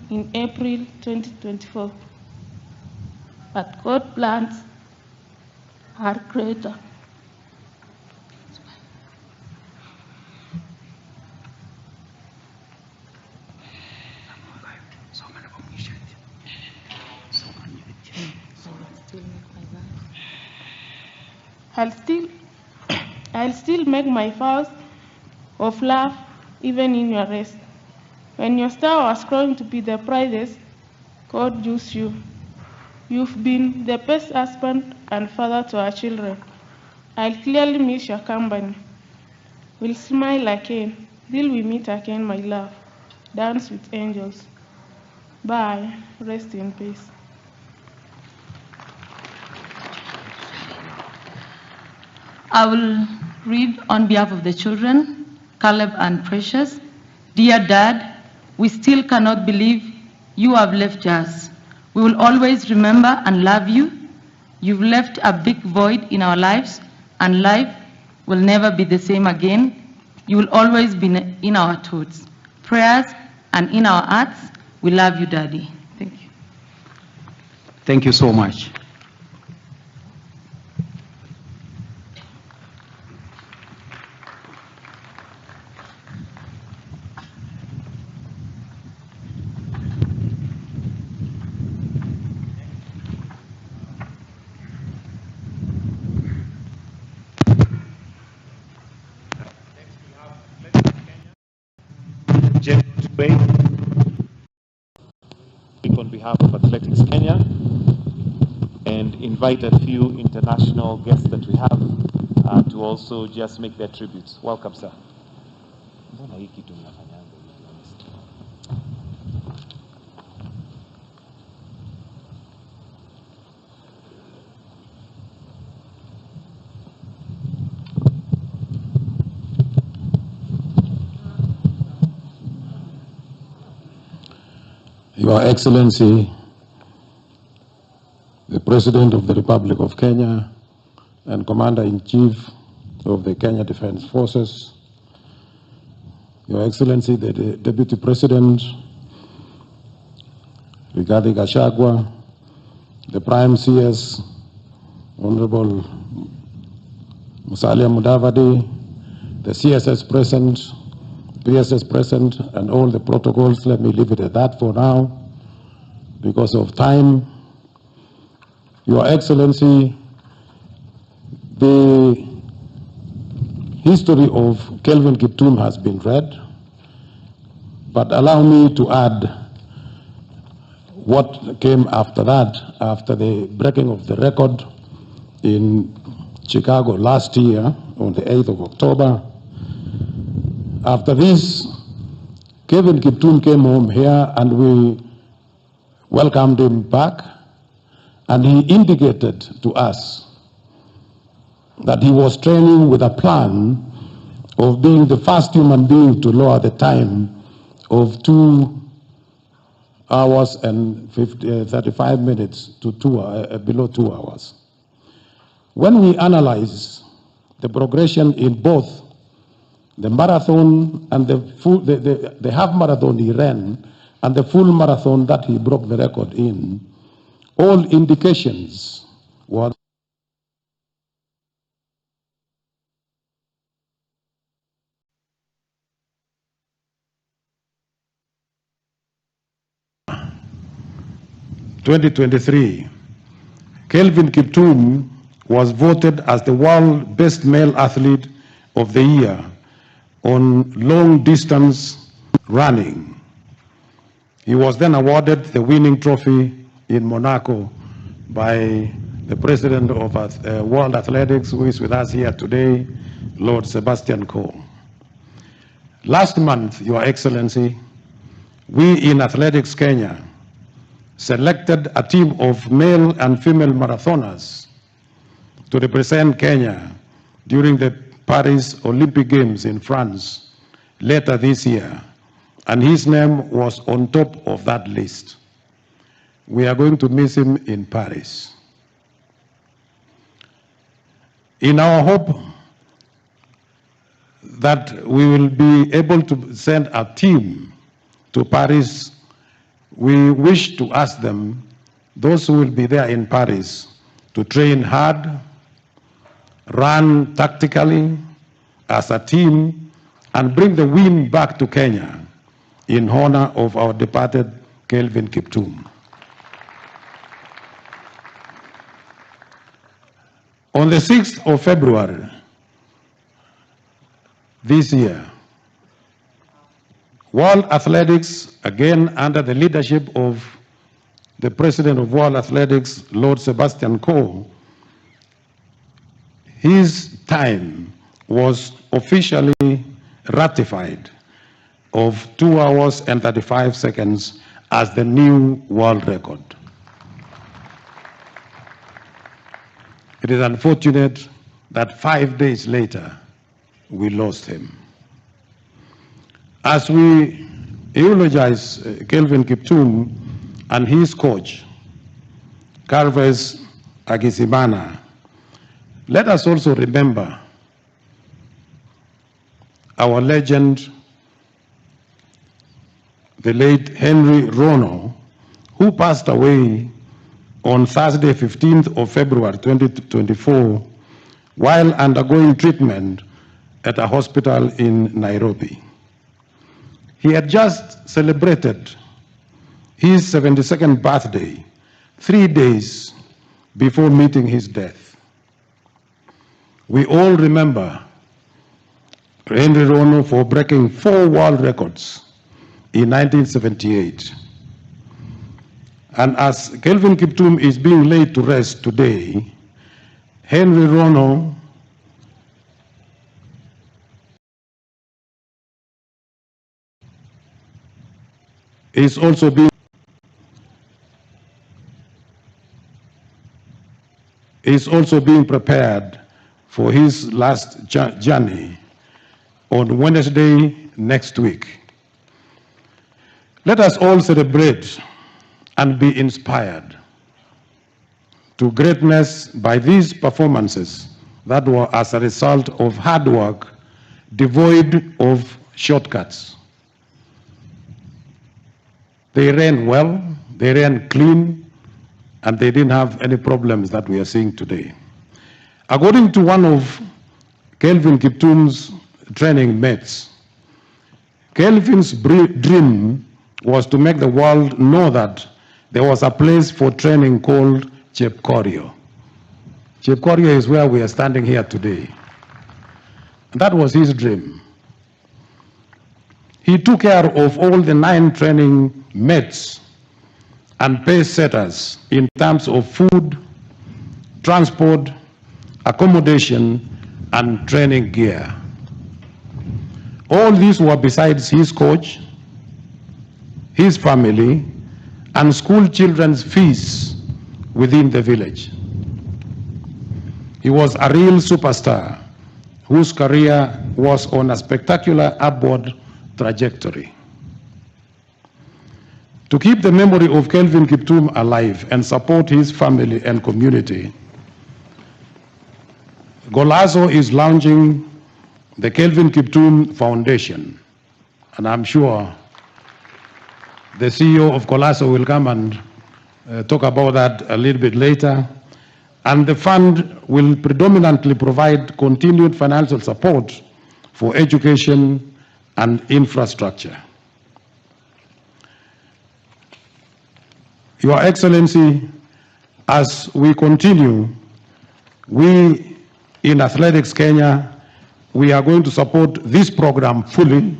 in April 2024. But God's plans are greater. I'll still make my vows of love even in your rest. When your star was growing to be the brightest, God used you. You've been the best husband and father to our children. I'll clearly miss your company. We'll smile again. Till we meet again, my love. Dance with angels. Bye. Rest in peace. I will read on behalf of the children, Caleb and Precious. Dear Dad, we still cannot believe you have left us. We will always remember and love you. You've left a big void in our lives, and life will never be the same again. You will always be in our thoughts, prayers, and in our hearts. We love you, Daddy. Thank you. Thank you so much. On behalf of Athletics Kenya, and invite a few international guests that we have to also just make their tributes. Welcome, sir. Your Excellency, the President of the Republic of Kenya and Commander-in-Chief of the Kenya Defense Forces, Your Excellency, the Deputy President, Rigathi Gachagua, the Prime CS, Honorable Musalia Mudavadi, the CSS President, PSS present, and all the protocols. Let me leave it at that for now because of time. Your Excellency, the history of Kelvin Kiptum has been read, but allow me to add what came after that, after the breaking of the record in Chicago last year on the 8th of October. After this, Kelvin Kiptum came home here and we welcomed him back, and he indicated to us that he was training with a plan of being the first human being to lower the time of 2 hours and 35 minutes to below 2 hours. When we analyze the progression in both the marathon and the half marathon he ran and the full marathon that he broke the record in, all indications were (2023). Kelvin Kiptum was voted as the world best male athlete of the year on long distance running. He was then awarded the winning trophy in Monaco by the president of World Athletics, who is with us here today, Lord Sebastian Coe. Last month, Your Excellency, we in Athletics Kenya selected a team of male and female marathoners to represent Kenya during the Paris Olympic Games in France later this year, and his name was on top of that list. We are going to miss him in Paris. In our hope that we will be able to send a team to Paris, we wish to ask them, those who will be there in Paris, to train hard, run tactically as a team, and bring the win back to Kenya in honor of our departed Kelvin Kiptum. On the 6th of February this year, World Athletics, again under the leadership of the President of World Athletics, Lord Sebastian Coe, his time was officially ratified of 2 hours and 35 seconds as the new world record. It is unfortunate that 5 days later, we lost him. As we eulogize Kelvin Kiptum and his coach, Carves Agisimana, let us also remember our legend, the late Henry Rono, who passed away on Thursday, 15th of February 2024, while undergoing treatment at a hospital in Nairobi. He had just celebrated his 72nd birthday 3 days before meeting his death. We all remember Henry Rono for breaking 4 world records in 1978. And as Kelvin Kiptum is being laid to rest today, Henry Rono is also being prepared for his last journey on Wednesday next week. Let us all celebrate and be inspired to greatness by these performances that were as a result of hard work, devoid of shortcuts. They ran well, they ran clean, and they didn't have any problems that we are seeing today. According to one of Kelvin Kiptum's training mates, Kelvin's dream was to make the world know that there was a place for training called Chepkorio. Chepkorio is where we are standing here today. And that was his dream. He took care of all the 9 training mates and pace setters in terms of food, transport, accommodation, and training gear. All these were besides his coach, his family, and school children's fees within the village. He was a real superstar whose career was on a spectacular upward trajectory. To keep the memory of Kelvin Kiptum alive and support his family and community, Golazo is launching the Kelvin Kiptum Foundation, and I'm sure the CEO of Golazo will come and talk about that a little bit later. And the fund will predominantly provide continued financial support for education and infrastructure. Your Excellency, as we continue, we in Athletics Kenya, we are going to support this program fully,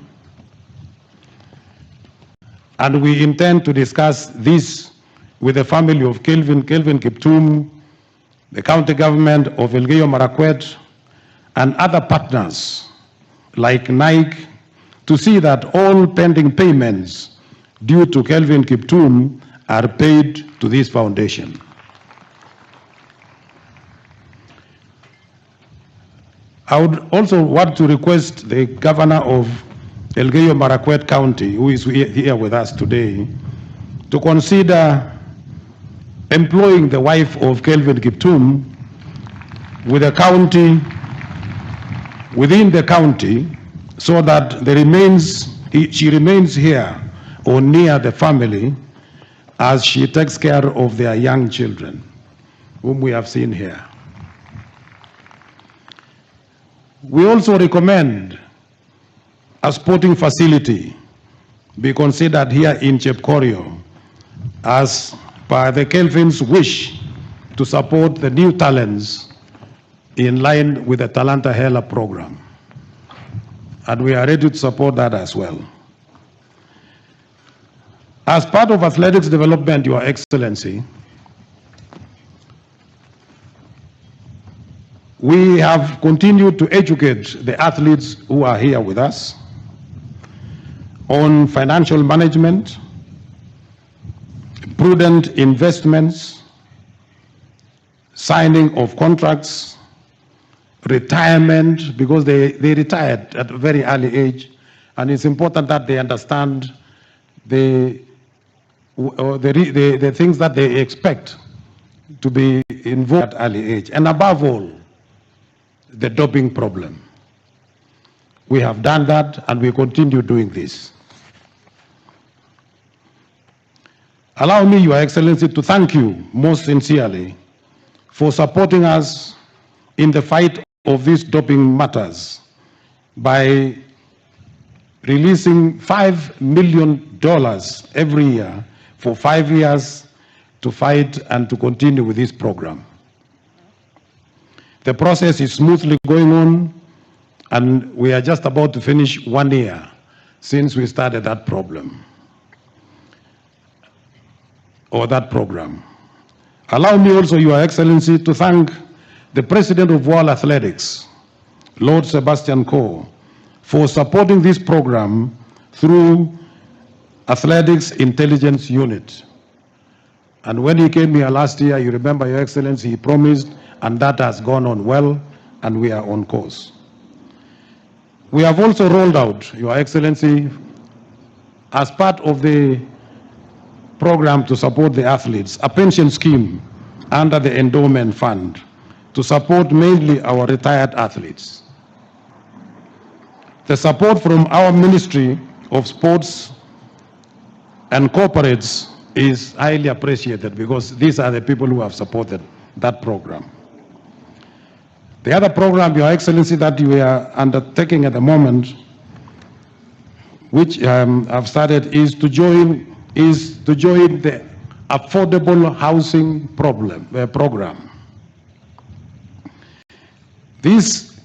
and we intend to discuss this with the family of Kelvin Kiptum, the county government of Elgeyo Marakwet, and other partners like Nike, to see that all pending payments due to Kelvin Kiptum are paid to this foundation. I would also want to request the governor of Elgeyo Marakwet County, who is here with us today, to consider employing the wife of Kelvin Kiptum with a county, within the county, so that she remains here or near the family as she takes care of their young children, whom we have seen here. We also recommend a sporting facility be considered here in Chepkorio as per the Kelvin's wish to support the new talents in line with the Talanta Hela program. And we are ready to support that as well. As part of athletics development, Your Excellency, we have continued to educate the athletes who are here with us on financial management, prudent investments, signing of contracts, retirement, because they retired at a very early age, and it's important that they understand the things that they expect to be involved at early age, and above all, the doping problem. We have done that, and we continue doing this. Allow me, Your Excellency, to thank you most sincerely for supporting us in the fight of these doping matters by releasing $5 million every year for 5 years to fight and to continue with this program. The process is smoothly going on, and we are just about to finish 1 year since we started that problem, or that program. Allow me also, Your Excellency, to thank the President of World Athletics, Lord Sebastian Coe, for supporting this program through Athletics Intelligence Unit. And when he came here last year, you remember, Your Excellency, he promised, and that has gone on well, and we are on course. We have also rolled out, Your Excellency, as part of the program to support the athletes, a pension scheme under the endowment fund to support mainly our retired athletes. The support from our Ministry of Sports and Corporates is highly appreciated, because these are the people who have supported that program. The other program, Your Excellency, that we are undertaking at the moment, which I've started, is to join the affordable housing program. This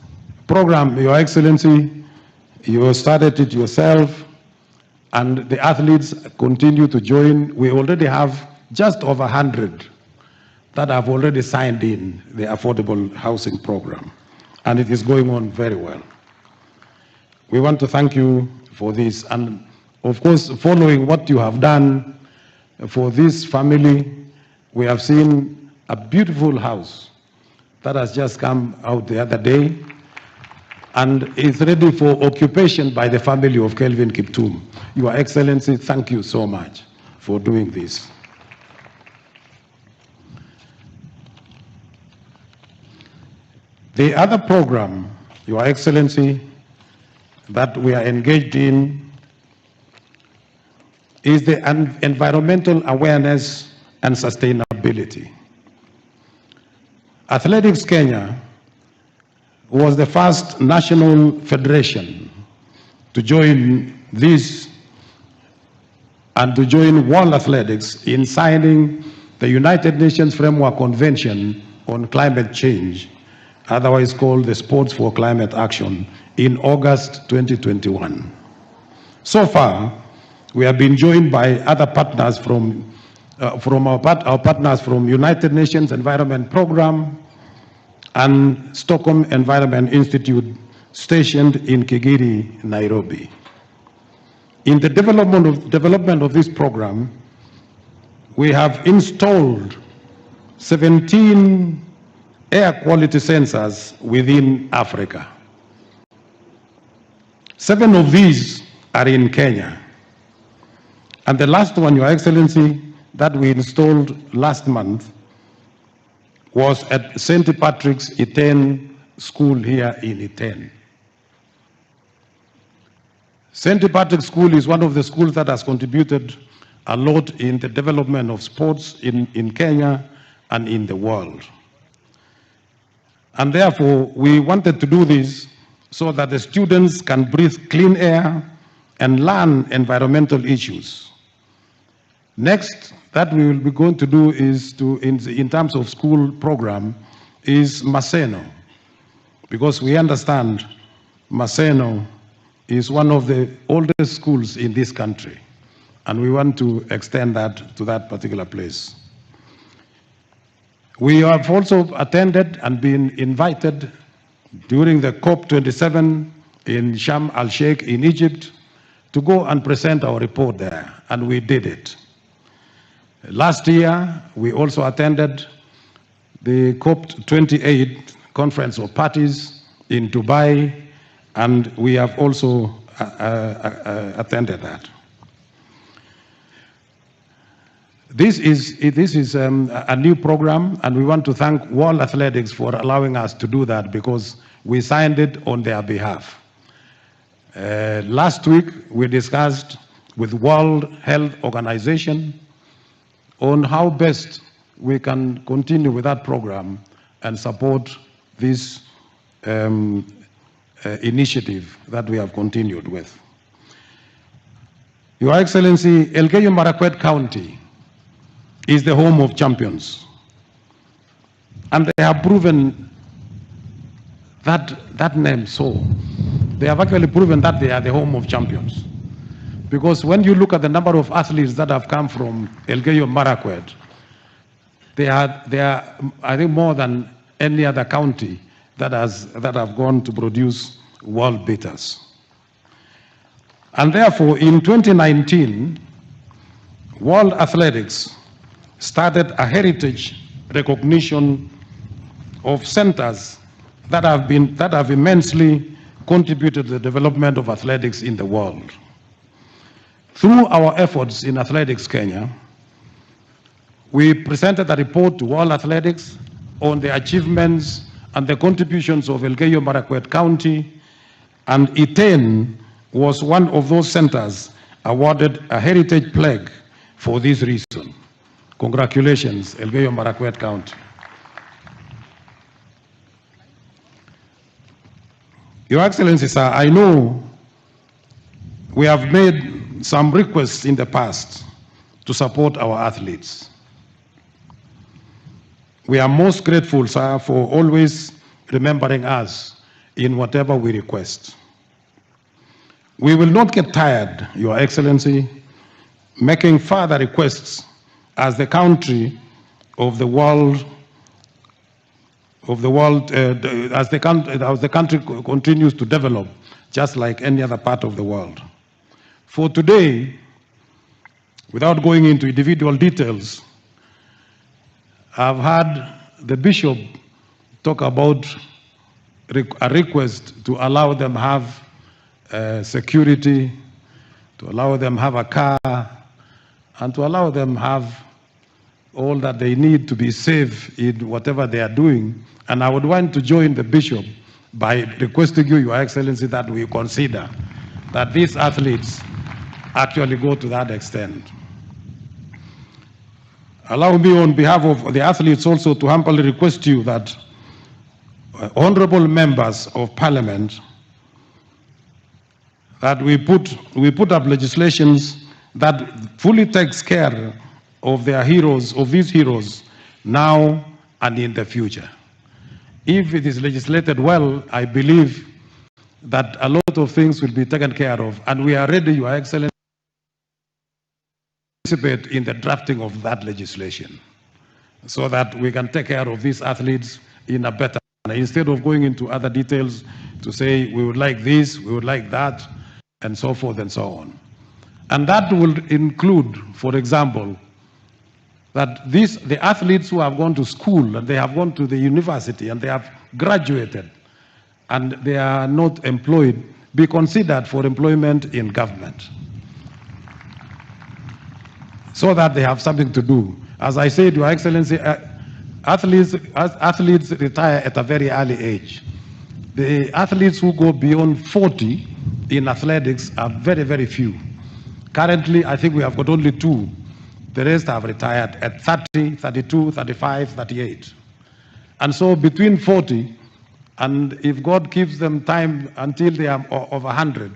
program, Your Excellency, you started it yourself, and the athletes continue to join. We already have just over 100 that have already signed in the affordable housing program, and it is going on very well. We want to thank you for this, and of course, following what you have done for this family, we have seen a beautiful house that has just come out the other day, and is ready for occupation by the family of Kelvin Kiptum. Your Excellency, thank you so much for doing this. The other program, Your Excellency, that we are engaged in is the environmental awareness and sustainability. Athletics Kenya was the first national federation to join this and to join World Athletics in signing the United Nations Framework Convention on Climate Change, otherwise called the Sports for Climate Action, in August 2021. So far, we have been joined by other partners from our partners from United Nations Environment Program and Stockholm Environment Institute, stationed in Kigiri, Nairobi. In the development of this program, we have installed 17 air quality sensors within Africa. 7 of these are in Kenya. And the last one, Your Excellency, that we installed last month was at St. Patrick's Iten School here in Iten. St. Patrick's School is one of the schools that has contributed a lot in the development of sports in Kenya and in the world. And therefore, we wanted to do this so that the students can breathe clean air and learn environmental issues. Next, that we will be going to do is in terms of school program, is Maseno, because we understand Maseno is one of the oldest schools in this country, and we want to extend that to that particular place. We have also attended and been invited during the COP27 in Sharm el-Sheikh in Egypt to go and present our report there, and we did it. Last year, we also attended the COP28 Conference of Parties in Dubai, and we have also attended that. This is a new program, and we want to thank World Athletics for allowing us to do that, because we signed it on their behalf. Last week, we discussed with World Health Organization on how best we can continue with that program and support this initiative that we have continued with. Your Excellency, Elgeyo Marakwet County is the home of champions. And they have proven that name so. They have actually proven that they are the home of champions. Because when you look at the number of athletes that have come from Elgeyo Marakwet, they are, I think, more than any other county that have gone to produce world beaters. And therefore, in 2019, World Athletics started a heritage recognition of centers that have immensely contributed to the development of athletics in the world. Through our efforts in Athletics Kenya, we presented a report to World Athletics on the achievements and the contributions of Elgeyo Marakwet County, and Iten was one of those centers awarded a heritage plaque for this reason. Congratulations, Elgeyo Marakwet County. Your Excellency, sir, I know we have made some requests in the past to support our athletes. We are most grateful, sir, for always remembering us in whatever we request. We will not get tired, Your Excellency, making further requests as the country of the world, as the country continues to develop, just like any other part of the world. For today, without going into individual details, I've had the Bishop talk about a request to allow them have security, to allow them have a car, and to allow them have all that they need to be safe in whatever they are doing. And I would want to join the Bishop by requesting you, Your Excellency, that we consider that these athletes actually go to that extent. Allow me on behalf of the athletes also to humbly request you that honorable members of Parliament, that we put up legislations that fully takes care of their heroes, of these heroes, now and in the future. If it is legislated well, I believe that a lot of things will be taken care of, and we are ready, Your Excellency, to participate in the drafting of that legislation so that we can take care of these athletes in a better manner, instead of going into other details to say we would like this, we would like that, and so forth and so on. And that will include, for example, that the athletes who have gone to school and they have gone to the university and they have graduated and they are not employed, be considered for employment in government, so that they have something to do. As I said, Your Excellency, athletes retire at a very early age. The athletes who go beyond 40 in athletics are very, very few. Currently, I think we have got only 2. The rest have retired at 30, 32, 35, 38. And so between 40, and if God gives them time until they are of 100,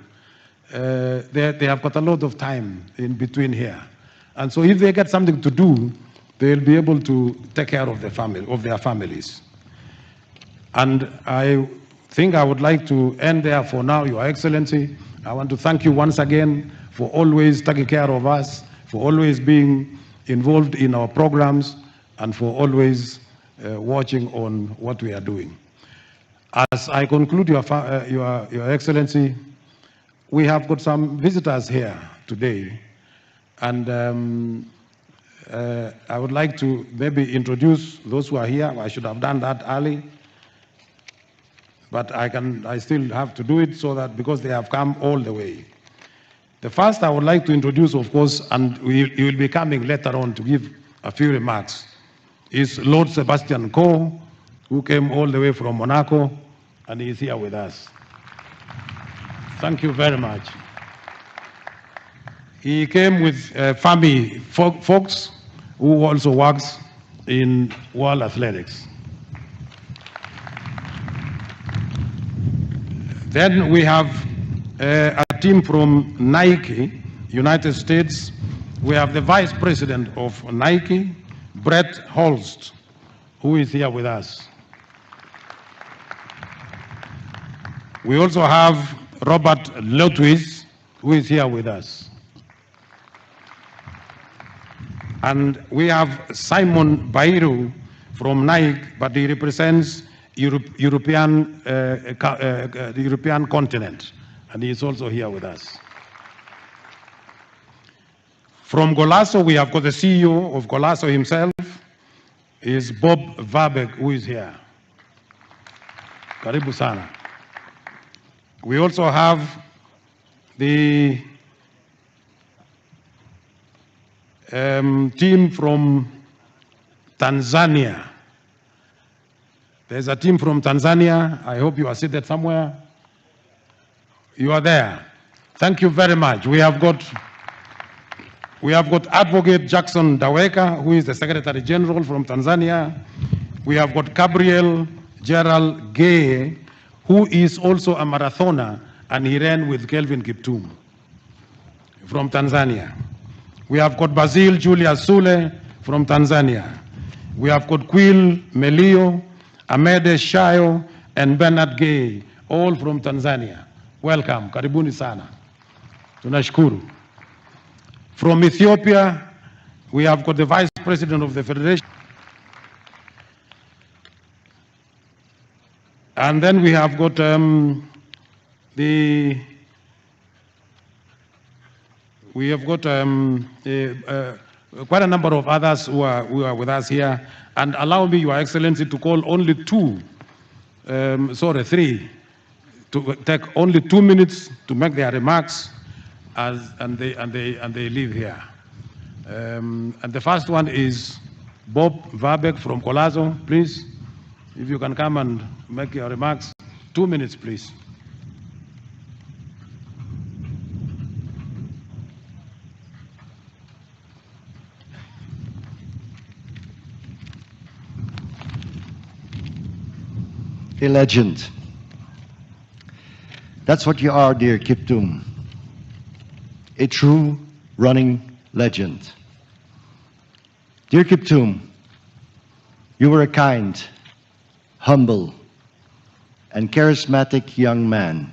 they have got a lot of time in between here. And so if they get something to do, they'll be able to take care of their families. And I think I would like to end there for now, Your Excellency. I want to thank you once again for always taking care of us, for always being involved in our programs, and for always watching on what we are doing. As I conclude, Your Excellency, we have got some visitors here today, and I would like to maybe introduce those who are here. I should have done that early, but I still have to do it so that because they have come all the way. The first I would like to introduce, of course, and he will be coming later on to give a few remarks, is Lord Sebastian Coe, who came all the way from Monaco, and he is here with us. Thank you very much. He came with Fami Fox, who also works in World Athletics. Then we have a team from Nike, United States. We have the Vice President of Nike, Brett Holst, who is here with us. We also have Robert Lotwis, who is here with us. And we have Simon Bayrou from Nike, but he represents the European continent, and he is also here with us. From Golasso, we have got the CEO of Golasso himself, is Bob Warbeck, who is here. Karibu sana. We also have the team from Tanzania. There's a team from Tanzania. I hope you are seated somewhere. You are there. Thank you very much. We have got Advocate Jackson Daweka, who is the Secretary General from Tanzania. We have got Gabriel Gerald Gay, who is also a marathoner, and he ran with Kelvin Kiptum from Tanzania. We have got Basil Julius Sule from Tanzania. We have got Quil Melio, Amede Shayo, and Bernard Gay, all from Tanzania. Welcome. Karibuni sana. Tunashukuru. From Ethiopia, we have got the Vice President of the Federation. And then we have got quite a number of others who are with us here. And allow me, Your Excellency, to call only 3, to take only 2 minutes to make their remarks, and they leave here. And the first one is Bob Warbeck from Golasso, please. If you can come and make your remarks. 2 minutes, please. A legend. That's what you are, dear Kiptum. A true running legend. Dear Kiptum, you were a kind, humble, and charismatic young man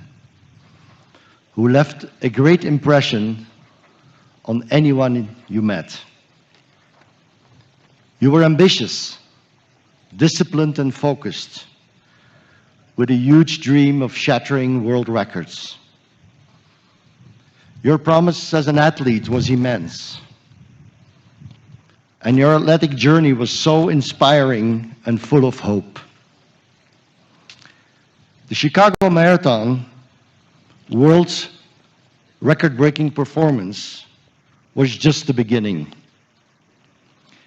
who left a great impression on anyone you met. You were ambitious, disciplined, and focused, with a huge dream of shattering world records. Your promise as an athlete was immense, and your athletic journey was so inspiring and full of hope. The Chicago Marathon, world's record-breaking performance, was just the beginning.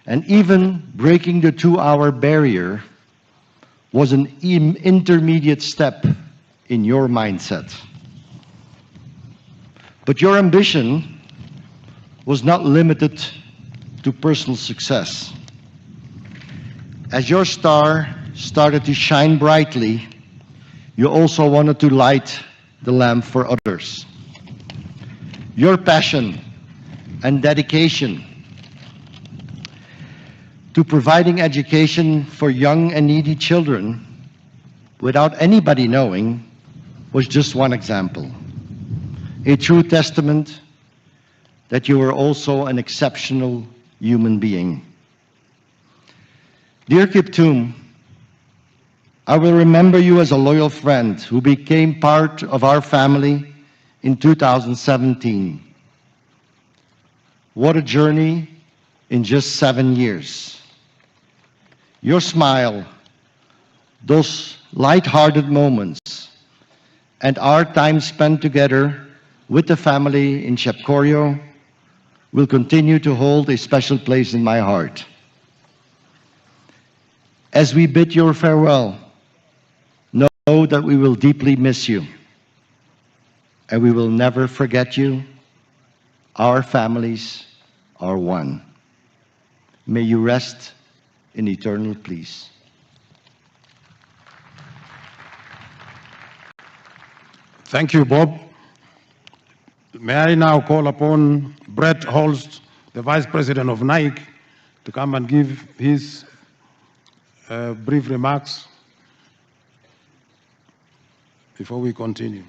And even breaking the 2-hour barrier was an intermediate step in your mindset. But your ambition was not limited to personal success. As your star started to shine brightly, you also wanted to light the lamp for others. Your passion and dedication to providing education for young and needy children without anybody knowing was just one example. A true testament that you were also an exceptional human being. Dear Kiptum, I will remember you as a loyal friend who became part of our family in 2017. What a journey in just 7 years. Your smile, those light-hearted moments, and our time spent together with the family in Chepkorio will continue to hold a special place in my heart. As we bid your farewell, know that we will deeply miss you, and we will never forget you. Our families are one. May you rest in eternal peace. Thank you, Bob. May I now call upon Brett Holst, the Vice President of Nike, to come and give his brief remarks before we continue.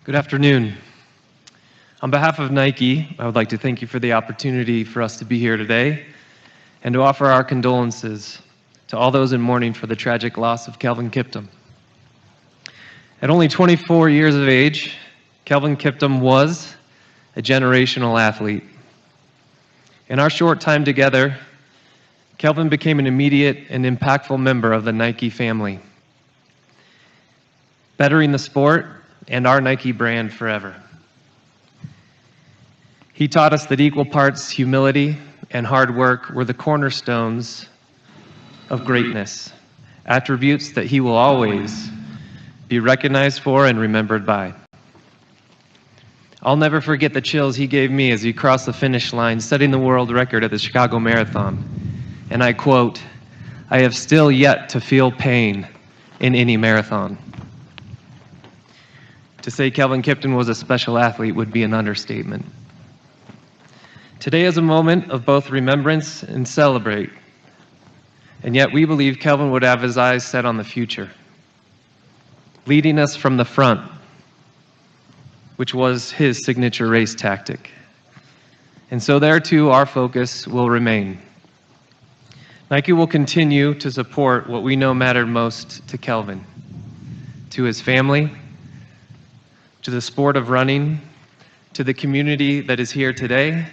Good afternoon. On behalf of Nike, I would like to thank you for the opportunity for us to be here today and to offer our condolences to all those in mourning for the tragic loss of KELVIN KIPTUM. At only 24 years of age, KELVIN KIPTUM was a generational athlete. In our short time together, KELVIN became an immediate and impactful member of the Nike family, bettering the sport and our Nike brand forever. He taught us that equal parts humility and hard work were the cornerstones of greatness, attributes that he will always be recognized for and remembered by. I'll never forget the chills he gave me as he crossed the finish line, setting the world record at the Chicago Marathon. And I quote, "I have still yet to feel pain in any marathon." To say KELVIN KIPTUM was a special athlete would be an understatement. Today is a moment of both remembrance and celebrate, and yet we believe KELVIN would have his eyes set on the future, leading us from the front, which was his signature race tactic. And so there too, our focus will remain. Nike will continue to support what we know mattered most to KELVIN, to his family, to the sport of running, to the community that is here today,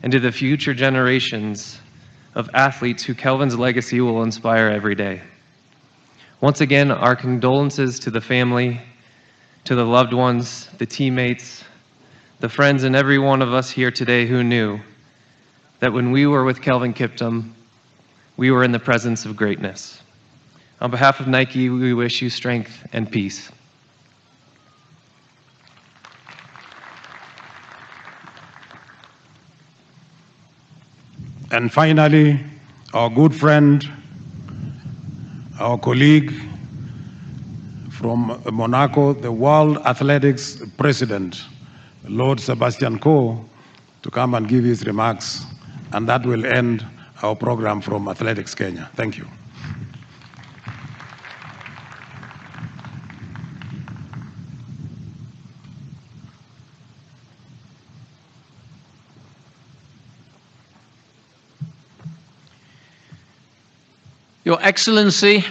and to the future generations of athletes who KELVIN's legacy will inspire every day. Once again, our condolences to the family, to the loved ones, the teammates, the friends, and every one of us here today who knew that when we were with KELVIN KIPTUM, we were in the presence of greatness. On behalf of Nike, we wish you strength and peace. And finally, our good friend, our colleague from Monaco, the World Athletics President, Lord Sebastian Coe, to come and give his remarks, and that will end our program from Athletics Kenya. Thank you. Your Excellency,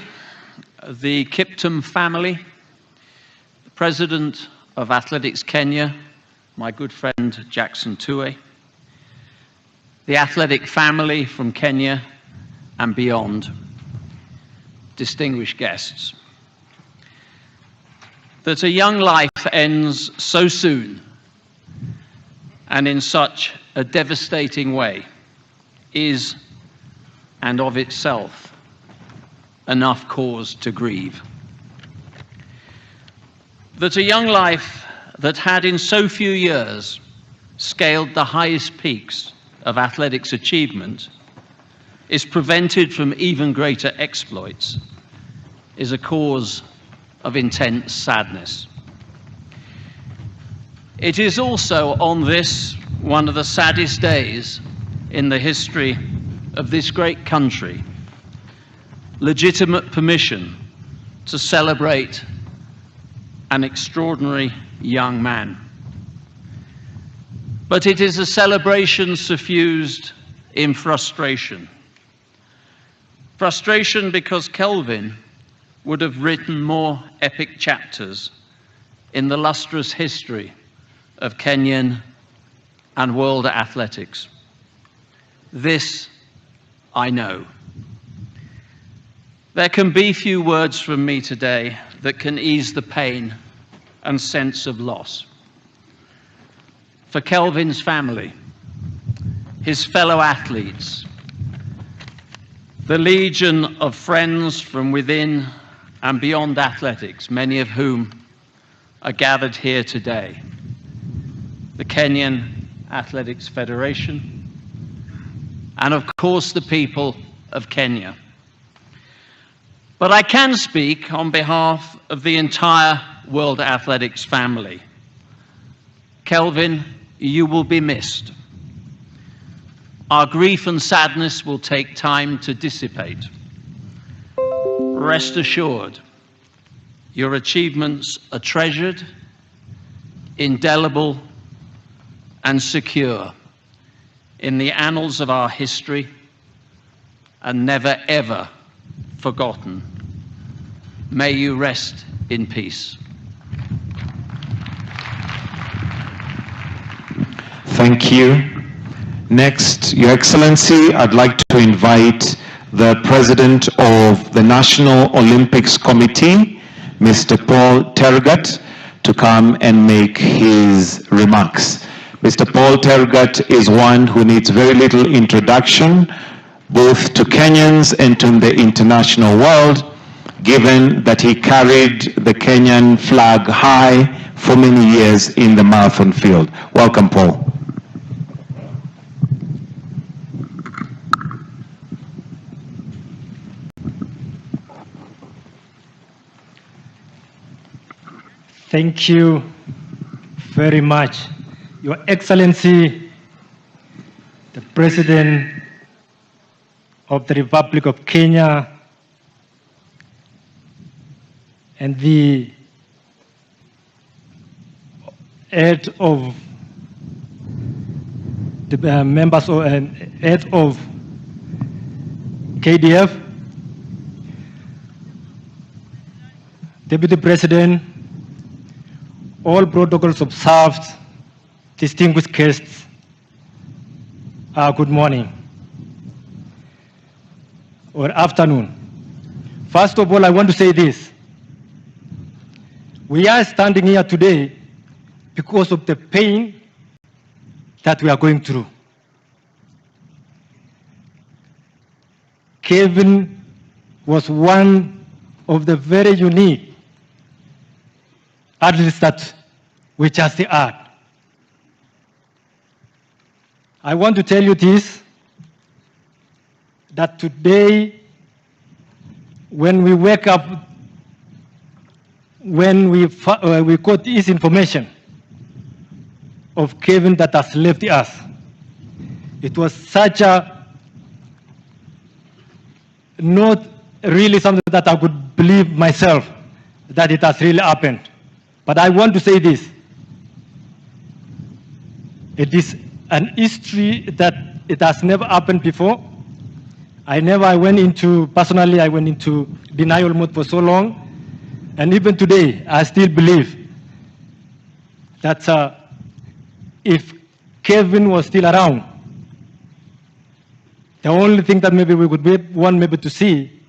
the Kiptum family, the President of Athletics Kenya, my good friend Jackson Tue, the athletic family from Kenya and beyond, distinguished guests. That a young life ends so soon and in such a devastating way is, and of itself, enough cause to grieve. That a young life that had in so few years scaled the highest peaks of athletics achievement is prevented from even greater exploits is a cause of intense sadness. It is also on this, one of the saddest days in the history of this great country, legitimate permission to celebrate an extraordinary young man. But it is a celebration suffused in frustration. Frustration because Kelvin would have written more epic chapters in the lustrous history of Kenyan and world athletics. This I know. There can be few words from me today that can ease the pain and sense of loss. For Kelvin's family, his fellow athletes, the legion of friends from within and beyond athletics, many of whom are gathered here today, the Kenyan Athletics Federation, and of course the people of Kenya. But I can speak on behalf of the entire World Athletics family. Kelvin, you will be missed. Our grief and sadness will take time to dissipate. Rest assured, your achievements are treasured, indelible, and secure in the annals of our history and never ever forgotten. May you rest in peace. Thank you. Next, Your Excellency, I'd like to invite the President of the National Olympics Committee, Mr. Paul Tergat, to come and make his remarks. Mr. Paul Tergat is one who needs very little introduction, both to Kenyans and to the international world, given that he carried the Kenyan flag high for many years in the marathon field. Welcome, Paul. Thank you very much, Your Excellency, the President of the Republic of Kenya, and the head of the members of, head of KDF, Deputy President, all protocols observed, distinguished guests, good morning or afternoon. First of all, I want to say this. We are standing here today because of the pain that we are going through. Kelvin was one of the very unique athletes that we just had. I want to tell you this, that today, when we wake up, when we got this information of Kelvin that has left us, it was such a, not really something that I could believe myself that it has really happened. But I want to say this. It is an history that it has never happened before. Personally, I went into denial mode for so long. And even today, I still believe that if Kelvin was still around, the only thing that maybe we would want maybe to see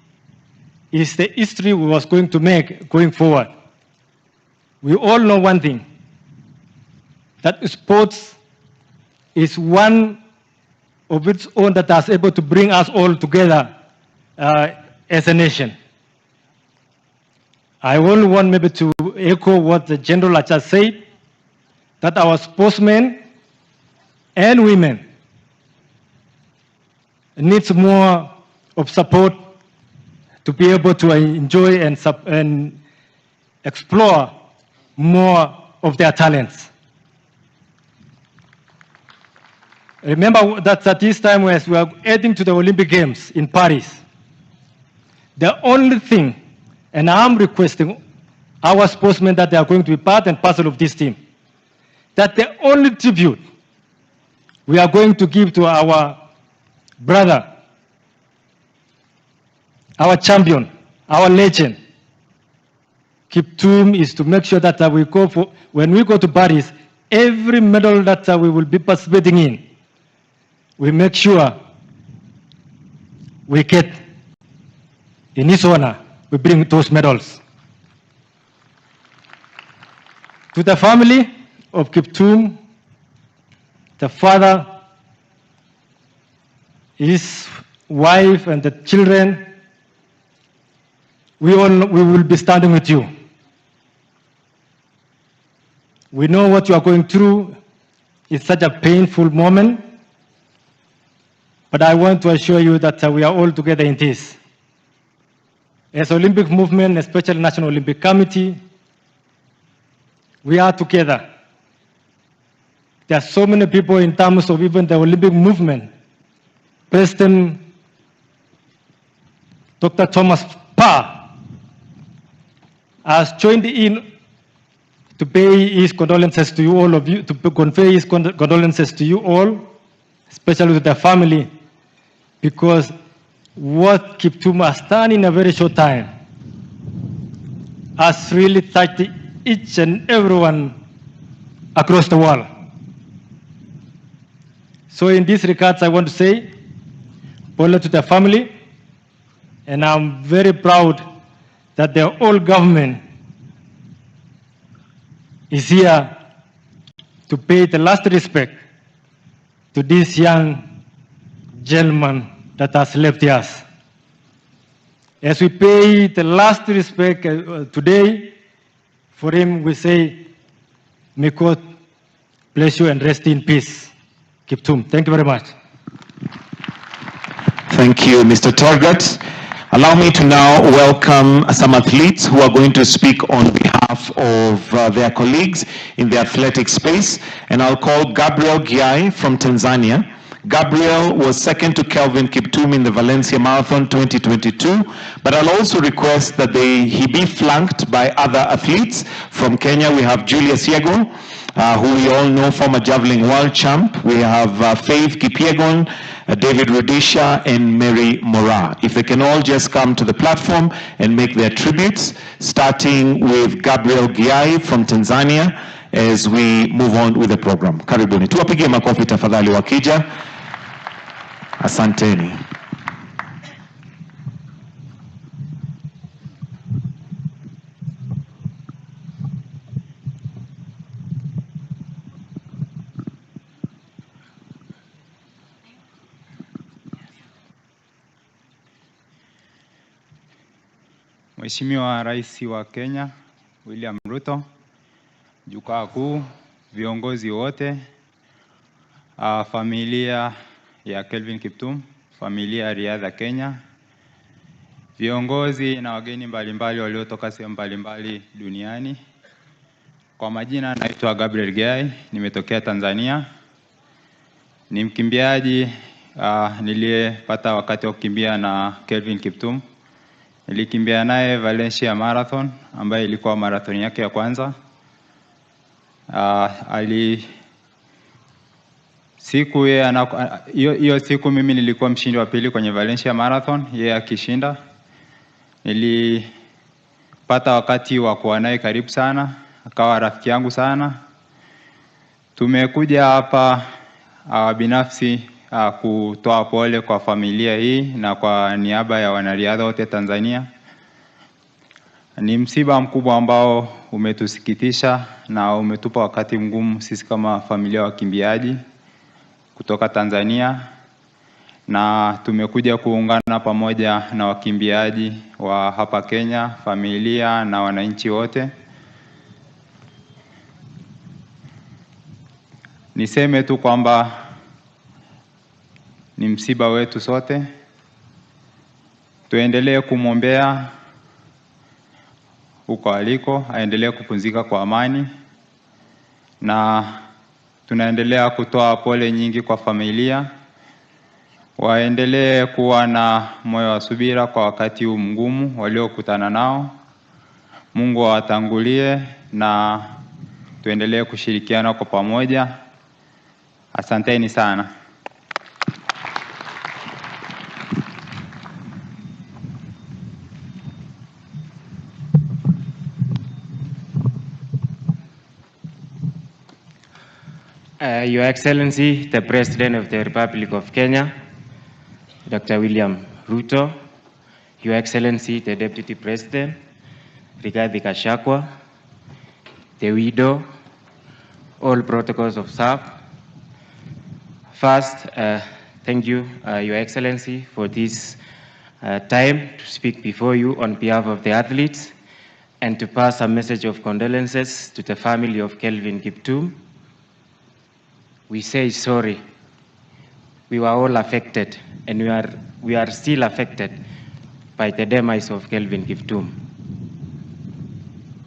is the history we was going to make going forward. We all know one thing, that sports is one of its own that is able to bring us all together as a nation. I only want maybe to echo what the General has just said, that our sportsmen and women needs more of support to be able to enjoy and explore more of their talents. Remember that at this time, as we are heading to the Olympic Games in Paris, the only thing, and I'm requesting our sportsmen that they are going to be part and parcel of this team, that the only tribute we are going to give to our brother, our champion, our legend, Kiptum, is to make sure that we go for, when we go to Paris, every medal that we will be participating in, we make sure we get, in his honor, we bring those medals. To the family of Kiptum, the father, his wife, and the children, we will be standing with you. We know what you are going through. It's such a painful moment, but I want to assure you that we are all together in this. As Olympic movement, especially National Olympic Committee, we are together. There are so many people in terms of even the Olympic movement. President Dr. Thomas Parr has joined in to pay his condolences to you all of you, to convey his condolences to you all, especially to the family, because what Kiptum has done in a very short time has really touched each and everyone across the world. So in this regards, I want to say, Bola to the family, and I'm very proud that the whole government is here to pay the last respect to this young gentleman that has left us. As we pay the last respect today for him, we say, may God bless you and rest in peace. Kiptum, thank you very much. Thank you, Mr. Torgat. Allow me to now welcome some athletes who are going to speak on behalf of their colleagues in the athletic space. And I'll call Gabriel Giai from Tanzania. Gabriel was second to Kelvin Kiptum in the Valencia Marathon 2022, but I'll also request that he be flanked by other athletes. From Kenya, we have Julius Yego, who we all know, former javelin world champ. We have Faith Kipyegon, David Rudisha, and Mary Mora. If they can all just come to the platform and make their tributes, starting with Gabriel Giai from Tanzania, as we move on with the program. Karibuni. Tuwapigie makofi tafadhali wakija. Asanteni. Mheshimiwa Rais wa Kenya William Ruto, jukwaa kuu, viongozi wote, familia ya Kelvin Kiptum, familia ya riadha Kenya, viongozi na wageni mbalimbali waliotoka sehemu mbalimbali duniani. Kwa majina naitwa Gabriel Giai, nimetokea Tanzania. Ni mkimbiaji niliyepata wakati wa kukimbia na Kelvin Kiptum. Nilikimbia naye Valencia Marathon, ambayo ilikuwa marathon yake ya kwanza. Hiyo siku mimi nilikuwa mshindi wa pili kwenye Valencia Marathon, yeye akishinda. Nilipata wakati wa kuwa naye karibu sana, akawa rafiki yangu sana. Tumekuja hapa binafsi kutoa pole kwa familia hii na kwa niaba ya wanariadha wote Tanzania. Ni msiba mkubwa ambao umetusikitisha na umetupa wakati mgumu sisi kama familia wakimbiaji kutoka Tanzania, na tumekuja kuungana pamoja na wakimbiaji wa hapa Kenya, familia na wananchi wote. Niseme tu kwamba ni msiba wetu sote. Tuendelee kumwombea huko aliko, aendelee kupumzika kwa amani, na tunaendelea kutoa pole nyingi kwa familia. Waendelee kuwa na moyo wa subira kwa wakati huu mgumu waliokutana nao. Mungu awatangulie na tuendelee kushirikiana kwa pamoja. Asanteni sana. Your Excellency, the President of the Republic of Kenya, Dr. William Ruto, Your Excellency, the Deputy President, Rigathi Gachagua, the widow, all protocols observed. First, thank you, Your Excellency, for this time to speak before you on behalf of the athletes and to pass a message of condolences to the family of KELVIN KIPTUM. We say sorry. We were all affected, and we are still affected by the demise of KELVIN KIPTUM.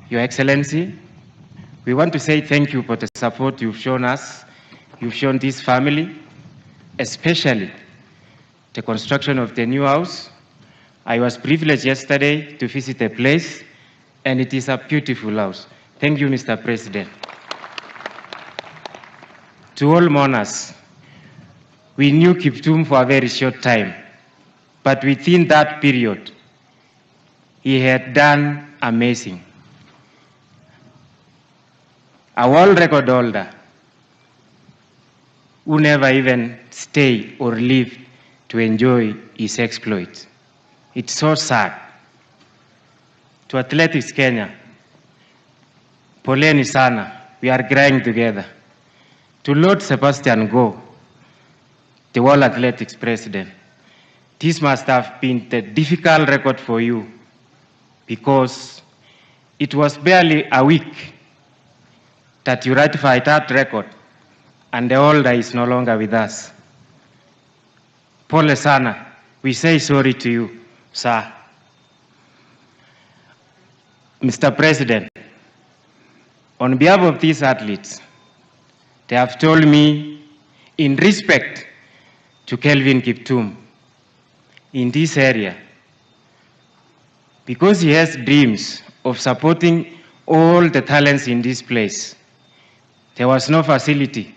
Your Excellency, we want to say thank you for the support you've shown us. You've shown this family, especially the construction of the new house. I was privileged yesterday to visit the place, and it is a beautiful house. Thank you, Mr. President. To all mourners, we knew Kiptum for a very short time, but within that period, he had done amazing. A world record holder who never even stayed or lived to enjoy his exploits. It's so sad. To Athletics Kenya, poleni sana, we are crying together. To Lord Sebastian Go, the World Athletics President, this must have been the difficult record for you because it was barely a week that you ratified that record and the holder is no longer with us. Pole sana, we say sorry to you, sir. Mr. President, on behalf of these athletes, they have told me, in respect to KELVIN KIPTUM in this area, because he has dreams of supporting all the talents in this place, there was no facility,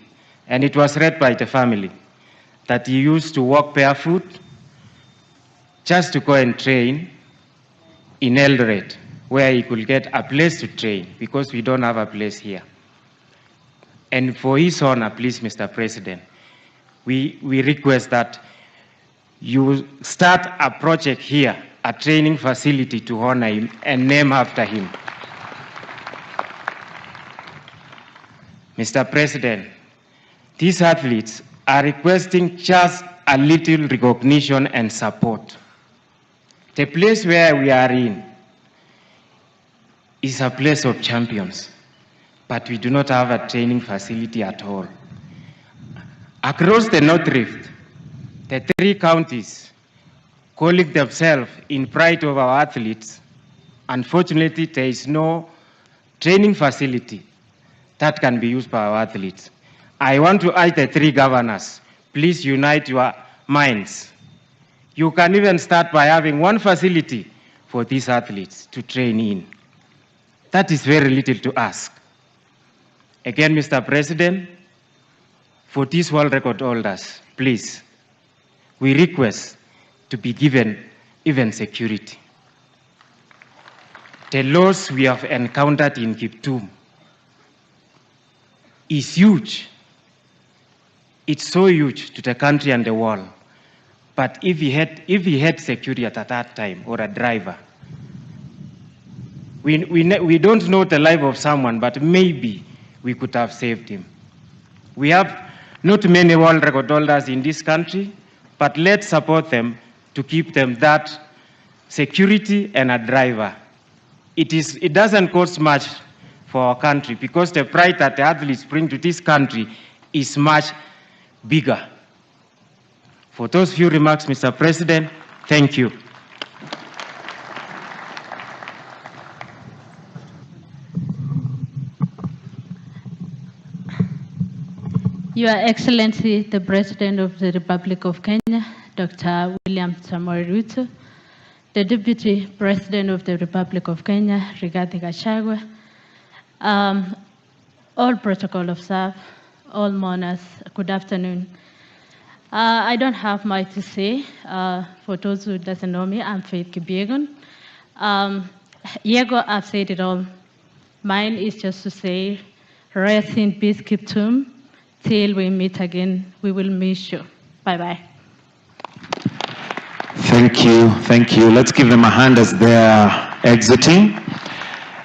and it was read by the family that he used to walk barefoot just to go and train in Eldoret, where he could get a place to train, because we don't have a place here. And for his honor, please, Mr. President, we request that you start a project here, a training facility to honor him and name after him. Mr. President, these athletes are requesting just a little recognition and support. The place where we are in is a place of champions, but we do not have a training facility at all. Across the North Rift, the 3 counties calling themselves in pride of our athletes, unfortunately there is no training facility that can be used by our athletes. I want to urge the 3 governors, please unite your minds. You can even start by having one facility for these athletes to train in. That is very little to ask. Again, Mr. President, for these world record holders, please, we request to be given even security. The loss we have encountered in Kiptum is huge. It's so huge to the country and the world. But if he had security at that time, or a driver, we don't know the life of someone, but maybe we could have saved him. We have not many world record holders in this country, but let's support them to keep them that security, and a driver. It doesn't cost much for our country because the pride that the athletes bring to this country is much bigger. For those few remarks, Mr. President, thank you. Your Excellency, the President of the Republic of Kenya, Dr. William Samoei Ruto, the Deputy President of the Republic of Kenya, Rigathi Gachagua, all protocol of staff, all mourners, good afternoon. I don't have much to say. For those who doesn't know me, I'm Faith Kipyegon. Yego, I've said it all. Mine is just to say, rest in peace, Kiptum. Till we meet again, we will miss you. Bye-bye. Thank you, thank you. Let's give them a hand as they're exiting.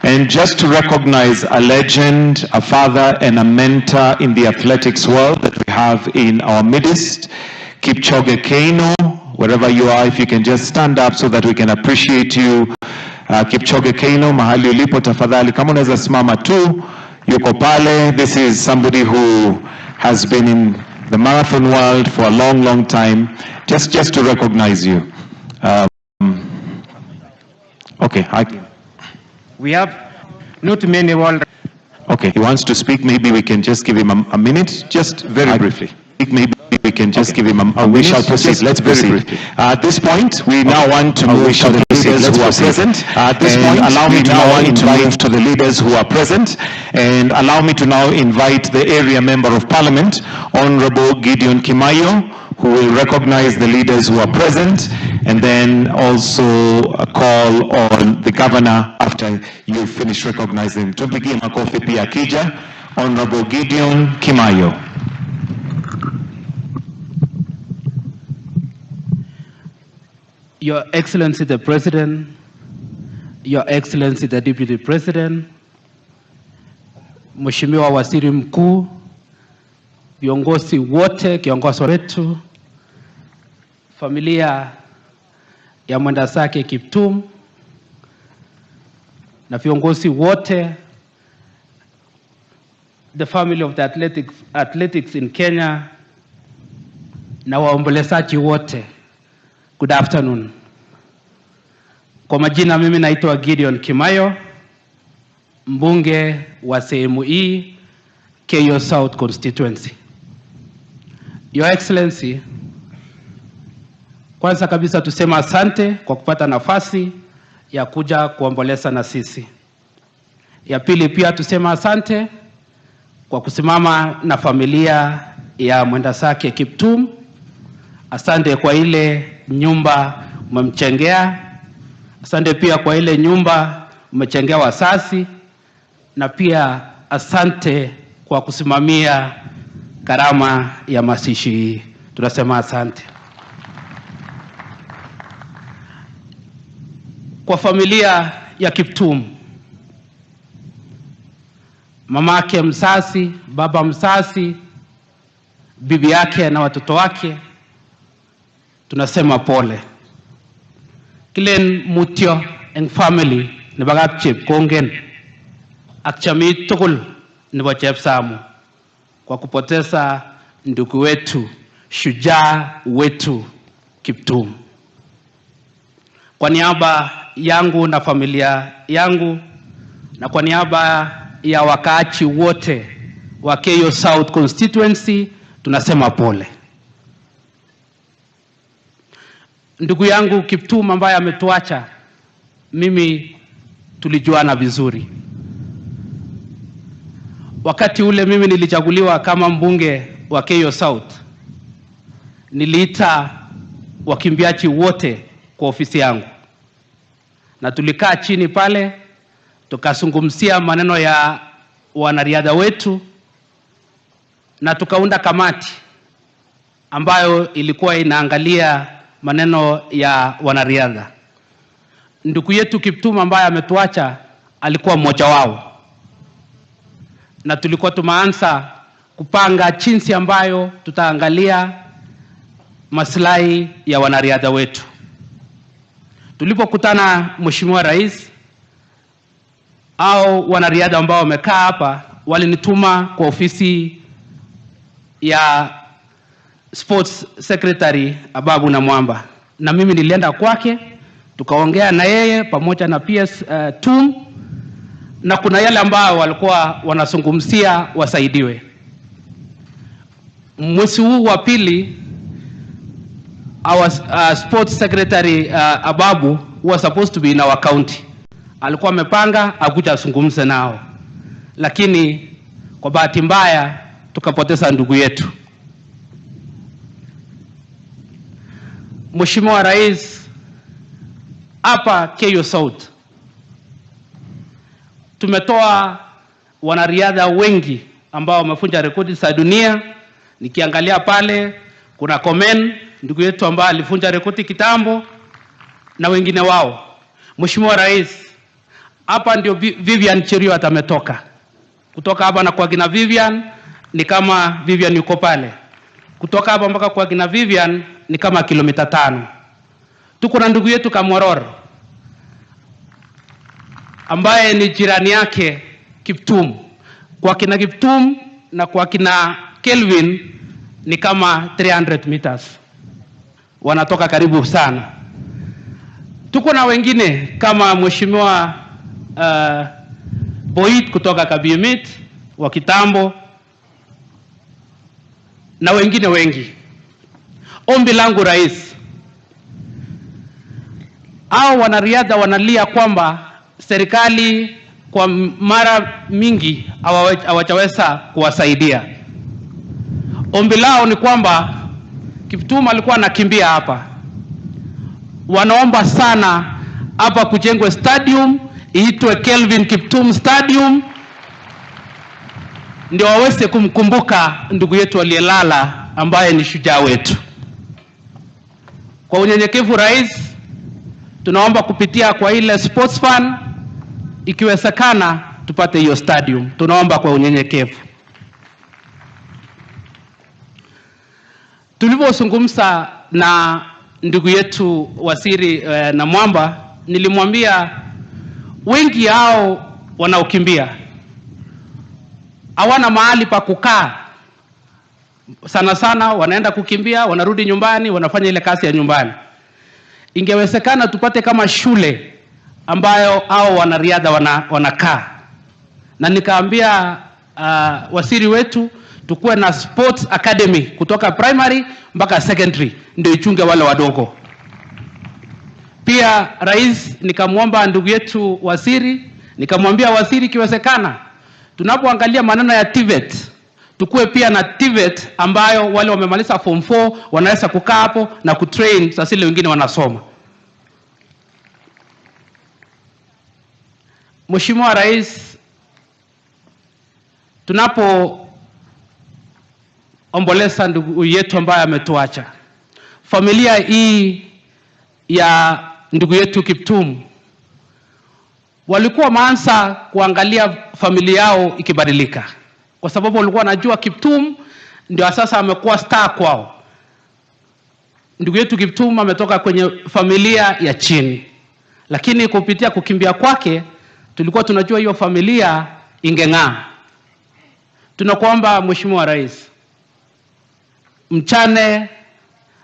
And just to recognize a legend, a father and a mentor in the athletics world that we have in our midst, Kipchoge Keino, wherever you are, if you can just stand up so that we can appreciate you. Kipchoge Keino, mahali ulipo tafadhali, kama unaweza simama tu, yuko pale. This is somebody who has been in the marathon world for a long, long time. Just to recognize you. Okay, we have not many world. Okay, he wants to speak. Maybe we can just give him a minute, just very briefly. Maybe we can just give him a minute. We shall proceed. Let's proceed. At this point, we now want to move to the leaders who are present. At this point, allow me to now invite to the leaders who are present, and allow me to now invite the area member of Parliament, Honorable Gideon Kimayo, who will recognize the leaders who are present, and then also call on the governor after you finish recognizing. Tumpigie makofi pia akija, Honorable Gideon Kimayo. Your Excellency the President, Your Excellency the Deputy President, Mheshimiwa Waziri Mkuu, viongozi wote, kiongozi wetu, familia ya mwenda zake Kiptum, na viongozi wote, the family of the athletics in Kenya, na waombolezaji wote. Good afternoon. Kwa majina mimi naitwa Gideon Kimayo, mbunge wa sehemu hii, Keyo South Constituency. Your Excellency, kwanza kabisa tusema asante kwa kupata nafasi ya kuja kuomboleza na sisi. Ya pili pia tusema asante kwa kusimama na familia ya mwenda zake Kiptum. Asante kwa ile nyumba umemchengea. Asante pia kwa ile nyumba umechengea wazazi, na pia asante kwa kusimamia gharama ya mazishi. Tunasema asante. Kwa familia ya Kiptum, mamake mzazi, baba mzazi, bibi yake na watoto wake, tunasema pole. Kilen mutyo en family ni bagap Chepkongen ak chamii tugul nebo Chepsamu kwa kupoteza ndugu wetu, shujaa wetu Kiptum. Kwa niaba yangu na familia yangu, na kwa niaba ya wakaaji wote wa Keyo South Constituency, tunasema pole. Ndugu yangu Kiptum ambaye ametuacha, mimi tulijuana vizuri. Wakati ule mimi nilichaguliwa kama mbunge wa Keyo South, niliita wakimbiaji wote kwa ofisi yangu, na tulikaa chini pale tukazungumzia maneno ya wanariadha wetu, na tukaunda kamati ambayo ilikuwa inaangalia maneno ya wanariadha. Ndugu yetu Kiptum ambaye ametuacha alikuwa mmoja wao, na tulikuwa tumeanza kupanga jinsi ambayo tutaangalia maslahi ya wanariadha wetu. Tulipokutana Mheshimiwa Rais, au wanariadha ambao wamekaa hapa walinituma kwa ofisi ya Sports Secretary Ababu na Mwamba, na mimi nilienda kwake, tukaongea na yeye pamoja na PS TUM, na kuna yale ambao walikuwa wanazungumzia wasaidiwe. Mwezi huu wa pili, our Sports Secretary Ababu was supposed to be in our county. Alikuwa amepanga akuja azungumze nao, lakini kwa bahati mbaya tukapoteza ndugu yetu. Mheshimiwa Rais, hapa KU South tumetoa wanariadha wengi ambao wamevunja rekodi za dunia. Nikiangalia pale kuna Komen, ndugu yetu ambaye alivunja rekodi kitambo, na wengine wao. Mheshimiwa Rais, hapa ndio Vivian Cheruiyot ametoka. Kutoka hapa na kwa kina Vivian ni kama Vivian yuko pale. Kutoka hapa mpaka kwa kina Vivian ni kama kilomita 5. Tuko na ndugu yetu Kamworor ambaye ni jirani yake Kiptum. Kwa kina Kiptum na kwa kina Kelvin ni kama 300 meters. Wanatoka karibu sana. Tuko na wengine kama Mheshimiwa Boit kutoka Kabiemit wa kitambo na wengine wengi. Ombi langu Rais, hao wanariadha wanalia kwamba serikali kwa mara mingi hawajaweza kuwasaidia. Ombi lao ni kwamba Kiptum alikuwa anakimbia hapa. Wanaomba sana hapa kujengwe stadium, iitwe Kelvin Kiptum Stadium, ndio waweze kumkumbuka ndugu yetu aliyelala ambaye ni shujaa wetu. Kwa unyenyekevu Rais, tunaomba kupitia kwa ile sports fund, ikiwezekana tupate hiyo stadium. Tunaomba kwa unyenyekevu. Tulipozungumza na ndugu yetu Waziri na Mwamba, nilimwambia wengi hao wanaokimbia hawana mahali pa kukaa. Sana sana wanaenda kukimbia, wanarudi nyumbani, wanafanya ile kazi ya nyumbani. Ingewezekana tupate kama shule ambayo hao wanariadha wanakaa. Na nikaambia waziri wetu tukuwe na sports academy kutoka primary mpaka secondary, ndio ichunge wale wadogo. Pia Rais, nikamwomba ndugu yetu waziri, nikamwambia waziri ikiwezekana tunapoangalia maneno ya TVET, tukuwe pia na TVET ambayo wale wamemaliza form 4 wanaweza kukaa hapo na kutrain sasa ile wengine wanasoma. Mheshimiwa Rais, tunapoomboleza ndugu yetu ambaye ametuacha, familia hii ya ndugu yetu Kiptum walikuwa maanza kuangalia familia yao ikibadilika, kwa sababu walikuwa wanajua Kiptum ndio sasa amekuwa star kwao. Ndugu yetu Kiptum ametoka kwenye familia ya chini, lakini kupitia kukimbia kwake tulikuwa tunajua hiyo familia ingeng'aa. Tunakuomba Mheshimiwa Rais, mchane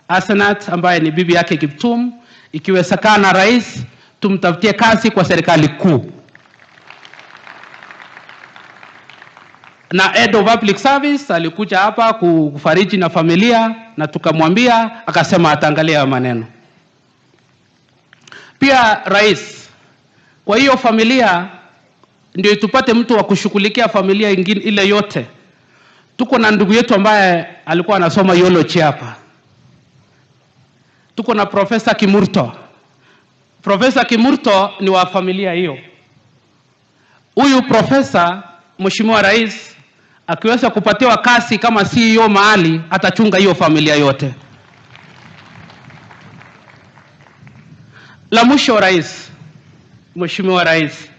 Asenat ambaye ni bibi yake Kiptum, ikiwezekana Rais tumtafutie kazi kwa serikali kuu. Na Head of Public Service alikuja hapa kufariji na familia, na tukamwambia akasema ataangalia maneno. Pia Rais, kwa hiyo familia ndio tupate mtu wa kushughulikia familia ingine ile yote. Tuko na ndugu yetu ambaye alikuwa anasoma biology hapa. Tuko na Professor Kimurto. Professor Kimurto ni wa familia hiyo. Huyu profesa, Mheshimiwa Rais, akiweza kupatiwa kazi kama CEO mahali, atachunga hiyo familia yote. La mwisho Rais, Mheshimiwa Rais,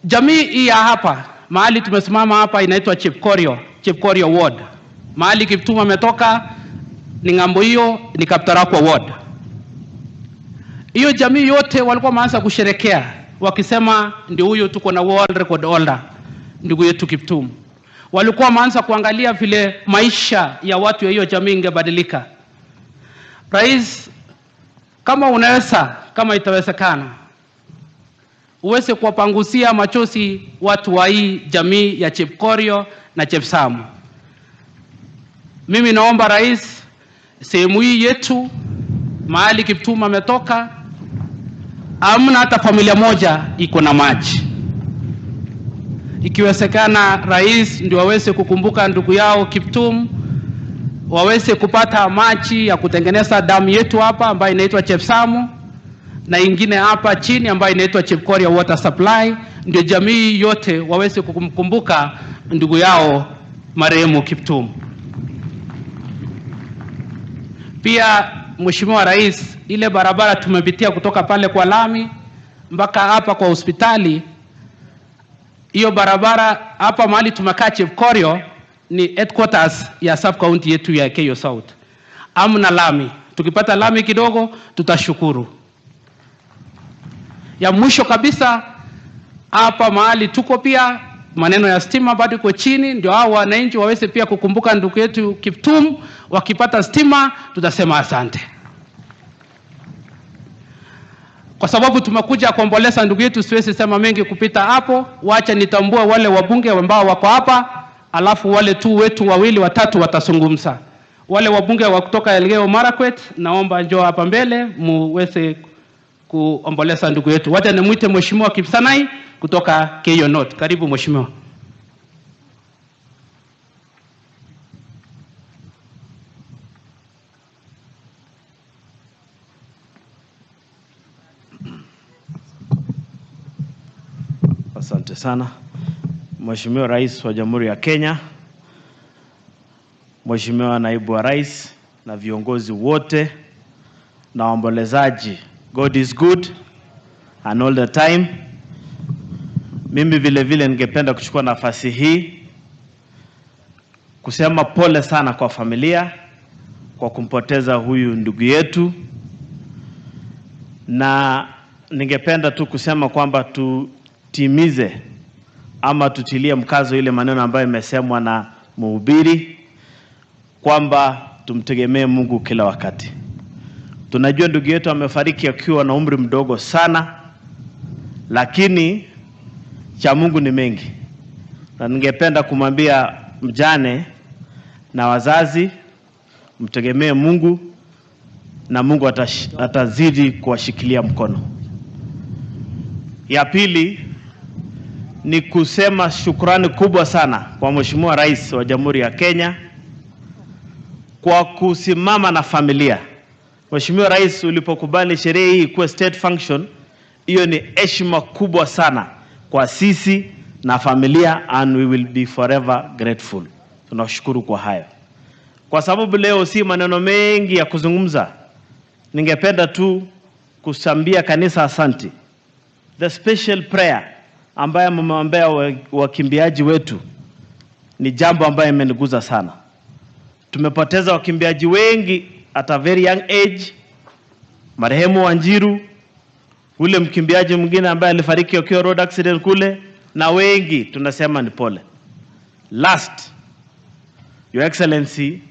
jamii hii ya hapa, mahali tumesimama hapa inaitwa Chepkorio Ward. Mahali Kiptum ametoka ni ngambo hiyo, ni Kaptarakwa Ward. Hiyo jamii yote walikuwa wameanza kusherekea wakisema ndio huyo tuko na world record holder ndugu yetu Kiptum. Walikuwa wameanza kuangalia vile maisha ya watu ya hiyo jamii ingebadilika. Rais, kama unaweza, kama itawezekana, uweze kuwapangusia machozi watu wa hii jamii ya Chepkorio na Chepsamu. Mimi naomba Rais, sehemu hii yetu mahali Kiptum ametoka, hamna hata familia moja iko na maji. Ikiwezekana Rais ndio waweze kukumbuka ndugu yao Kiptum, waweze kupata maji ya kutengeneza damu yetu hapa ambayo inaitwa Chepsamu, na ingine hapa chini ambayo inaitwa Chepkorio water supply, ndio jamii yote waweze kukumbuka ndugu yao marehemu Kiptum. Pia Mheshimiwa Rais, ile barabara tumepitia kutoka pale kwa lami mpaka hapa kwa hospitali, hiyo barabara hapa mahali tumekaa Chepkorio ni headquarters ya sub county yetu ya Keyo South. Amna lami. Tukipata lami kidogo tutashukuru. Ya mwisho kabisa, hapa mahali tuko pia maneno ya stima bado iko chini, ndio hao wananchi waweze pia kukumbuka ndugu yetu Kiptum. Wakipata stima tutasema asante. Kwa sababu tumekuja kuomboleza ndugu yetu, siwezi sema mengi kupita hapo. Wacha nitambue wale wabunge ambao wako hapa, alafu wale tu wetu wawili watatu watazungumza. Wale wabunge wa kutoka Elgeyo Marakwet, naomba njoo hapa mbele muweze kuomboleza ndugu yetu. Wacha nimuite Mheshimiwa Kipsanai kutoka Keyo North. Karibu Mheshimiwa. Asante sana. Mheshimiwa Rais wa Jamhuri ya Kenya, Mheshimiwa Naibu wa Rais na viongozi wote na waombolezaji, God is good and all the time. Mimi vile vile ningependa kuchukua nafasi hii kusema pole sana kwa familia kwa kumpoteza huyu ndugu yetu, na ningependa tu kusema kwamba tutimize ama tutilie mkazo ile maneno ambayo imesemwa na mhubiri kwamba tumtegemee Mungu kila wakati. Tunajua ndugu yetu amefariki akiwa na umri mdogo sana, lakini cha Mungu ni mengi. Na ningependa kumwambia mjane na wazazi mtegemee Mungu na Mungu atazidi kuwashikilia mkono. Ya pili ni kusema shukrani kubwa sana kwa Mheshimiwa Rais wa Jamhuri ya Kenya kwa kusimama na familia. Mheshimiwa Rais, ulipokubali sherehe hii kuwa state function, hiyo ni heshima kubwa sana kwa sisi na familia, and we will be forever grateful. Tunashukuru kwa hayo. Kwa sababu leo si maneno mengi ya kuzungumza, ningependa tu kusambia kanisa asante. The special prayer ambayo mmeombea wakimbiaji wetu ni jambo ambayo imeniguza sana. Tumepoteza wakimbiaji wengi at a very young age. Marehemu Wanjiru, ule mkimbiaji mwingine ambaye alifariki akiwa road accident kule, na wengi tunasema ni pole. Last, Your Excellency,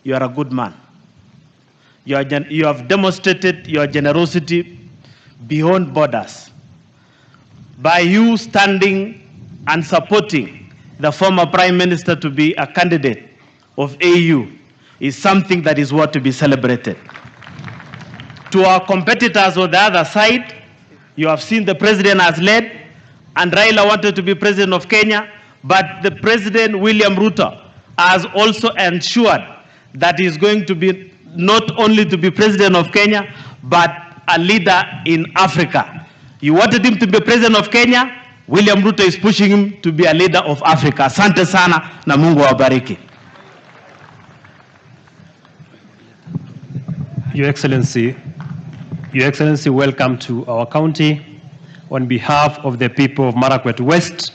you are a good man. You have demonstrated your generosity beyond borders by you standing and supporting the former Prime Minister to be a candidate of AU is something that is worth to be celebrated. To our competitors on the other side, you have seen the President has led, and Raila wanted to be President of Kenya, but the President William Ruto has also ensured that he is going to be not only to be President of Kenya, but a leader in Africa. You wanted him to be President of Kenya, William Ruto is pushing him to be a leader of Africa. Asante sana na Mungu awabariki. Your Excellency, welcome to our county. On behalf of the people of Marakwet West,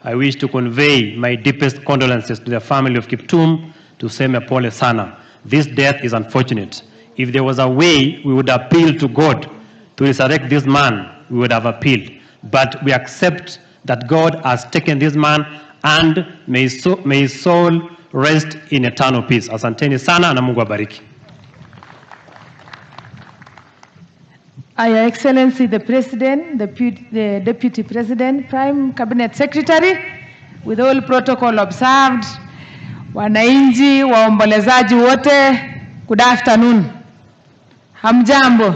I wish to convey my deepest condolences to the family of Kiptum, to sema pole sana. This death is unfortunate. If there was a way we would appeal to God to resurrect this man, we would have appealed. But we accept that God has taken this man, and may his soul rest in eternal peace. Asanteni sana na Mungu abariki. Your Excellency the President, the Deputy President, Prime Cabinet Secretary, with all protocol observed, wananchi, waombolezaji wote, good afternoon. Hamjambo.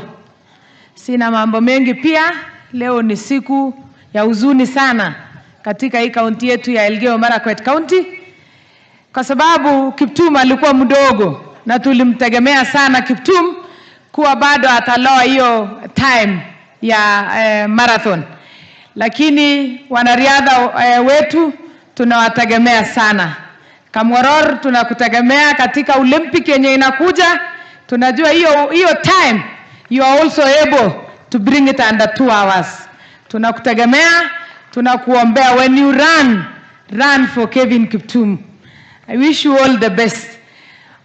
Sina mambo mengi pia, leo ni siku ya huzuni sana katika hii kaunti yetu ya Elgeyo Marakwet County, kwa sababu Kiptum alikuwa mdogo na tulimtegemea sana Kiptum kuwa bado ataloa hiyo time ya marathon. Lakini wanariadha wetu tunawategemea sana. Kamworor tunakutegemea katika Olympic yenye inakuja. Tunajua hiyo time you are also able to bring it under 2 hours. Tunakutegemea, tunakuombea. When you run for KELVIN KIPTUM. I wish you all the best.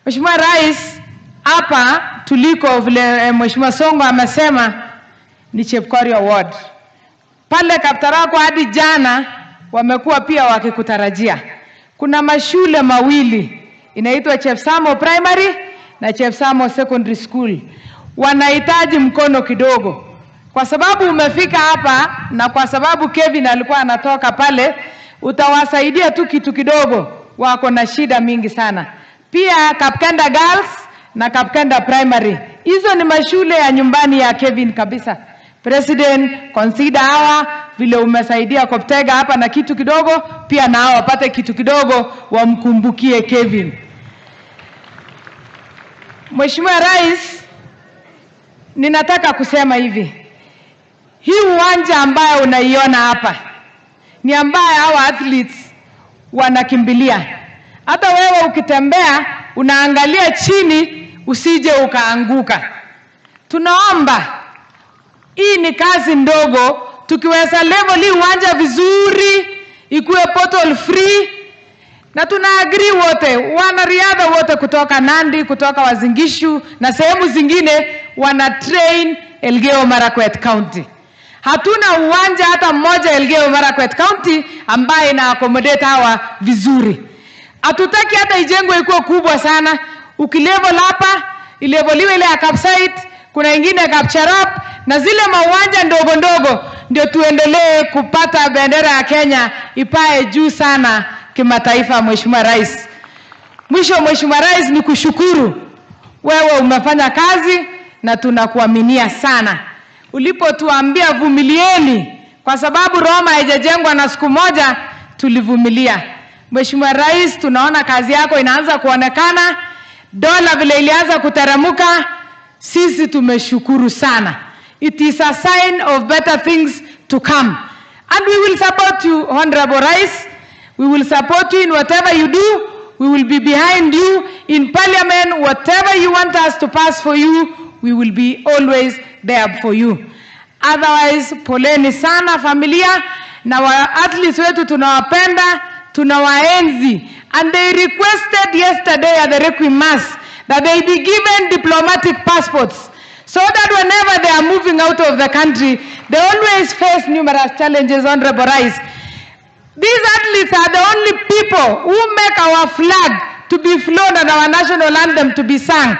Mheshimiwa Rais, hapa tuliko vile Mheshimiwa Songo amesema ni Chepkorio ward. Pale Kaptarako hadi jana wamekuwa pia wakikutarajia. Kuna mashule mawili inaitwa Chepsamo Primary na Chepsamo Secondary School. Wanahitaji mkono kidogo. Kwa sababu umefika hapa na kwa sababu Kevin alikuwa anatoka pale, utawasaidia tu kitu kidogo, wako na shida mingi sana. Pia Kapkenda Girls na Kapkenda Primary. Hizo ni mashule ya nyumbani ya Kevin kabisa. President, consider hawa vile umesaidia Koptega hapa na kitu kidogo, pia na hawa wapate kitu kidogo wamkumbukie Kevin. Mheshimiwa Rais, ninataka kusema hivi. Hii uwanja ambayo unaiona hapa ni ambayo hawa athletes wanakimbilia. Hata wewe ukitembea unaangalia chini usije ukaanguka. Tunaomba, hii ni kazi ndogo, tukiweza level hii uwanja vizuri, ikuwe portal free, na tunaagree wote, wanariadha wote kutoka Nandi, kutoka Wazingishu na sehemu zingine wana train Elgeyo Marakwet County. Hatuna uwanja hata mmoja Elgeyo Marakwet County ambaye ina accommodate hawa vizuri. Hatutaki hata ijengwe ikuwe kubwa sana. Ukilevel hapa, ileveliwe ile ya Kapsait, kuna ingine Kapcharap, na zile mawanja ndogo ndogo ndio tuendelee kupata bendera ya Kenya ipae juu sana kimataifa. Mheshimiwa Rais, mwisho Mheshimiwa Rais, ni kushukuru. Wewe umefanya kazi na tunakuaminia sana. Ulipotuambia vumilieni kwa sababu Roma haijajengwa na siku moja, tulivumilia. Mheshimiwa Rais, tunaona kazi yako inaanza kuonekana. Dola vile ilianza kutaramuka, sisi tumeshukuru sana. It is a sign of better things to come. And we will support you, Honorable Rais. We will support you in whatever you do. We will be behind you in Parliament. Whatever you want us to pass for you, we will be always there for you. Otherwise, poleni sana familia na wa athletes wetu tunawapenda, tunawaenzi. And they requested yesterday at the Requiem Mass that they be given diplomatic passports so that whenever they are moving out of the country, they always face numerous challenges, Honorable Rais. These athletes are the only people who make our flag to be flown and our national anthem to be sung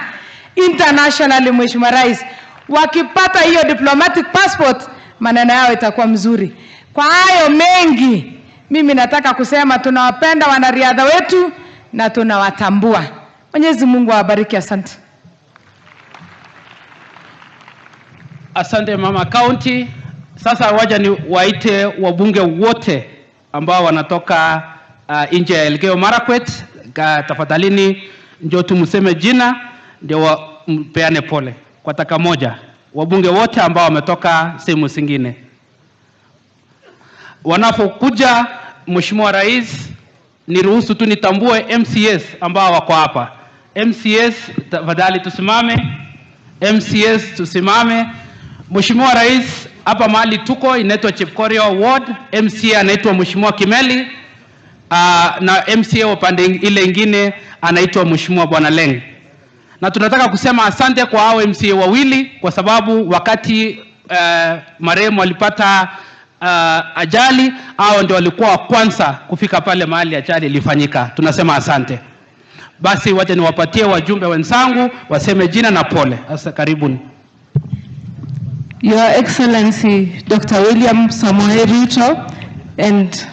internationally, Mheshimiwa Rais. Wakipata hiyo diplomatic passport, maneno yao itakuwa mzuri. Kwa hayo mengi, mimi nataka kusema tunawapenda wanariadha wetu na tunawatambua. Mwenyezi Mungu awabariki. Asante. Asante Mama County. Sasa waja ni waite wabunge wote ambao wanatoka nje ya Elgeyo Marakwet. Tafadhalini ndio tumseme jina ndio mpeane pole kwa taka moja. Wabunge wote ambao wametoka sehemu zingine wanapokuja, Mheshimiwa Rais, niruhusu tu nitambue MCS ambao wako hapa. MCS tafadhali tusimame. MCS tusimame. Mheshimiwa Rais, hapa mahali tuko inaitwa Chepkorio ward. MCA anaitwa Mheshimiwa Kimeli, na MCA upande ile ingine anaitwa Mheshimiwa Bwana Leng. Na tunataka kusema asante kwa hao MCA wawili kwa sababu wakati marehemu walipata ajali, hao ndio walikuwa wa kwanza kufika pale mahali ajali ilifanyika. Tunasema asante. Basi waje niwapatie wajumbe wenzangu waseme jina na pole. Sasa karibuni. Your Excellency Dr. William Samoei Ruto and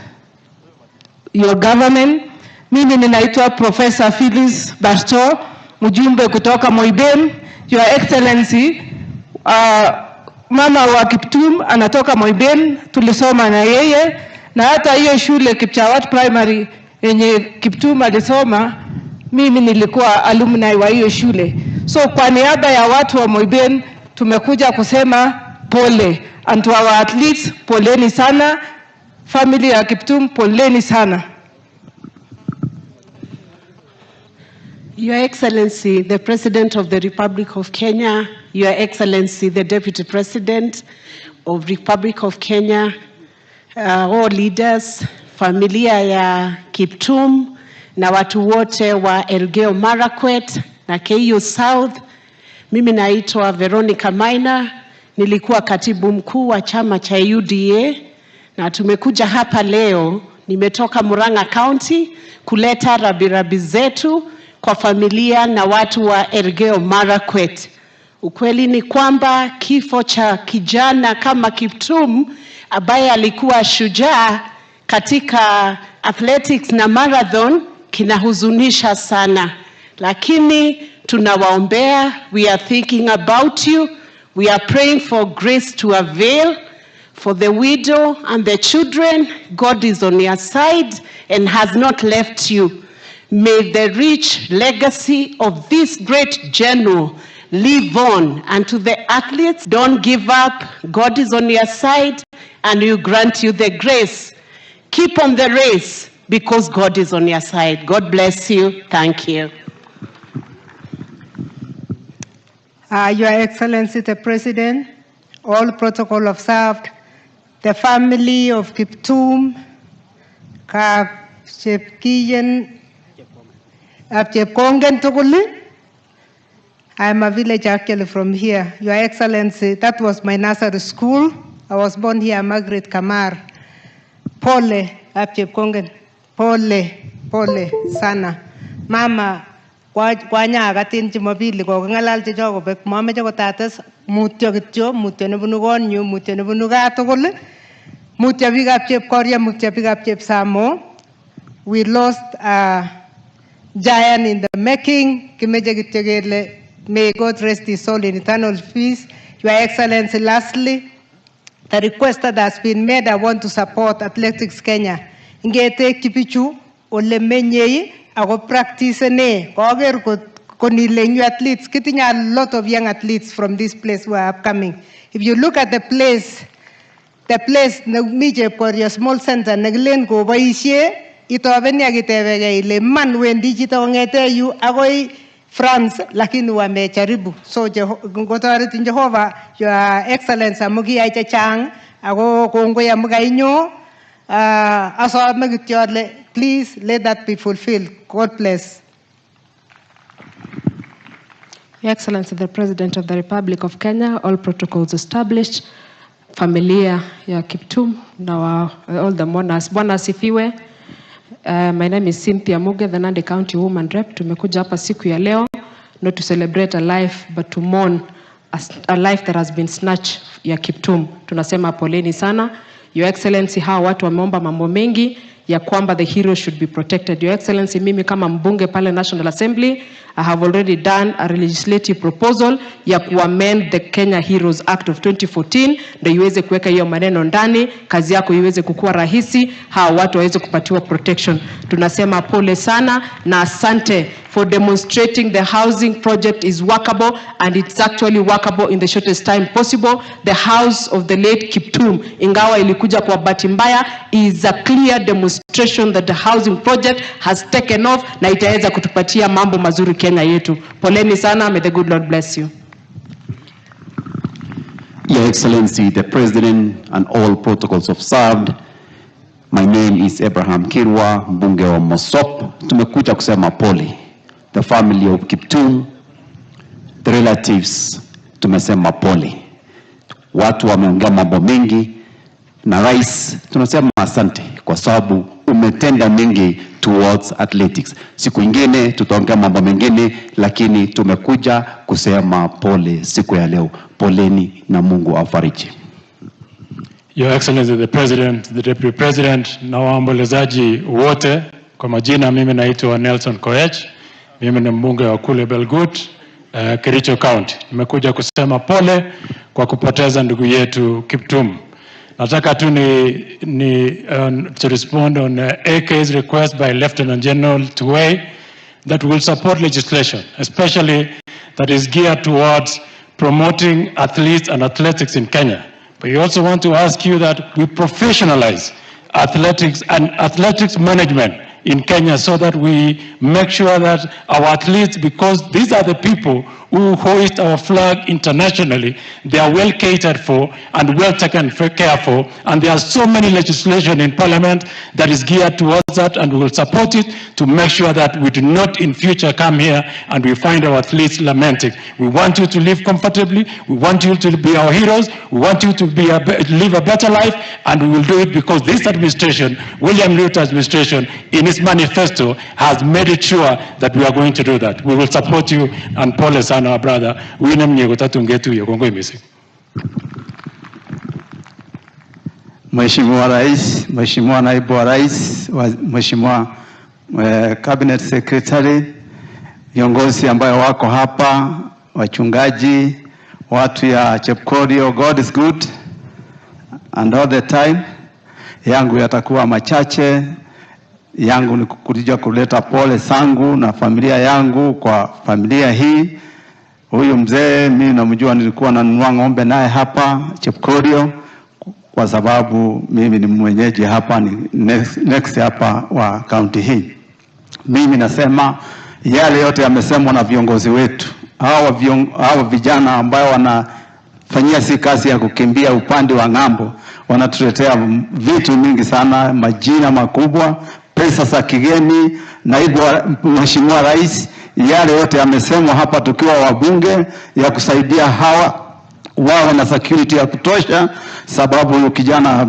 your government. Mimi ninaitwa Professor Phyllis Barto, mjumbe kutoka Moiben. Your Excellency, mama wa Kiptum anatoka Moiben, tulisoma na yeye, na hata hiyo shule Kipchawat Primary yenye Kiptum alisoma, mimi nilikuwa alumni wa hiyo shule. So kwa niaba ya watu wa Moiben tumekuja kusema pole, and to our athletes poleni sana, family ya Kiptum poleni sana. Your Excellency, the President of the Republic of Kenya, Your Excellency, the Deputy President of Republic of Kenya, all leaders, familia ya Kiptum, na watu wote wa Elgeyo Marakwet na KU South. Mimi naitwa Veronica Maina, nilikuwa katibu mkuu wa chama cha UDA, na tumekuja hapa leo, nimetoka Murang'a County kuleta rabirabi zetu kwa familia na watu wa Elgeyo Marakwet. Ukweli ni kwamba kifo cha kijana kama Kiptum ambaye alikuwa shujaa katika athletics na marathon kinahuzunisha sana, lakini tunawaombea. We are thinking about you. We are praying for grace to avail for the widow and the children. God is on your side and has not left you. May the rich legacy of this great general live on. And to the athletes, don't give up. God is on your side and will grant you the grace. Keep on the race because God is on your side. God bless you. Thank you. Your Excellency the President, all protocol observed, the family of Kiptum, Chepkongen Tuguli. I am a village actually from here. Your Excellency, that was my nursery school. I was born here, Margaret Kamar. Pole, Chepkongen. Pole sana. Mama, kwanya agatin Jumapili ko ngalalchi cho kobek mameche kotates mutyo kityo, mutyo nebunu konyu, mutyo nebunu gaa tugul, mutyo biikab Chepkorio, mutyo biikab Chepsamo. We lost a giant in the making. Kimeche kityo kele may God rest his soul in eternal peace. Your Excellency, lastly, the request that has been made, I want to support Athletics Kenya. Ngete kipichu ole menyei ako practice ne koger konile new athletes. Kitinya a lot of young athletes from this place who are upcoming. If you look at the place na mi Chepkorio small center nagilen ko boisie itobeni akitebege ile man wendi chito kongete yu akoi France lakini wamejaribu. So ngotoretin Jehova, Your Excellency, amu kiyai chechang ako kongoi amu kainyo. Asome kityo le please let that be fulfilled. God bless. Your Excellency, the President of the Republic of Kenya, all protocols established. Familia ya Kiptum na all the mourners. Bwana asifiwe. My name is Cynthia Muge, the Nandi County Woman Rep. Tumekuja hapa siku ya leo not to celebrate a life but to mourn a life that has been snatched ya Kiptum. Tunasema poleni sana. Your Excellency, hawa watu wameomba mambo mengi ya kwamba the heroes should be protected. Your Excellency, mimi kama mbunge pale National Assembly, I have already done a legislative proposal ya kuamend the Kenya Heroes Act of 2014 ndio iweze kuweka hiyo maneno ndani, kazi yako iweze kukua rahisi, hawa watu waweze kupatiwa protection. Tunasema pole sana na asante for demonstrating the housing project is workable and it's actually workable in the shortest time possible. The house of the late Kiptum, ingawa ilikuja kwa bahati mbaya, is a clear demonstration that the housing project has taken off na itaweza kutupatia mambo mazuri Kenya yetu. Poleni sana, may the good Lord bless you. Your Excellency, the President and all protocols observed. My name is Abraham Kirwa, mbunge wa Mosop. Tumekuja kusema pole. The family of Kiptum, the relatives, tumesema pole. Watu wameongea mambo mengi, na rais tunasema asante kwa sababu umetenda mengi towards athletics. Siku ingine tutaongea mambo mengine, lakini tumekuja kusema pole siku ya leo. Poleni na Mungu awafariji. Your Excellency the President, the Deputy President, na waombolezaji wote, kwa majina mimi naitwa Nelson Koech. Mimi ni mbunge wa kule Belgut, Kericho County. Nimekuja kusema pole kwa kupoteza ndugu yetu Kiptum. Nataka tu to respond on AK's request by Lieutenant General Tuwei that will support legislation, especially that is geared towards promoting athletes and athletics in Kenya. But we also want to ask you that we professionalize athletics and athletics management in Kenya so that we make sure that our athletes, because these are the people who hoist our flag internationally, they are well catered for and well taken care for, and there are so many legislation in Parliament that is geared towards that, and we will support it to make sure that we do not in future come here and we find our athletes lamenting. We want you to live comfortably, we want you to be our heroes, we want you to live a better life, and we will do it because this administration, William Ruto administration, in its manifesto has made it sure that we are going to do that. We will support you, and Paul Sana, our brother, William Nyegotatungetu Yogongo Imisi. Mheshimiwa Rais, Mheshimiwa Naibu wa Rais, Mheshimiwa Cabinet Secretary, viongozi ambao wako hapa, wachungaji, watu ya Chepkorio, God is good and all the time. Yangu yatakuwa machache. Yangu ni kukuja kuleta pole zangu na familia yangu kwa familia hii. Huyu mzee mimi namjua, nilikuwa nanunua ng'ombe naye hapa Chepkorio kwa sababu mimi ni mwenyeji hapa, ni next hapa wa county hii. Mimi nasema yale yote yamesemwa na viongozi wetu. Hao vijana ambao wanafanyia si kazi ya kukimbia upande wa ng'ambo, wanatuletea vitu mingi sana, majina makubwa, pesa za kigeni. Naibu Mheshimiwa Rais, yale yote yamesemwa hapa tukiwa wabunge ya kusaidia hawa wawe na security ya kutosha, sababu kijana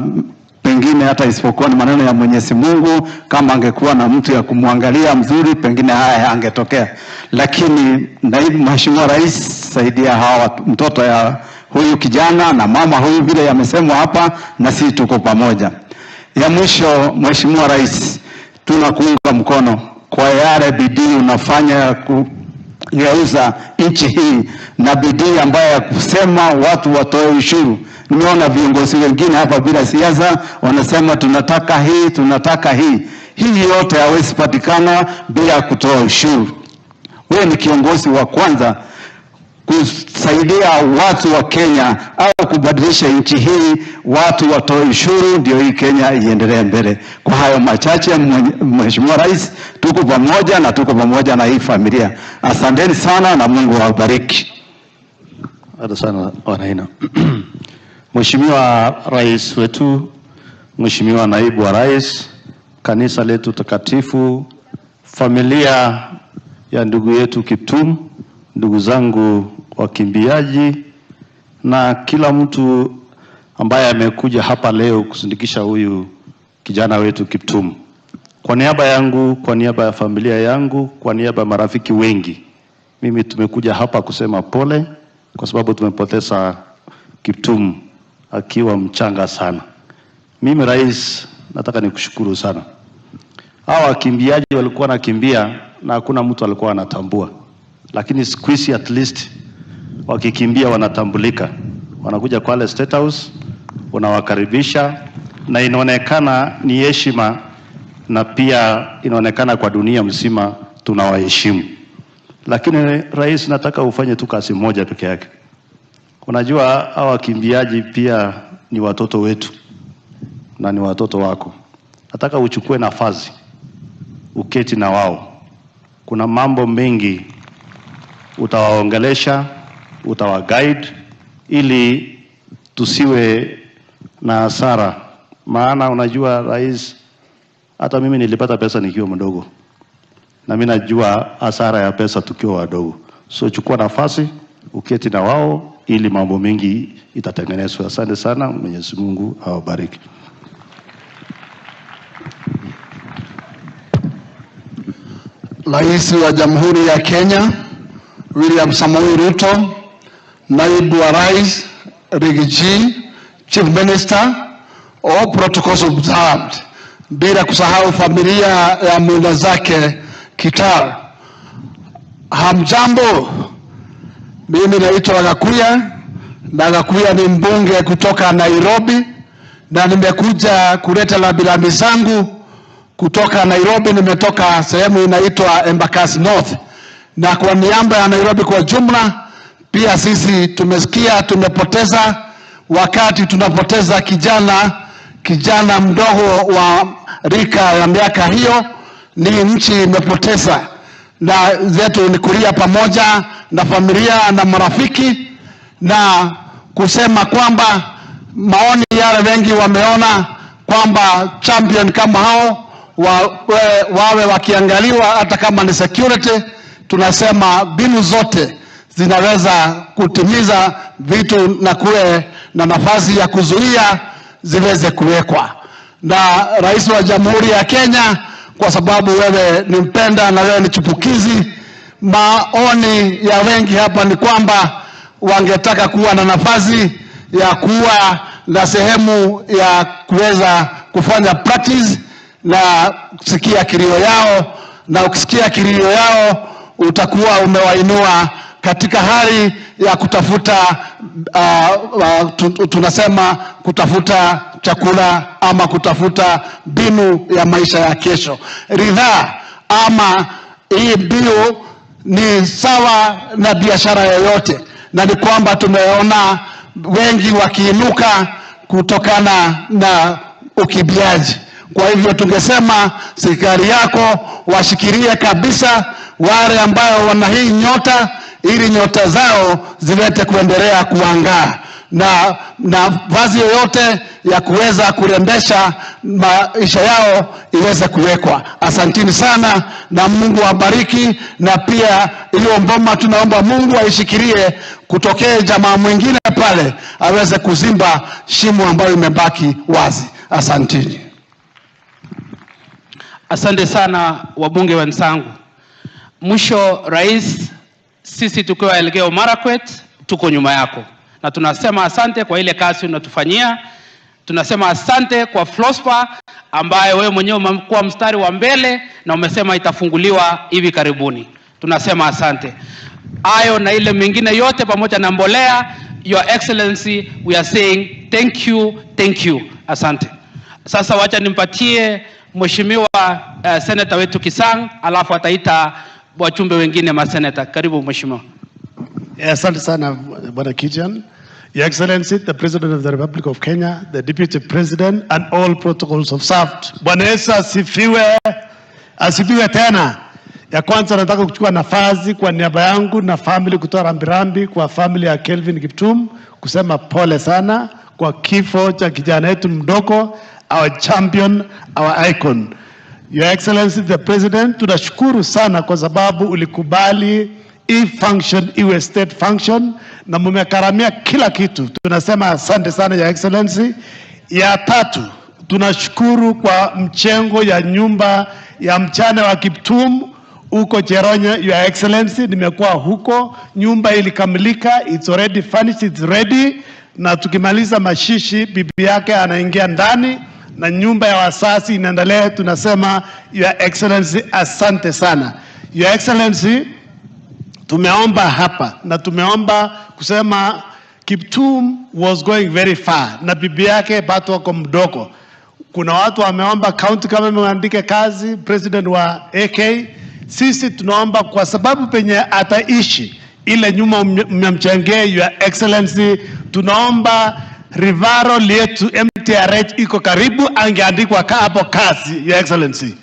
pengine hata isipokuwa ni maneno ya Mwenyezi Mungu, kama angekuwa na mtu ya kumwangalia mzuri, pengine haya angetokea. Lakini Naibu Mheshimiwa Rais, saidia hawa mtoto ya huyu kijana na mama huyu vile yamesemwa hapa, na sisi tuko pamoja. Ya mwisho, Mheshimiwa Rais, tunakuunga mkono kwa yale bidii unafanya ya kugeuza nchi hii, na bidii ambayo ya kusema watu watoe ushuru. Nimeona viongozi wengine hapa bila siasa wanasema tunataka hii, tunataka hii. Hii yote haiwezi patikana bila kutoa ushuru. Wewe ni kiongozi wa kwanza kusaidia watu wa Kenya au kubadilisha nchi hii, watu watoe ushuru ndio hii Kenya iendelee mbele. Kwa hayo machache, Mheshimiwa Rais, tuko pamoja na tuko pamoja na hii familia. Asanteni sana na Mungu awabariki. Asante sana wanaina. Mheshimiwa Rais wetu, Mheshimiwa Naibu wa Rais, kanisa letu takatifu, familia ya ndugu yetu Kiptum, ndugu zangu wakimbiaji, na kila mtu ambaye amekuja hapa leo kusindikisha huyu kijana wetu Kiptum. Kwa niaba yangu, kwa niaba ya familia yangu, kwa niaba ya marafiki wengi, mimi tumekuja hapa kusema pole kwa sababu tumepoteza Kiptum akiwa mchanga sana. Mimi Rais, nataka nikushukuru sana. Hawa wakimbiaji walikuwa nakimbia na hakuna mtu alikuwa anatambua. Lakini siku hizi at least wakikimbia wanatambulika. Wanakuja kwa State House, unawakaribisha, na inaonekana ni heshima, na pia inaonekana kwa dunia mzima tunawaheshimu. Lakini Rais, nataka ufanye tu kazi moja peke yake. Unajua hawa wakimbiaji pia ni watoto wetu na ni watoto wako. Nataka uchukue nafasi, uketi na wao. Kuna mambo mengi utawaongelesha, utawaguide ili tusiwe na hasara. Maana unajua Rais, hata mimi nilipata pesa nikiwa mdogo, na mimi najua hasara ya pesa tukiwa wadogo. So chukua nafasi, uketi na wao, ili mambo mengi itatengenezwa. Asante sana, Mwenyezi Mungu awabariki. Rais wa Jamhuri ya Kenya William Samoei Ruto, Naibu wa Rais Rigiji, Chief Minister, all protocols observed, bila kusahau familia ya mwenda zake Kitar. Hamjambo, mimi naitwa Gakuya na Gakuya ni mbunge kutoka Nairobi na nimekuja kuleta labilami zangu kutoka Nairobi. Nimetoka sehemu inaitwa Embakasi North, na kwa niaba ya Nairobi kwa jumla, pia sisi tumesikia tumepoteza, wakati tunapoteza kijana mdogo wa rika ya miaka hiyo, ni nchi imepoteza, na zetu ni kulia pamoja na familia na marafiki, na kusema kwamba maoni yale wengi wameona kwamba champion kama hao wawe wakiangaliwa, hata kama ni security. Tunasema mbinu zote zinaweza kutimiza vitu na kuwe na nafasi ya kuzuia ziweze kuwekwa. Na Rais wa Jamhuri ya Kenya, kwa sababu wewe ni mpenda na wewe ni chipukizi, maoni ya wengi hapa ni kwamba wangetaka kuwa na nafasi ya kuwa na sehemu ya kuweza kufanya practice na kusikia kilio yao, na ukisikia kilio yao utakuwa umewainua katika hali ya kutafuta tunasema kutafuta chakula ama kutafuta mbinu ya maisha ya kesho. Ridhaa ama hii mbinu ni sawa na biashara yoyote, na ni kwamba tumeona wengi wakiinuka kutokana na ukibiaji. Kwa hivyo tungesema serikali yako washikilie kabisa wale ambao wana hii nyota, ili nyota zao ziweze kuendelea kuangaa, na vazi yoyote ya kuweza kurembesha maisha yao iweze kuwekwa. Asanteni sana na Mungu awabariki, na pia hiyo mboma tunaomba Mungu aishikilie, kutokee jamaa mwingine pale aweze kuzimba shimo ambayo imebaki wazi. Asanteni. Asante sana wabunge wenzangu. Mwisho rais, sisi tukiwa Elgeyo Marakwet tuko nyuma yako, na tunasema asante kwa ile kazi unatufanyia. Tunasema asante kwa Flospa ambaye wewe mwenyewe umekuwa mstari wa mbele na umesema itafunguliwa hivi karibuni. Tunasema asante. Ayo na ile mingine yote pamoja na mbolea, Your Excellency, we are saying thank you. Asante. Sasa wacha nimpatie Mheshimiwa Senator wetu Kisang, alafu ataita wachumbe wengine maseneta. Karibu Mheshimiwa. Asante sana Bwana Kijan. Your Excellency, the President of the Republic of Kenya, the Deputy President, and all protocols observed. Bwana Yesu asifiwe tena. Ya kwanza nataka kuchukua nafasi kwa niaba yangu na family kutoa rambirambi kwa family ya Kelvin Kiptum, kusema pole sana kwa kifo cha kijana wetu mdogo, our champion, our icon. Your Excellency the President, tunashukuru sana kwa sababu ulikubali hii function iwe state function na mmekaramia kila kitu. Tunasema asante sana Your Excellency. Ya tatu, tunashukuru kwa mchengo ya nyumba ya mchana wa Kiptum huko Cheronyo. Your Excellency, nimekuwa huko, nyumba ilikamilika, it's already furnished, it's ready, na tukimaliza mashishi bibi yake anaingia ndani na nyumba ya wasasi inaendelea. Tunasema Your Excellency asante sana. Your Excellency, tumeomba hapa na tumeomba kusema Kiptum was going very far na bibi yake bado wako mdogo. Kuna watu wameomba county kama imeandike kazi president wa AK. Sisi tunaomba kwa sababu penye ataishi ile nyuma mmemchengea. Your Excellency, tunaomba Rivaro letu MTRH iko karibu, angeandikwa hapo kazi Your Excellency,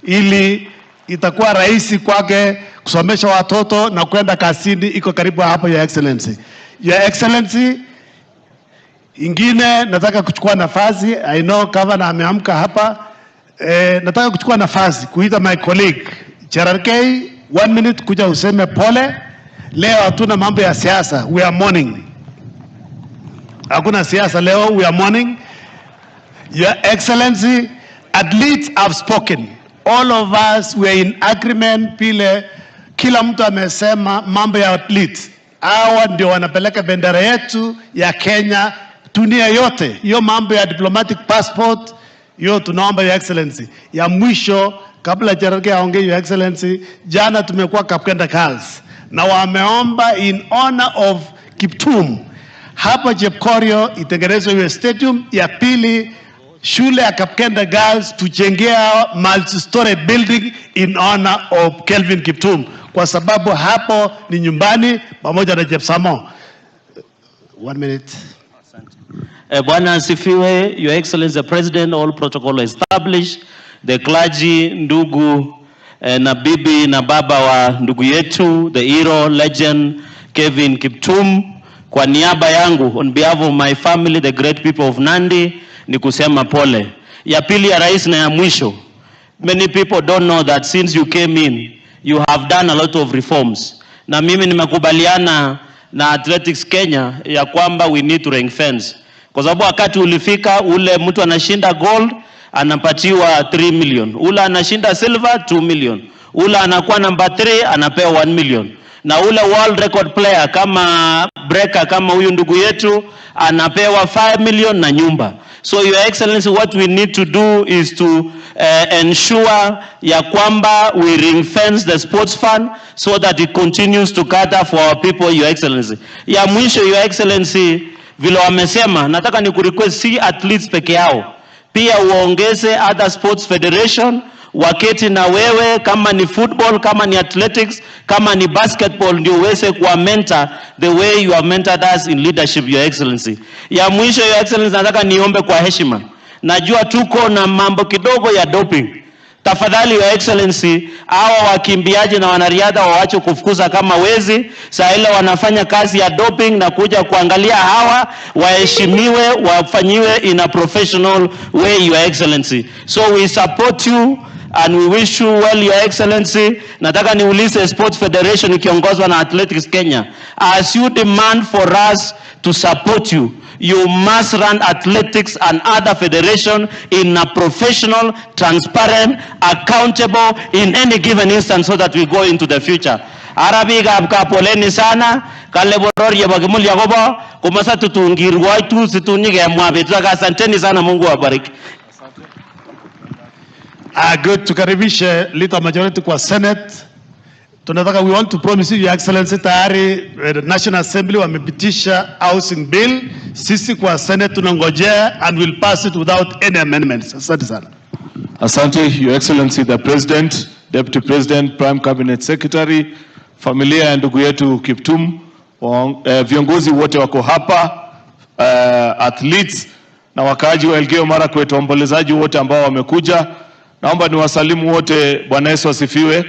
ili itakuwa rahisi kwake kusomesha watoto na kwenda kazini, iko karibu hapo Your Excellency. Your Excellency, ingine nataka kuchukua nafasi, I know Governor ameamka hapa, nataka kuchukua nafasi kuita my colleague Cherargei 1 minute kuja useme pole. Leo hatuna mambo ya siasa, we are mourning. Hakuna siasa leo, we are mourning. Your Excellency, athletes have spoken. All of us, we are in agreement pile, kila mtu amesema mambo ya athletes. Hawa ndio wanapeleka bendera yetu ya Kenya dunia yote. Hiyo mambo ya diplomatic passport, hiyo tunaomba Your Excellency. Ya mwisho, kabla Cherargei aongee Your Excellency, jana tumekuwa Kapkenda Girls na wameomba in honor of Kiptum hapa Chepkorio itengenezwe hiyo stadium. Ya pili, shule ya Kapkenda Girls tujengea multi-story building in honor of Kelvin Kiptum, kwa sababu hapo ni nyumbani pamoja na Jepsamo. 1 minute. Bwana asifiwe. Your Excellency the President, all protocol established. The clergy, ndugu na bibi na baba wa ndugu yetu, the hero legend Kelvin Kiptum, kwa niaba yangu, on behalf of my family, the great people of Nandi, ni kusema pole. Ya pili ya rais na ya mwisho, many people don't know that since you came in, you have done a lot of reforms. Na mimi nimekubaliana na Athletics Kenya ya kwamba we need to ring fence. Kwa sababu wakati ulifika, ule mtu anashinda gold anapatiwa 3 million, ule anashinda silver 2 million, ule anakuwa number 3 anapewa 1 million, na ule world record player kama breaker kama huyu ndugu yetu anapewa 5 million na nyumba. So Your Excellency, what we need to do is to ensure ya kwamba we ring fence the sports fund so that it continues to cater for our people, Your Excellency. Ya mwisho, Your Excellency, vile wamesema, nataka ni kurequest si athletes peke yao, pia uongeze other sports federation, waketi na wewe, kama ni football, kama ni athletics, kama ni basketball, ndio uweze kuwa mentor the way you have mentored us in leadership, Your Excellency. Ya mwisho, Your Excellency, nataka niombe kwa heshima. Najua tuko na mambo kidogo ya doping. Tafadhali Your Excellency, hawa wakimbiaji na wanariadha waache kufukuza kama wezi. Saa ile wanafanya kazi ya doping na kuja kuangalia hawa, waheshimiwe, wafanyiwe in a professional way, Your Excellency. So we support you and we wish you well, Your Excellency. Nataka niulize Sports Federation ikiongozwa na Athletics Kenya, as you demand for us to support you, you must run athletics and other federation in a professional, transparent, accountable in any given instance so that we go into the future. Arabiga poleni sana kale boror ya bagimuli yagobo kumasa tutungirwa tu situnyige mwabe. Asanteni sana, Mungu awabariki. Good, tukaribishe leader majority kwa Senate. Tunataka, we want to promise you, Your Excellency, tayari National Assembly wamepitisha housing bill. Sisi kwa Senate tunangojea and will pass it without any amendments. Asante sana. Asante, Your Excellency the President, Deputy President, Prime Cabinet Secretary, familia ya ndugu yetu Kiptum, viongozi wote wako hapa, athletes na wakaaji wa Elgeyo Marakwet, waombolezaji wote ambao wamekuja. Naomba niwasalimu wote. Bwana Yesu asifiwe.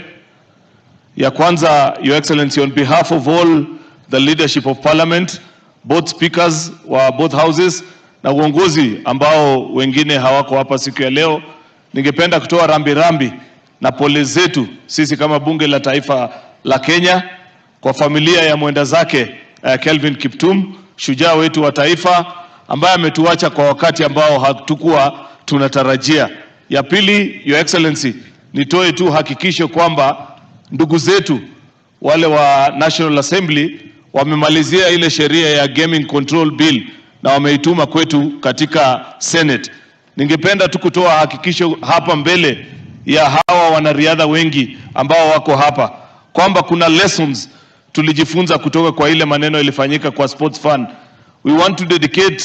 Ya kwanza, Your Excellency, on behalf of all the leadership of Parliament, both speakers wa both houses na uongozi ambao wengine hawako hapa siku ya leo, ningependa kutoa rambirambi na pole zetu sisi kama bunge la taifa la Kenya kwa familia ya mwenda zake Kelvin Kiptum, shujaa wetu wa taifa ambaye ametuacha kwa wakati ambao hatukuwa tunatarajia. Ya pili, Your Excellency, nitoe tu hakikisho kwamba ndugu zetu wale wa National Assembly wamemalizia ile sheria ya Gaming Control Bill na wameituma kwetu katika Senate. Ningependa tu kutoa hakikisho hapa mbele ya hawa wanariadha wengi ambao wako hapa kwamba kuna lessons tulijifunza kutoka kwa ile maneno ilifanyika kwa sports fund. We want to dedicate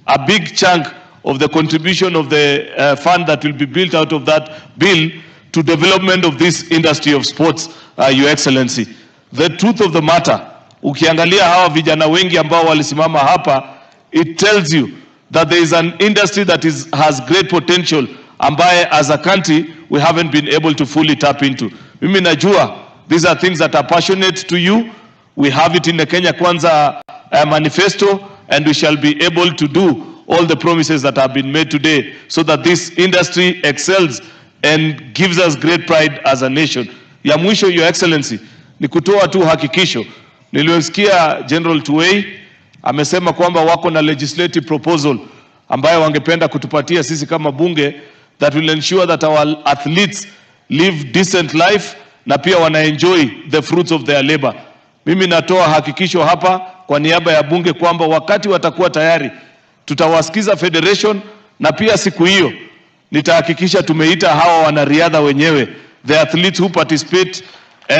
a big chunk of the contribution of the fund that will be built out of that bill to development of this industry of sports, Your Excellency. The truth of the matter, ukiangalia hawa vijana wengi ambao walisimama hapa, it tells you that there is an industry that has great potential ambaye as a country we haven't been able to fully tap into. Mimi najua these are things that are passionate to you. We have it in the Kenya Kwanza manifesto, and we shall be able to do all the promises that have been made today so that this industry excels and gives us great pride as a nation. Ya mwisho, Your Excellency, ni kutoa tu hakikisho. Niliosikia General Tuwei amesema kwamba wako na legislative proposal ambayo wangependa kutupatia sisi kama bunge, that will ensure that our athletes live decent life na pia wana enjoy the fruits of their labor. Mimi natoa hakikisho hapa kwa niaba ya bunge kwamba wakati watakuwa tayari tutawasikiza federation, na pia siku hiyo nitahakikisha tumeita hawa wanariadha wenyewe, the athletes who participate,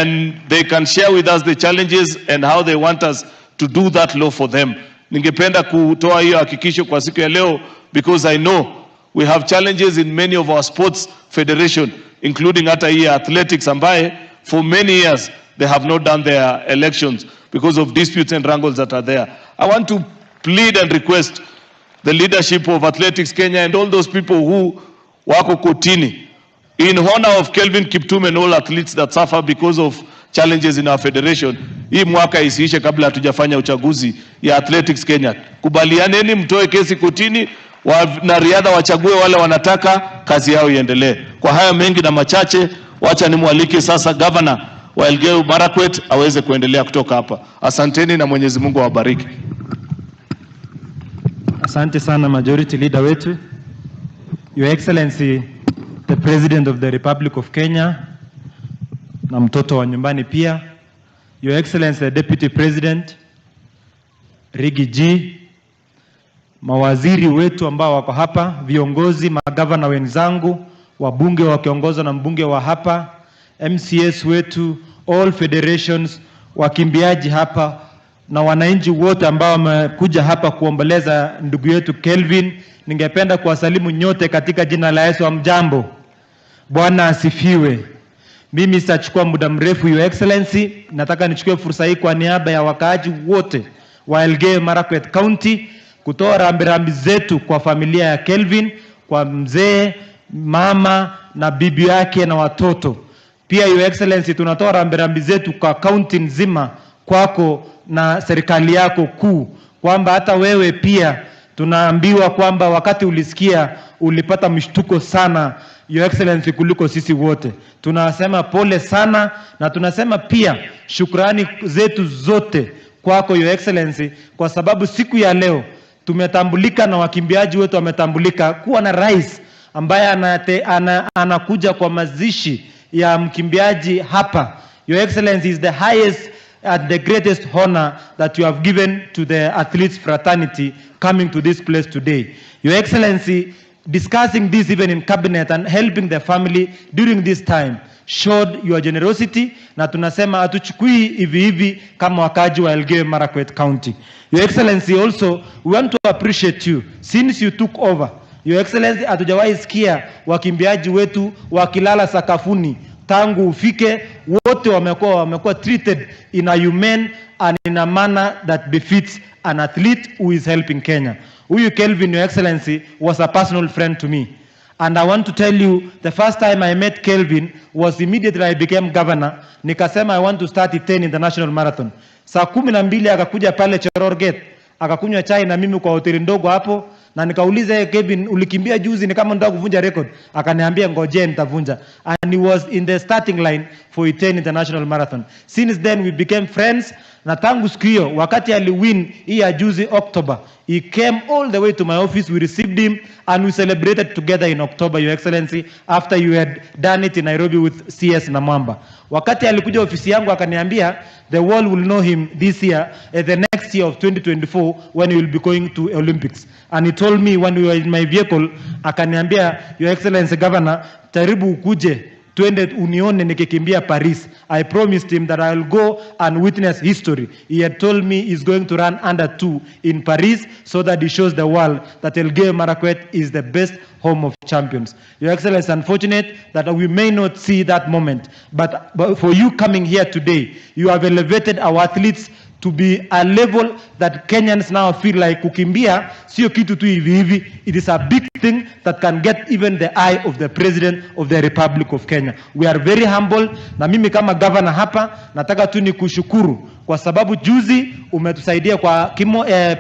and they can share with us the challenges and how they want us to do that law for them. Ningependa kutoa hiyo hakikisho kwa siku ya leo, because I know we have challenges in many of our sports federation, including hata hii athletics ambaye for many years they have not done their elections because of disputes and wrangles that are there. I want to plead and request the leadership of Athletics Kenya and all those people who wako kotini in honor of Kelvin Kiptum and all athletes that suffer because of challenges in our federation. Hii mwaka isiishe kabla hatujafanya uchaguzi ya Athletics Kenya. Kubalianeni, mtoe kesi kotini, wanariadha wachague wale wanataka, kazi yao iendelee. Kwa haya mengi na machache, wacha nimwalike sasa Governor wa Elgeyo Marakwet aweze kuendelea kutoka hapa. Asanteni na Mwenyezi Mungu awabariki. Asante sana Majority Leader wetu. Your Excellency, the President of the Republic of Kenya, na mtoto wa nyumbani pia. Your Excellency, the Deputy President, Rigi G, mawaziri wetu ambao wako hapa, viongozi, magavana wenzangu, wabunge wakiongozwa na mbunge wa hapa, MCS wetu, all federations, wakimbiaji hapa, na wananchi wote ambao wamekuja hapa kuomboleza ndugu yetu Kelvin. Ningependa kuwasalimu nyote katika jina la Yesu. Amjambo. Bwana asifiwe. Mimi sitachukua muda mrefu, Your Excellency. Nataka nichukue fursa hii kwa niaba ya wakaaji wote wa Elgeyo Marakwet County kutoa rambirambi zetu kwa familia ya Kelvin, kwa mzee, mama na bibi yake na watoto. Pia Your Excellency, tunatoa rambirambi zetu kwa county nzima, kwako na serikali yako kuu, kwamba hata wewe pia tunaambiwa kwamba wakati ulisikia ulipata mshtuko sana, Your Excellency, kuliko sisi wote. Tunasema pole sana, na tunasema pia shukrani zetu zote kwako Your Excellency, kwa sababu siku ya leo tumetambulika na wakimbiaji wetu wametambulika kuwa na rais ambaye anakuja kwa mazishi ya mkimbiaji hapa. Your Excellency is the highest and the greatest honor that you have given to the athletes fraternity coming to this place today. Your Excellency, discussing this even in cabinet and helping the family during this time showed your generosity, na tunasema hatuchukui hivi hivi kama wakaji wa Elgeyo Marakwet County. Your Excellency, also we want to appreciate you since you took over. Your Excellency, hatujawahi sikia wakimbiaji wetu wakilala sakafuni tangu ufike. Wote wamekuwa treated in a humane and in a manner that befits an athlete who is helping Kenya. Huyu Kelvin, Your Excellency, was a personal friend to me. And I want to tell you, the first time I met Kelvin was immediately I became governor. Nikasema I want to start Iten International Marathon. Saa 12 akakuja pale Cherorget, akakunywa chai na mimi kwa hoteli ndogo hapo, na nikauliza, Kevin, ulikimbia juzi ni kama nataka kuvunja record? Akaniambia ngoje nitavunja. And he was in the starting line for Iten International Marathon. Since then we became friends, na tangu siku hiyo wakati aliwin hii ya juzi October, he came all the way to my office, we received him and we celebrated together in October, Your Excellency, after you had done it in Nairobi with CS Namwamba. Wakati alikuja ofisi yangu akaniambia the world will know him this year, the next year of 2024 when he will be going to Olympics. And he told me when we were in my vehicle, akaniambia, Your Excellency Governor, taribu ukuje twende unione nikikimbia Paris. I promised him that I will go and witness history. He had told me he's going to run under 2 in Paris so that he shows the world that Elgeyo Marakwet is the best home of champions. Your Excellency, unfortunate that we may not see that moment, but for you coming here today, you have elevated our athletes to be a level that Kenyans now feel like kukimbia sio kitu tu hivi hivi. It is a big thing that can get even the eye of the President of the Republic of Kenya. We are very humble, na mimi kama governor hapa nataka tu nikushukuru kwa sababu juzi umetusaidia kwa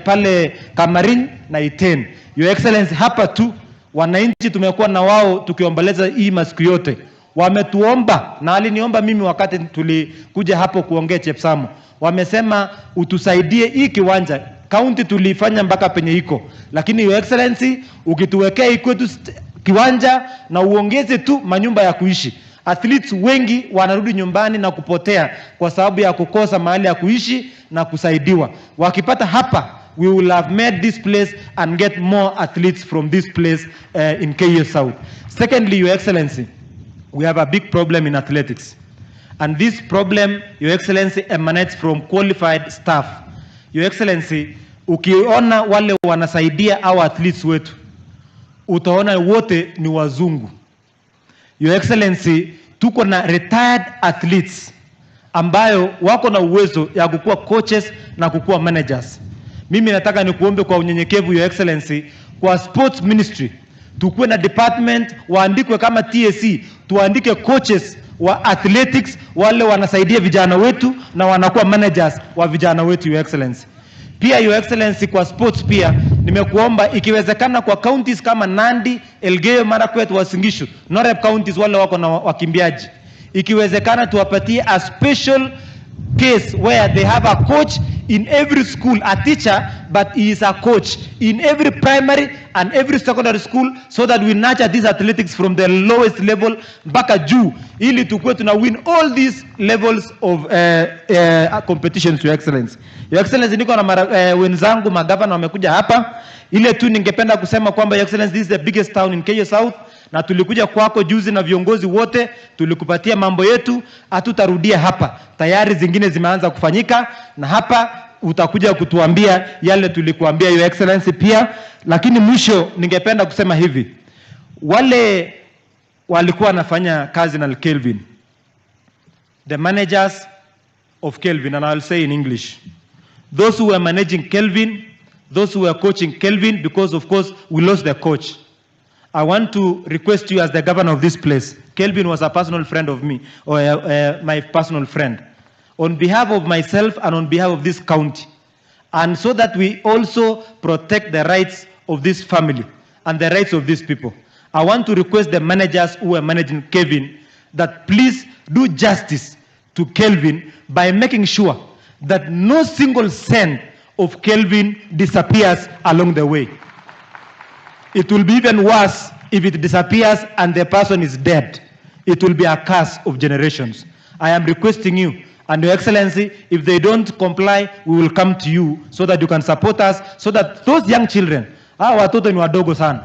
pale Kamarin na Iten. Your Excellency, hapa tu wananchi tumekuwa na wao tukiomboleza hii masiku yote. Wametuomba na aliniomba mimi wakati tulikuja hapo kuongea Chepsamo. Wamesema utusaidie hii kiwanja county tulifanya mpaka penye iko, lakini Your Excellency ukituwekea ikwetu kiwanja na uongeze tu manyumba ya kuishi, athletes wengi wanarudi nyumbani na kupotea kwa sababu ya kukosa mahali ya kuishi na kusaidiwa. Wakipata hapa, we will have made this place and get more athletes from this place in KE South. Secondly, Your Excellency, we have a big problem in athletics. And this problem, Your Excellency, emanates from qualified staff. Your Excellency, ukiona wale wanasaidia our athletes wetu, utaona wote ni wazungu. Your Excellency, tuko na retired athletes ambayo wako na uwezo ya kukua coaches na kukua managers. Mimi nataka nikuombe kwa unyenyekevu, Your Excellency, kwa sports ministry tukuwe na department, waandikwe kama TSC, tuandike coaches wa athletics wale wanasaidia vijana wetu na wanakuwa managers wa vijana wetu, Your Excellency. Pia Your Excellency, kwa sports pia nimekuomba ikiwezekana kwa counties kama Nandi, Elgeyo Marakwet, Uasin Gishu, non-rep counties wale wako na wakimbiaji, ikiwezekana tuwapatie a special case where they have a coach in every school, a teacher, but he is a coach in every primary and every secondary school, so that we nurture these athletics from the lowest level mpaka juu, ili tukue tuna win all these levels of competitions, Your Excellency. Your Excellency, niko na wenzangu magavana wamekuja hapa, ile tu ningependa kusema kwamba Your Excellency, this is the biggest town in KE South, na tulikuja kwako juzi na viongozi wote, tulikupatia mambo yetu, hatutarudia hapa. Tayari zingine zimeanza kufanyika, na hapa utakuja kutuambia yale tulikuambia, Your Excellency pia. Lakini mwisho ningependa kusema hivi, wale walikuwa wanafanya kazi na Kelvin, the managers of Kelvin, and I'll say in English, those who were managing Kelvin, those who were coaching Kelvin, because of course we lost the coach. I want to request you as the governor of this place. Kelvin was a personal friend of me, or my personal friend. On behalf of myself and on behalf of this county, and so that we also protect the rights of this family and the rights of these people, I want to request the managers who are managing Kelvin that please do justice to Kelvin by making sure that no single cent of Kelvin disappears along the way. It will be even worse if it disappears and the person is dead. It will be a curse of generations. I am requesting you, and Your Excellency, if they don't comply, we will come to you so that you can support us, so that those young children, hawa watoto ni wadogo sana,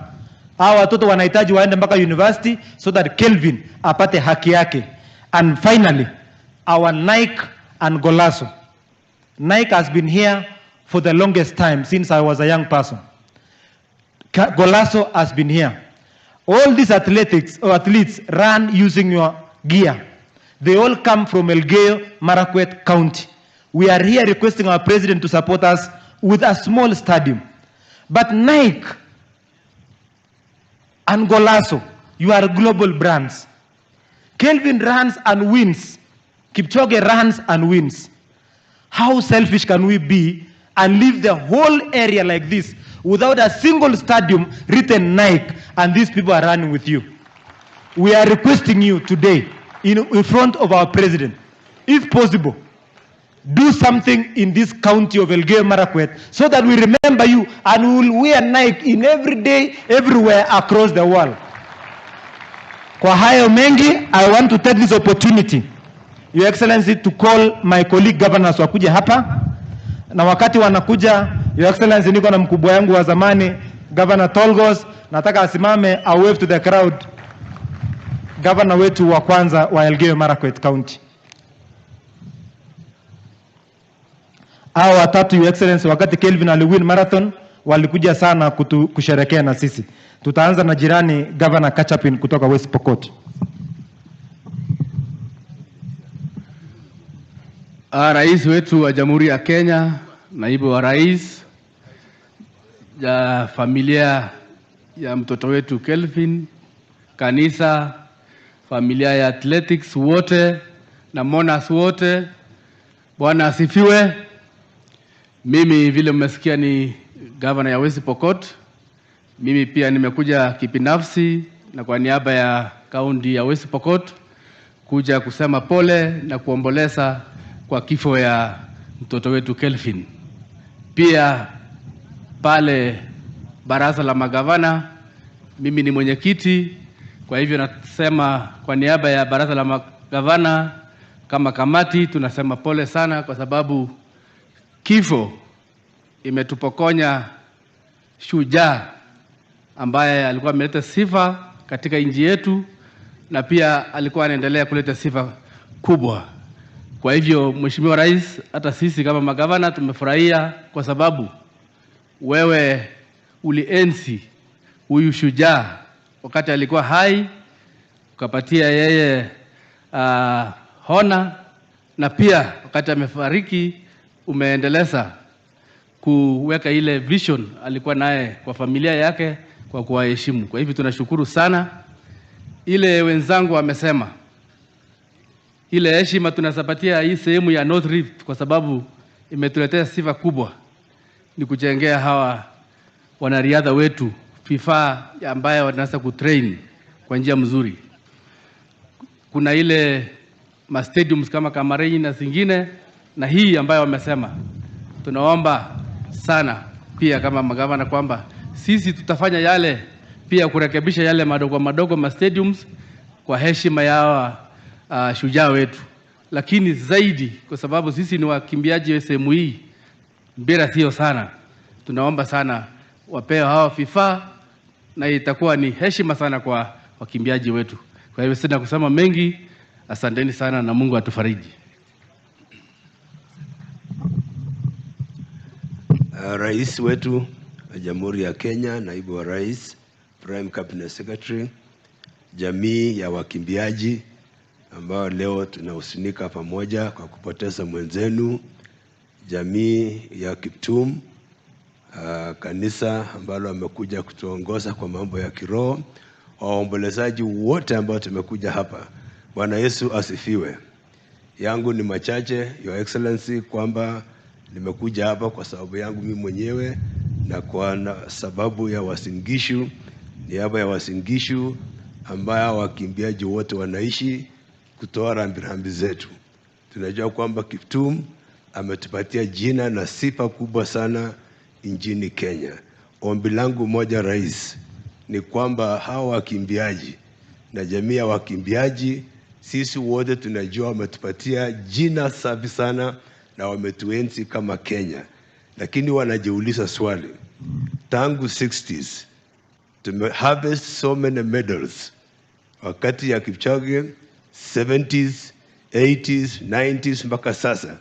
hawa watoto wanahitaji waende mpaka university, so that Kelvin apate haki yake. And finally, our Nike and Golasso. Nike has been here for the longest time, since I was a young person. Golasso has been here. All these athletes run using your gear. They all come from Elgeyo Marakwet County. We are here requesting our president to support us with a small stadium. But Nike and Golasso, you are global brands. Kelvin runs and wins. Kipchoge runs and wins. How selfish can we be and leave the whole area like this without a single stadium written Nike, and these people are running with you? We are requesting you today in front of our president, if possible, do something in this county of Elgeyo Marakwet so that we remember you and we will wear Nike in every day, everywhere across the world. Kwa hayo mengi, I want to take this opportunity, Your Excellency, to call my colleague governors wakuje hapa, na wakati wanakuja, Your Excellency, niko na mkubwa yangu wa zamani Governor Tolgos, nataka asimame a wave to the crowd, governor wetu wa kwanza wa Elgeyo Marakwet County. Hao watatu, Your Excellency, wakati Kelvin aliwin marathon walikuja sana kusherekea na sisi. Tutaanza na jirani Governor Kachapin kutoka West Pokot. Rais wetu wa Jamhuri ya Kenya, naibu wa rais, ya familia ya mtoto wetu Kelvin, kanisa, familia ya athletics wote na monas wote, Bwana asifiwe. Mimi vile mmesikia ni governor ya West Pokot. Mimi pia nimekuja kibinafsi na kwa niaba ya kaunti ya West Pokot kuja kusema pole na kuomboleza kwa kifo ya mtoto wetu Kelvin. Pia pale baraza la magavana, mimi ni mwenyekiti, kwa hivyo nasema kwa niaba ya baraza la magavana kama kamati tunasema pole sana, kwa sababu kifo imetupokonya shujaa ambaye alikuwa ameleta sifa katika nchi yetu na pia alikuwa anaendelea kuleta sifa kubwa. Kwa hivyo Mheshimiwa Rais, hata sisi kama magavana tumefurahia kwa sababu wewe ulienzi huyu shujaa wakati alikuwa hai, ukapatia yeye hona, na pia wakati amefariki umeendeleza kuweka ile vision alikuwa naye kwa familia yake kwa kuwaheshimu. Kwa hivyo tunashukuru sana. Ile wenzangu wamesema, ile heshima tunasapatia hii sehemu ya North Rift kwa sababu imetuletea sifa kubwa, ni kujengea hawa wanariadha wetu vifaa ambayo wanaweza kutrain kwa njia mzuri. Kuna ile stadiums kama Kamareni na zingine, na hii ambayo wamesema, tunaomba sana pia kama magavana kwamba sisi tutafanya yale pia kurekebisha yale madogo madogo stadiums kwa heshima ya shujaa wetu, lakini zaidi kwa sababu sisi ni wakimbiaji wa sehemu hii, mpira sio sana, tunaomba sana wapewe hawa vifaa na itakuwa ni heshima sana kwa wakimbiaji wetu. Kwa hivyo sina kusema mengi, asanteni sana na Mungu atufariji. Rais wetu wa Jamhuri ya Kenya, naibu wa rais, Prime Cabinet Secretary, jamii ya wakimbiaji ambao leo tunahusinika pamoja kwa kupoteza mwenzenu, jamii ya Kiptum, kanisa ambalo amekuja kutuongoza kwa mambo ya kiroho, waombolezaji wote ambao tumekuja hapa. Bwana Yesu asifiwe. Yangu ni machache, Your Excellency, kwamba nimekuja hapa kwa sababu yangu mimi mwenyewe na kwa sababu ya Wasingishu, niaba ya Wasingishu ambao wakimbiaji wote wanaishi, kutoa rambirambi zetu. Tunajua kwamba Kiptum ametupatia jina na sifa kubwa sana nchini Kenya. Ombi langu moja, Rais, ni kwamba hawa wakimbiaji na jamii ya wakimbiaji, sisi wote tunajua wametupatia jina safi sana na wametuenzi kama Kenya, lakini wanajiuliza swali, tangu 60s tumeharvest so many medals, wakati ya Kipchoge 70s, 80s, 90s mpaka sasa,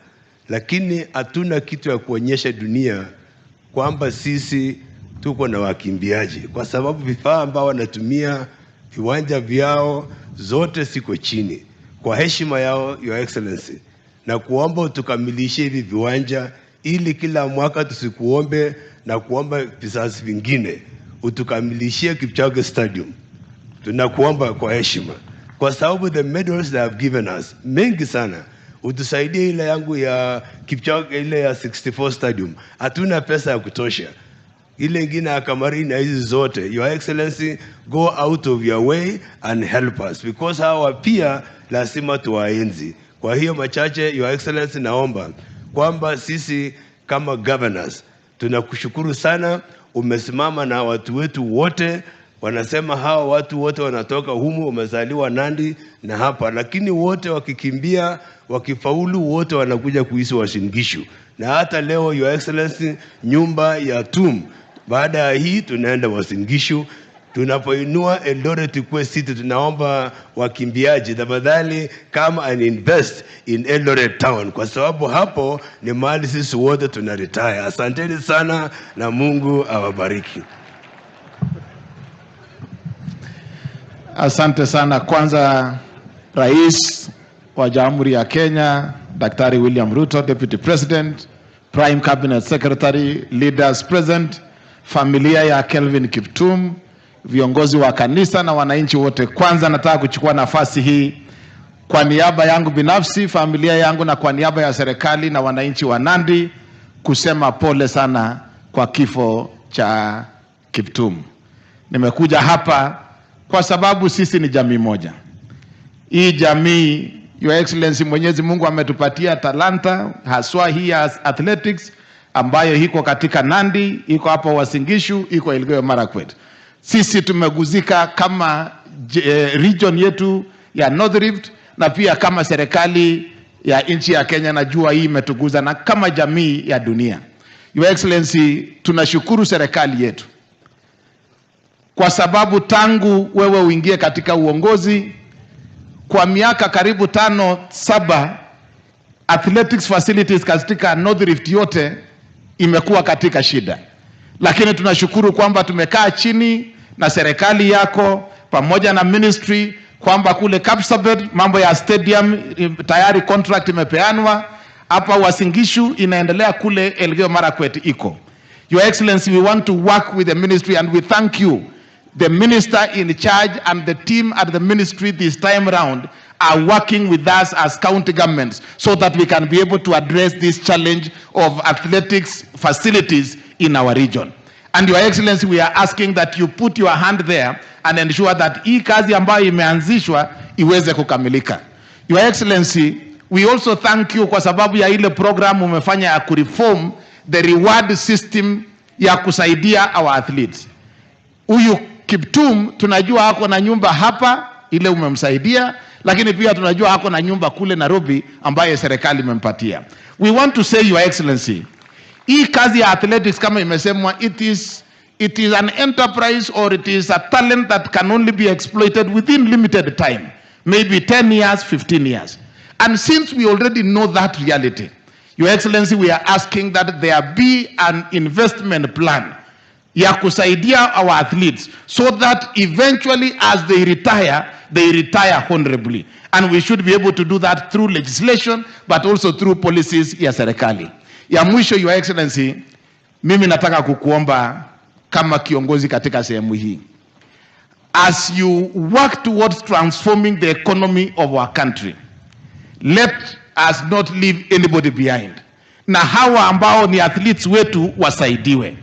lakini hatuna kitu ya kuonyesha dunia kwamba sisi tuko na wakimbiaji, kwa sababu vifaa ambao wanatumia, viwanja vyao zote siko chini. Kwa heshima yao, Your Excellency, na kuomba utukamilishe hivi viwanja, ili kila mwaka tusikuombe na kuomba vizazi vingine, utukamilishie Kipchoge Stadium. Tunakuomba kwa heshima, kwa sababu the medals they have given us mengi sana. Utusaidie ile yangu ya Kipchoge, ile ya 64 Stadium, hatuna pesa ya kutosha. Ile ingine ya Kamareni na hizi zote, Your Excellency, go out of your way and help us, because hawa pia lazima tuwaenzi. Kwa hiyo machache, Your Excellency, naomba kwamba sisi kama governors tunakushukuru sana, umesimama na watu wetu wote. Wanasema hawa watu wote wanatoka humu, wamezaliwa Nandi na hapa, lakini wote wakikimbia, wakifaulu, wote wanakuja kuishi Wasingishu. Na hata leo, Your Excellency, nyumba ya TUM, baada ya hii tunaenda Wasingishu. Tunapoinua Eldoret kuwe city, tunaomba wakimbiaji tafadhali come and invest in Eldoret town, kwa sababu hapo ni mahali sisi wote tunaretire. Asanteni sana na Mungu awabariki. Asante sana. Kwanza, Rais wa Jamhuri ya Kenya Daktari William Ruto, Deputy President, Prime Cabinet Secretary, leaders present, familia ya Kelvin Kiptum, viongozi wa kanisa na wananchi wote. Kwanza nataka kuchukua nafasi hii kwa niaba yangu binafsi, familia yangu, na kwa niaba ya serikali na wananchi wa Nandi kusema pole sana kwa kifo cha Kiptum. Nimekuja hapa kwa sababu sisi ni jamii moja. Hii jamii, Your Excellency, Mwenyezi Mungu ametupatia talanta haswa hii ya athletics, ambayo iko katika Nandi, iko hapa Uasin Gishu, iko Elgeyo Marakwet. Sisi tumeguzika kama region yetu ya North Rift, na pia kama serikali ya nchi ya Kenya, najua hii imetuguza, na kama jamii ya dunia. Your Excellency, tunashukuru serikali yetu kwa sababu tangu wewe uingie katika uongozi kwa miaka karibu 5-7, athletics facilities katika North Rift yote imekuwa katika shida. Lakini tunashukuru kwamba tumekaa chini na serikali yako pamoja na ministry kwamba kule Kapsabet mambo ya stadium tayari contract imepeanwa, hapa Uasin Gishu inaendelea, kule Elgeyo Marakwet iko. Your Excellency, we want to work with the ministry and we thank you. The minister in charge and the team at the ministry this time around are working with us as county governments so that we can be able to address this challenge of athletics facilities in our region. And Your Excellency, we are asking that you put your hand there and ensure that hii kazi ambayo imeanzishwa iweze kukamilika. Your Excellency, we also thank you kwa sababu ya ile program umefanya ya kureform the reward system ya kusaidia our athletes. Huyu Kiptum tunajua hako na nyumba hapa ile umemsaidia, lakini pia tunajua hako na nyumba kule Nairobi ambaye serikali imempatia. We want to say, Your Excellency, hii kazi ya athletics kama imesemwa, it is an enterprise or it is a talent that can only be exploited within limited time, maybe 10 years, 15 years. And since we already know that reality, Your Excellency, we are asking that there be an investment plan ya kusaidia our athletes so that eventually as they retire honorably. And we should be able to do that through legislation but also through policies ya serikali. Ya mwisho, Your Excellency, mimi nataka kukuomba kama kiongozi katika sehemu hii, as you work towards transforming the economy of our country, let us not leave anybody behind. Na hawa ambao ni athletes wetu wasaidiwe.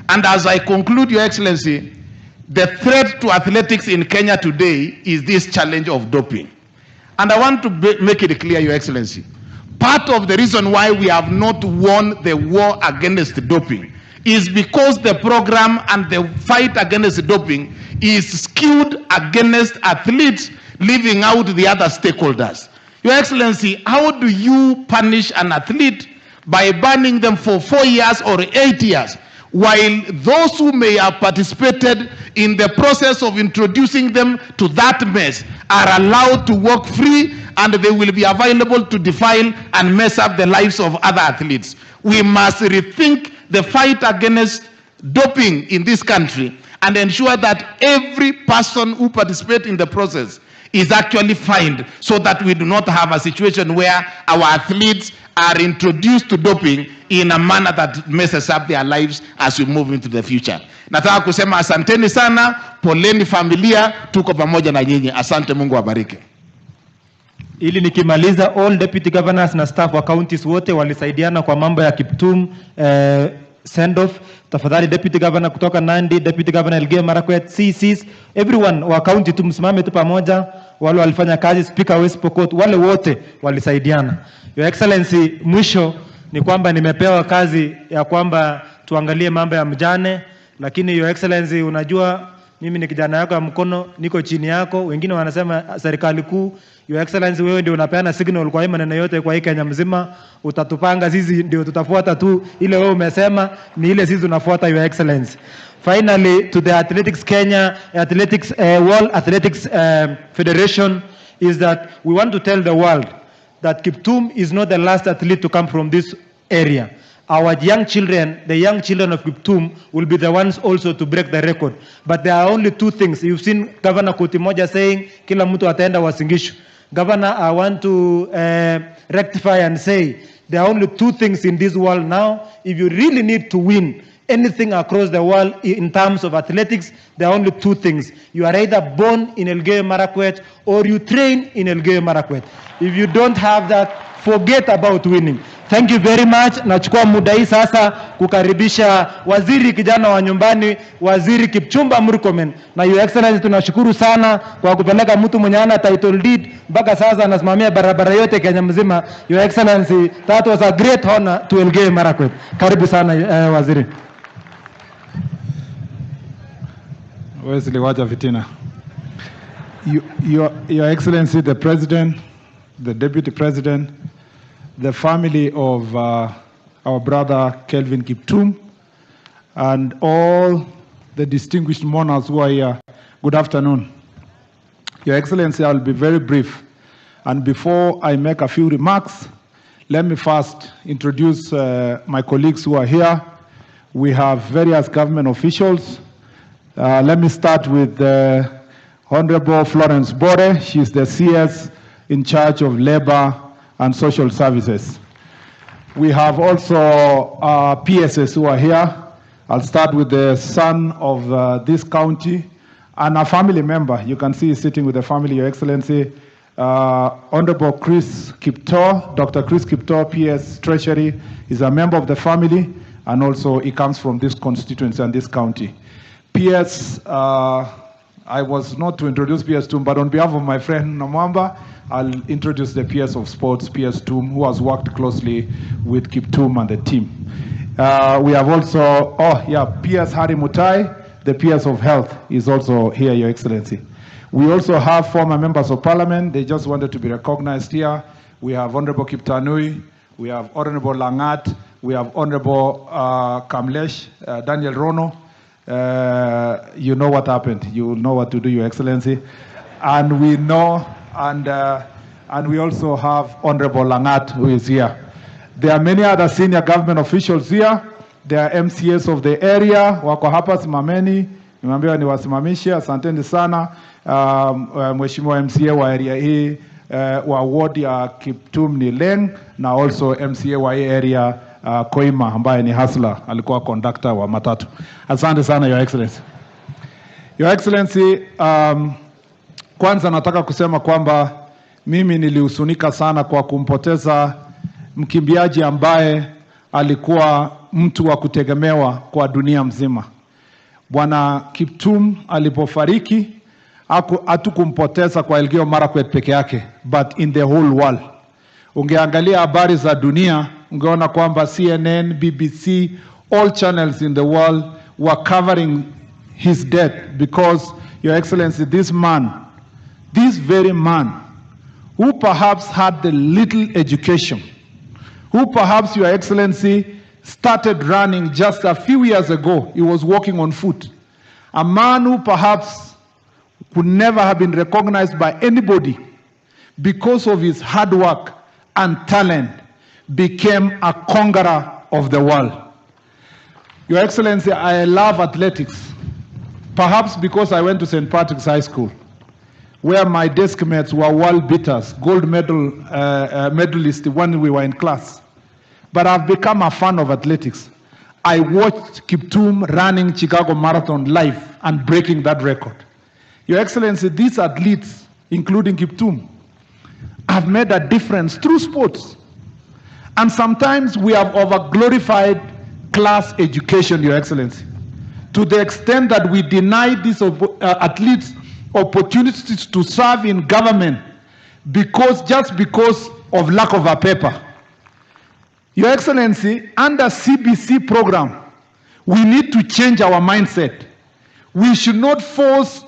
And as I conclude, Your Excellency, the threat to athletics in Kenya today is this challenge of doping. And I want to make it clear, Your Excellency, part of the reason why we have not won the war against doping is because the program and the fight against doping is skewed against athletes, leaving out the other stakeholders. Your Excellency, how do you punish an athlete by banning them for 4 years or 8 years, while those who may have participated in the process of introducing them to that mess are allowed to walk free and they will be available to defile and mess up the lives of other athletes? We must rethink the fight against doping in this country and ensure that every person who participates in the process is actually fined, so that we do not have a situation where our athletes are introduced to doping in a manner that messes up their lives as we move into the future. Nataka kusema asanteni sana, poleni familia, tuko pamoja na nyinyi. Asante, Mungu awabariki. Ili nikimaliza, all deputy governors na staff wa counties wote walisaidiana kwa mambo ya Kiptum send off. Tafadhali deputy governor kutoka Nandi, deputy governor Elgeyo Marakwet, CCs, everyone wa county tumsimame tu pamoja. Wale walifanya kazi, speaker West Pokot, wale wote walisaidiana. Your Excellency, mwisho ni kwamba nimepewa kazi ya kwamba tuangalie mambo ya mjane, lakini Your Excellency, unajua mimi ni kijana yako ya mkono, niko chini yako. Wengine wanasema serikali kuu. Your Excellency, wewe ndio unapeana signal kwa hii maneno yote kwa hii Kenya mzima. Utatupanga sisi ndio tutafuata tu ile wewe umesema, ni ile sisi tunafuata, Your Excellency. Finally, to the Athletics Kenya Athletics World Athletics Federation, is that we want to tell the world that Kiptum is not the last athlete to come from this area. Our young children, the young children of Kiptum, will be the ones also to break the record. But there are only two things. You've seen Governor Kutimoja saying, kila mtu ataenda Uasin Gishu. Governor, I want to rectify and say, there are only two things in this world now. If you really need to win anything across the world in terms of athletics, there are only two things. You are either born in Elgeyo Marakwet or you train in Elgeyo Marakwet. If you don't have that, forget about winning. Thank you very much. Nachukua muda hii sasa kukaribisha waziri kijana wa nyumbani, Waziri Kipchumba Murkomen. Na Your Excellency, tunashukuru sana kwa kupeleka mtu mwenye ana title deed mpaka sasa anasimamia barabara yote Kenya mzima. Your Excellency, that was a great honor to Elgeyo Marakwet. Karibu sana waziri. Wesley Waja Fitina. Your Excellency, the President, the Deputy President, the family of our brother Kelvin Kiptum, and all the distinguished mourners who are here, good afternoon. Your Excellency, I'll be very brief. And before I make a few remarks, let me first introduce my colleagues who are here. We have various government officials. Let me start with Honorable Florence Bore. She's the CS in charge of Labor and Social Services. We have also PSS who are here. I'll start with the son of this county and a family member. You can see he's sitting with the family, Your Excellency. Honorable Chris Kiptor, Dr. Chris Kiptor, PS Treasury, is a member of the family, and also he comes from this constituency and this county. PS, I was not to introduce PS Tum, but on behalf of my friend Namwamba, I'll introduce the PS of Sports, PS Tum, who has worked closely with Kiptum and the team. We have also, PS Hari Mutai, the PS of Health, is also here, Your Excellency. We also have former members of Parliament. They just wanted to be recognized here. We have Honorable Kiptanui, we have Honorable Langat, we have Honorable Kamlesh, Daniel Rono. You know what happened. You know what to do, Your Excellency. And we know, and we also have Honorable Langat, who is here. There are many other senior government officials here. There are MCAs of the area. Wako hapa, simameni. Nimeambiwa niwasimamishe. Asanteni sana. Mheshimiwa MCA wa area hii wa ward ya Kiptum ni Leng, na also MCA wa hii area Koima ambaye ni hustler, alikuwa conductor wa matatu. Asante sana, Your Excellency. Your Excellency, kwanza nataka kusema kwamba mimi nilihusunika sana kwa kumpoteza mkimbiaji ambaye alikuwa mtu wa kutegemewa kwa dunia mzima. Bwana Kiptum alipofariki, hatukumpoteza kwa Elgeyo Marakwet peke yake, but in the whole world. Ungeangalia habari za dunia, ungeona kwamba CNN, BBC, all channels in the world were covering his death because, Your Excellency, this man, this very man, who perhaps had the little education, who perhaps, Your Excellency, started running just a few years ago. He was walking on foot. A man who perhaps could never have been recognized by anybody because of his hard work and talent, became a conqueror of the world. Your Excellency, I love athletics, perhaps because I went to St. Patrick's High School, where my desk mates were world beaters, gold medal medalists when we were in class. But I've become a fan of athletics. I watched Kiptum running Chicago Marathon live and breaking that record. Your Excellency, these athletes, including Kiptum, have made a difference through sports. And sometimes we have over-glorified class education, Your Excellency, to the extent that we deny these athletes opportunities to serve in government just because of lack of a paper. Your Excellency, under CBC program, we need to change our mindset. We should not force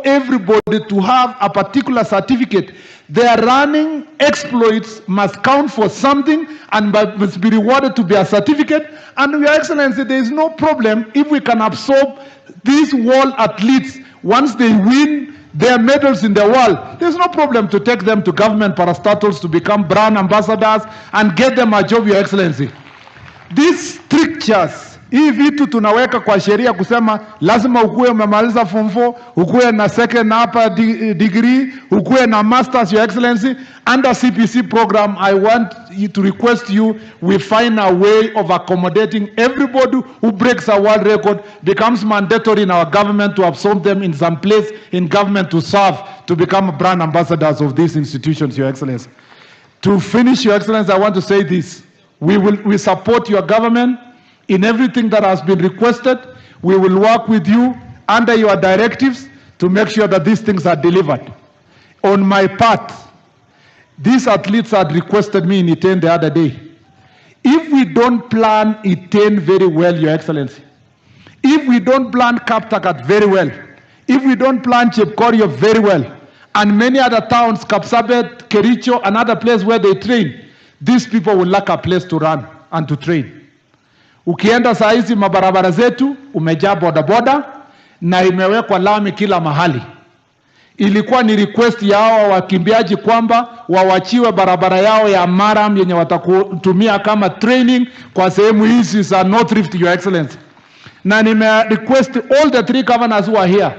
everybody to have a particular certificate. Their running exploits must count for something and must be rewarded to be a certificate. And Your Excellency, there is no problem if we can absorb these world athletes once they win their medals in the world. There's no problem to take them to government parastatals to become brand ambassadors and get them a job, Your Excellency. These strictures Hii vitu tunaweka kwa sheria kusema lazima ukuwe umemaliza form 4, ukuwe na second hapa degree, ukuwe na masters, your excellency. Under CPC program, I want you to request you, we find a way of accommodating everybody who breaks a world record, becomes mandatory in our government to absorb them in some place in government to serve, to become brand ambassadors of these institutions, your excellency. To finish, your excellency, I want to say this. We support your government in everything that has been requested. We will work with you under your directives to make sure that these things are delivered. On my part, these athletes had requested me in Iten the other day. If we don't plan Iten very well, your excellency, if we don't plan Kaptagat very well, if we don't plan Chepkorio very well, and many other towns, Kapsabet, Kericho, and other places where they train, these people will lack a place to run and to train. Ukienda saa hizi mabarabara zetu umejaa bodaboda na imewekwa lami kila mahali. Ilikuwa ni request ya hawa wakimbiaji kwamba wawachiwe barabara yao ya Maram yenye watakutumia kama training kwa sehemu hizi za North Rift, your excellency. Na nime request all the 3 governors who are here,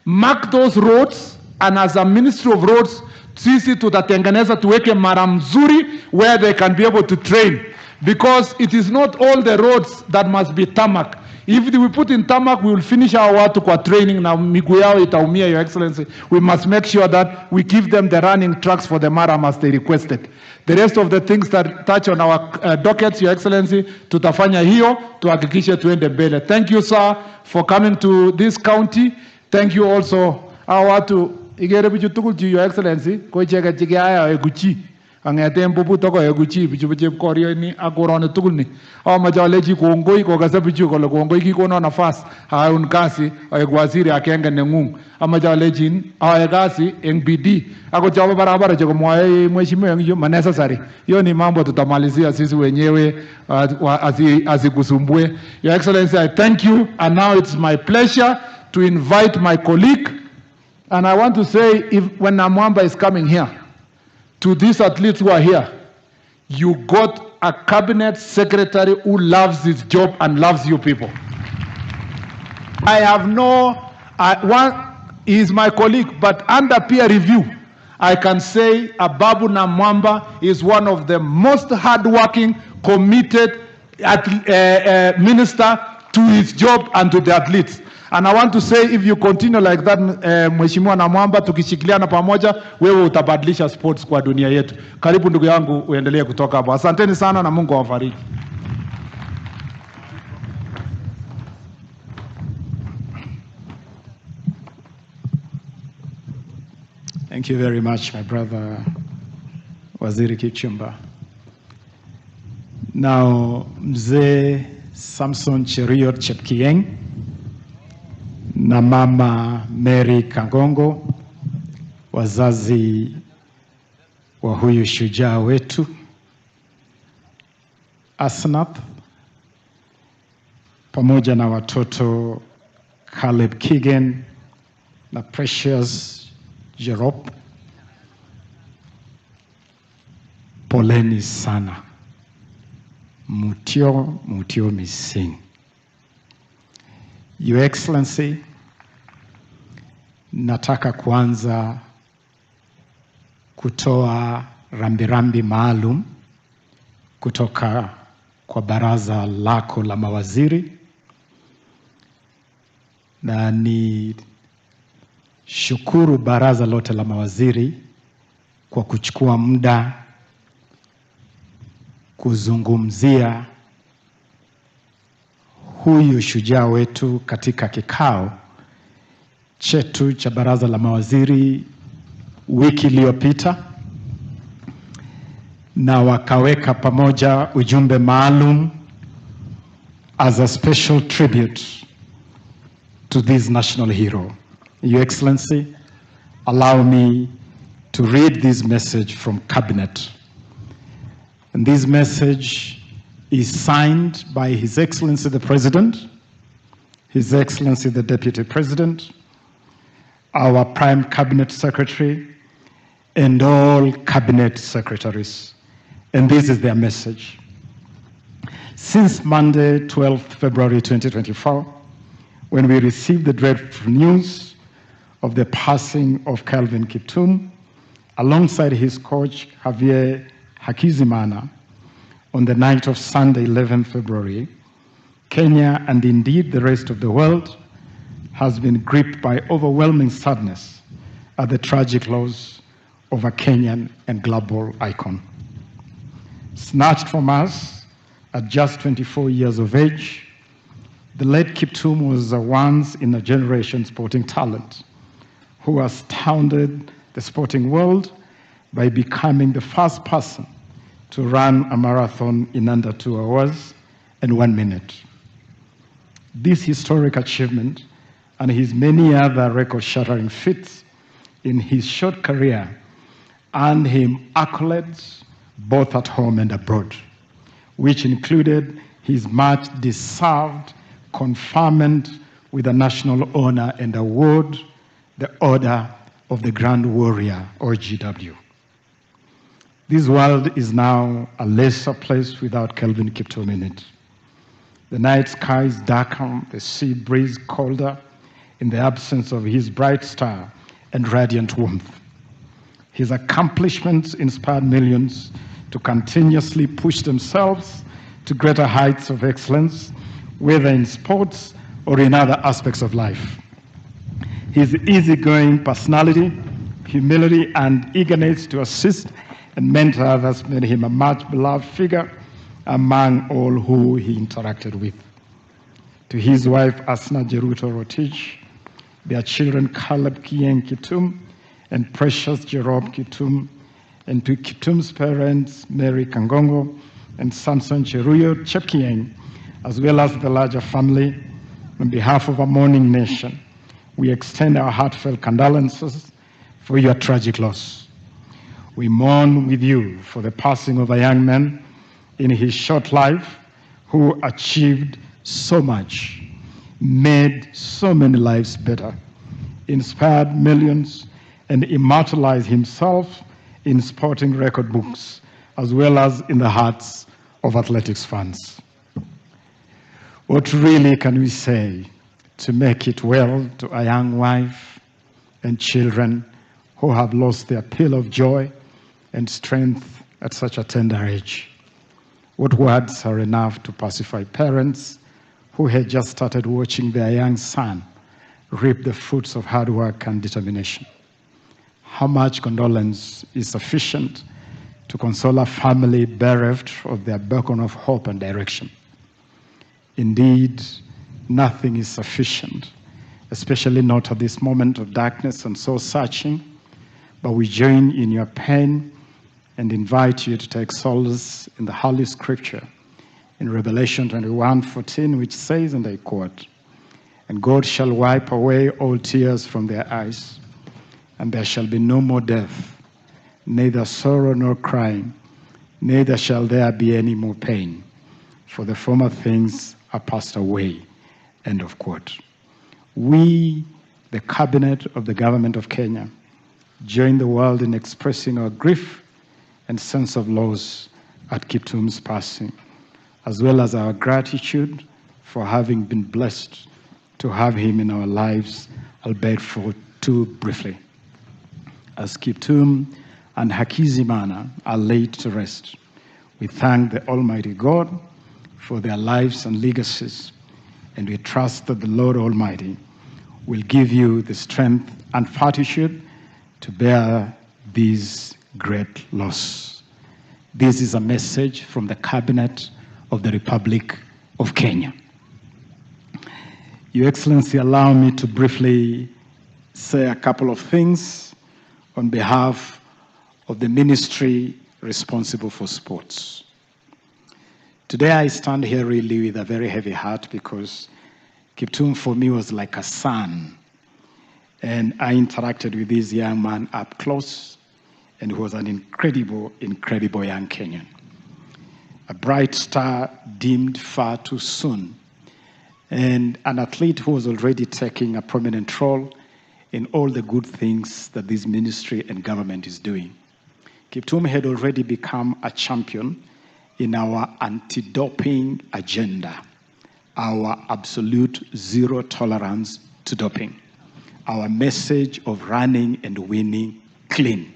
mark those roads, and as a Ministry of Roads, sisi tutatengeneza tuweke mara mzuri where they can be able to train, because it is not all the roads that must be tarmac. If we put in tarmac, we will finish our watu kwa training na miguu yao itaumia, your excellency. We must make sure that we give them the running tracks for the Maram as they requested. The rest of the things that touch on our dockets, your excellency, tutafanya hiyo tuhakikishe tuende mbele. Thank you, sir, for coming to this county. Thank you also our watu igere bichu tukul ji, your excellency, ko chega chige aya eguchi angete mbubu toko eguchi bichu Chepkorio ni akorone tukul ni amachale ji kongoi ko kasa bichu kole kongoi kikono nafas haun kasi waziri akenge nengung amachale jin aye kasi eng bidii ako chapa barabara choko mwae mheshimiwa yangu necessary. Hiyo ni mambo tutamalizia sisi wenyewe asikusumbue. Your excellency, I thank you, and now it's my pleasure to invite my colleague. And I want to say, when Namwamba is coming here, to these athletes who are here, you got a cabinet secretary who loves his job and loves you people. I have he is my colleague, but under peer review, I can say Ababu Namwamba is one of the most hardworking, committed minister to his job and to the athletes. And I want to say, if you continue like that, Mheshimiwa Namwamba, tukishikiliana pamoja, wewe utabadilisha sports kwa dunia yetu. Karibu ndugu yangu, uendelee kutoka hapo. Asanteni sana na Mungu awabariki. Thank you very much, my brother Waziri Kipchumba. Now, Mzee Samson Cheriot Chepkieng na Mama Mary Kangongo, wazazi wa huyu shujaa wetu Asnath, pamoja na watoto Caleb Kigen na Precious Jerop, poleni sana. Mutio missing. Your Excellency, nataka kuanza kutoa rambirambi maalum kutoka kwa baraza lako la mawaziri, na ni shukuru baraza lote la mawaziri kwa kuchukua muda kuzungumzia huyu shujaa wetu katika kikao chetu cha baraza la mawaziri wiki iliyopita, na wakaweka pamoja ujumbe maalum as a special tribute to this national hero. Your Excellency, allow me to read this message from Cabinet. And this message is signed by His Excellency the President, His Excellency the Deputy President, our Prime Cabinet Secretary, and all Cabinet Secretaries. And this is their message. Since Monday, 12th February 2024, when we received the dreadful news of the passing of Kelvin Kiptum, alongside his coach Javier Hakizimana, on the night of Sunday, 11th February, Kenya and indeed the rest of the world has been gripped by overwhelming sadness at the tragic loss of a Kenyan and global icon. Snatched from us at just 24 years of age, the late Kiptum was a once-in-a-generation sporting talent who astounded the sporting world by becoming the first person to run a marathon in under 2 hours and 1 minute. This historic achievement and his many other record-shattering feats in his short career earned him accolades both at home and abroad, which included his much-deserved conferment with a national honor and award, the Order of the Grand Warrior, or GW. This world is now a lesser place without Kelvin Kiptum in it. The night sky is darker, the sea breeze colder, in the absence of his bright star and radiant warmth. His accomplishments inspired millions to continuously push themselves to greater heights of excellence, whether in sports or in other aspects of life. His easygoing personality, humility, and eagerness to assist and mentor others made him a much beloved figure among all who he interacted with. To his wife, Asna Jeruto Rotich, their children, Caleb Kieng Kiptum and Precious Jerome Kiptum, and to Kiptum's parents, Mary Kangongo and Samson Cheruyo Chepkieng, as well as the larger family, on behalf of our mourning nation, we extend our heartfelt condolences for your tragic loss. We mourn with you for the passing of a young man in his short life who achieved so much, made so many lives better, inspired millions, and immortalized himself in sporting record books, as well as in the hearts of athletics fans. What really can we say to make it well to a young wife and children who have lost their pill of joy and strength at such a tender age? What words are enough to pacify parents who had just started watching their young son reap the fruits of hard work and determination? How much condolence is sufficient to console a family bereft of their beacon of hope and direction? Indeed, nothing is sufficient, especially not at this moment of darkness and soul searching, but we join in your pain and invite you to take solace in the Holy Scripture in Revelation 21:14, which says, and I quote, "And God shall wipe away all tears from their eyes, and there shall be no more death, neither sorrow nor crying, neither shall there be any more pain, for the former things are passed away." End of quote. We, the Cabinet of the Government of Kenya, join the world in expressing our grief and sense of loss at Kiptum's passing, as well as our gratitude for having been blessed to have him in our lives, albeit for too briefly. As Kiptum and Hakizimana are laid to rest, we thank the Almighty God for their lives and legacies, and we trust that the Lord Almighty will give you the strength and fortitude to bear this great loss. This is a message from the Cabinet of the Republic of Kenya. Your Excellency, allow me to briefly say a couple of things on behalf of the ministry responsible for sports. Today I stand here really with a very heavy heart because Kiptum for me was like a son, and I interacted with this young man up close, and he was an incredible, incredible young Kenyan. A bright star dimmed far too soon, and an athlete who was already taking a prominent role in all the good things that this ministry and government is doing. Kiptum had already become a champion in our anti-doping agenda, our absolute zero tolerance to doping, our message of running and winning clean.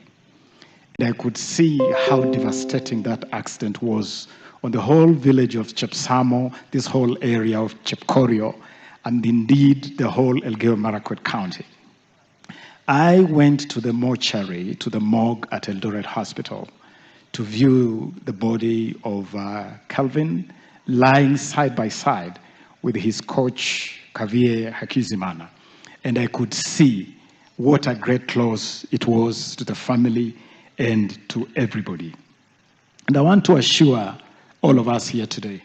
And I could see how devastating that accident was on the whole village of Chepsamo, this whole area of Chepkorio, and indeed the whole Elgeyo Marakwet County. I went to the mortuary, to the morgue at Eldoret Hospital, to view the body of Kelvin lying side by side with his coach, Kavie Hakizimana. And I could see what a great loss it was to the family and to everybody. And I want to assure all of us here today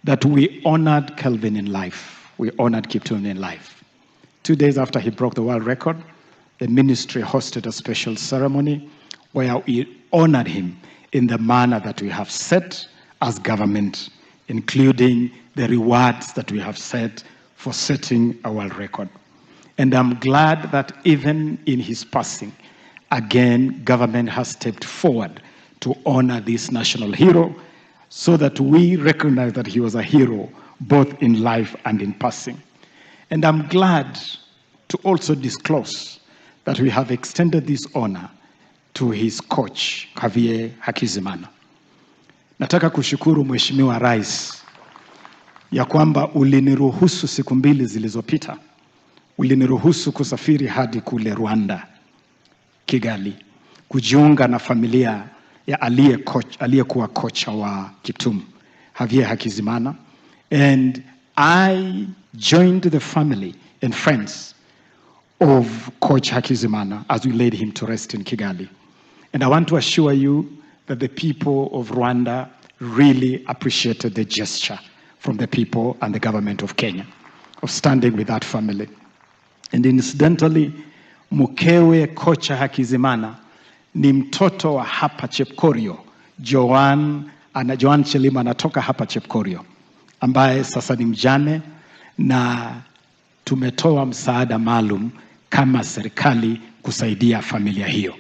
that we honored Kelvin in life. We honored Kiptum in life. 2 days after he broke the world record, the ministry hosted a special ceremony where we honored him in the manner that we have set as government, including the rewards that we have set for setting a world record. And I'm glad that even in his passing, again, government has stepped forward to honor this national hero so that we recognize that he was a hero both in life and in passing. And I'm glad to also disclose that we have extended this honor to his coach, Kavie Hakizimana. Nataka kushukuru Mheshimiwa Rais ya kwamba uliniruhusu siku 2 zilizopita, uliniruhusu kusafiri hadi kule Rwanda, Kigali, kujiunga na familia ya aliyekuwa kocha wa Kiptum, Kavie Hakizimana. And I joined the family and friends of Coach Hakizimana as we laid him to rest in Kigali. And I want to assure you that the people of Rwanda really appreciated the gesture from the people and the government of Kenya of standing with that family. And incidentally, mkewe kocha Hakizimana ni mtoto wa hapa Chepkorio. Joan Chelima anatoka hapa Chepkorio, ambaye sasa ni mjane, na tumetoa msaada maalum kama serikali kusaidia familia hiyo.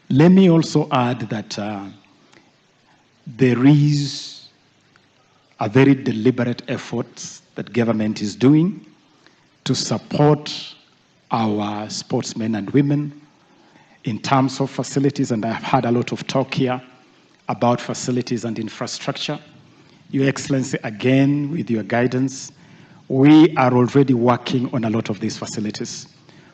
Let me also add that there is a very deliberate effort that government is doing to support our sportsmen and women in terms of facilities, and I've had a lot of talk here about facilities and infrastructure. Your Excellency, again, with your guidance, we are already working on a lot of these facilities.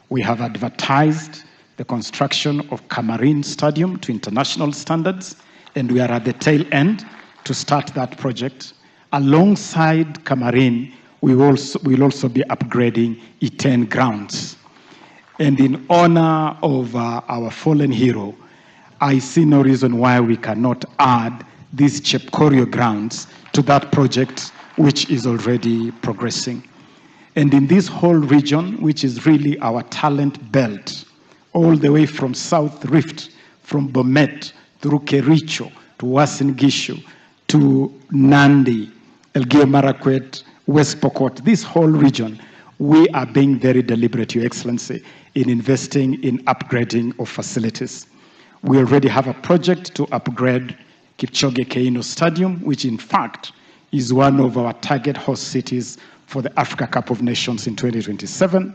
We have advertised the construction of Camarine Stadium to international standards, and we are at the tail end to start that project. Alongside Camarine, we will also be upgrading E10 grounds. And in honor of our fallen hero, I see no reason why we cannot add these Chepkorio grounds to that project, which is already progressing. And in this whole region, which is really our talent belt, all the way from South Rift, from Bomet through Kericho to Uasin Gishu to Nandi, Elgeyo Marakwet, West Pokot, this whole region, we are being very deliberate, Your Excellency, in investing in upgrading of facilities. We already have a project to upgrade Kipchoge Keino Stadium, which in fact is one of our target host cities for the Africa Cup of Nations in 2027.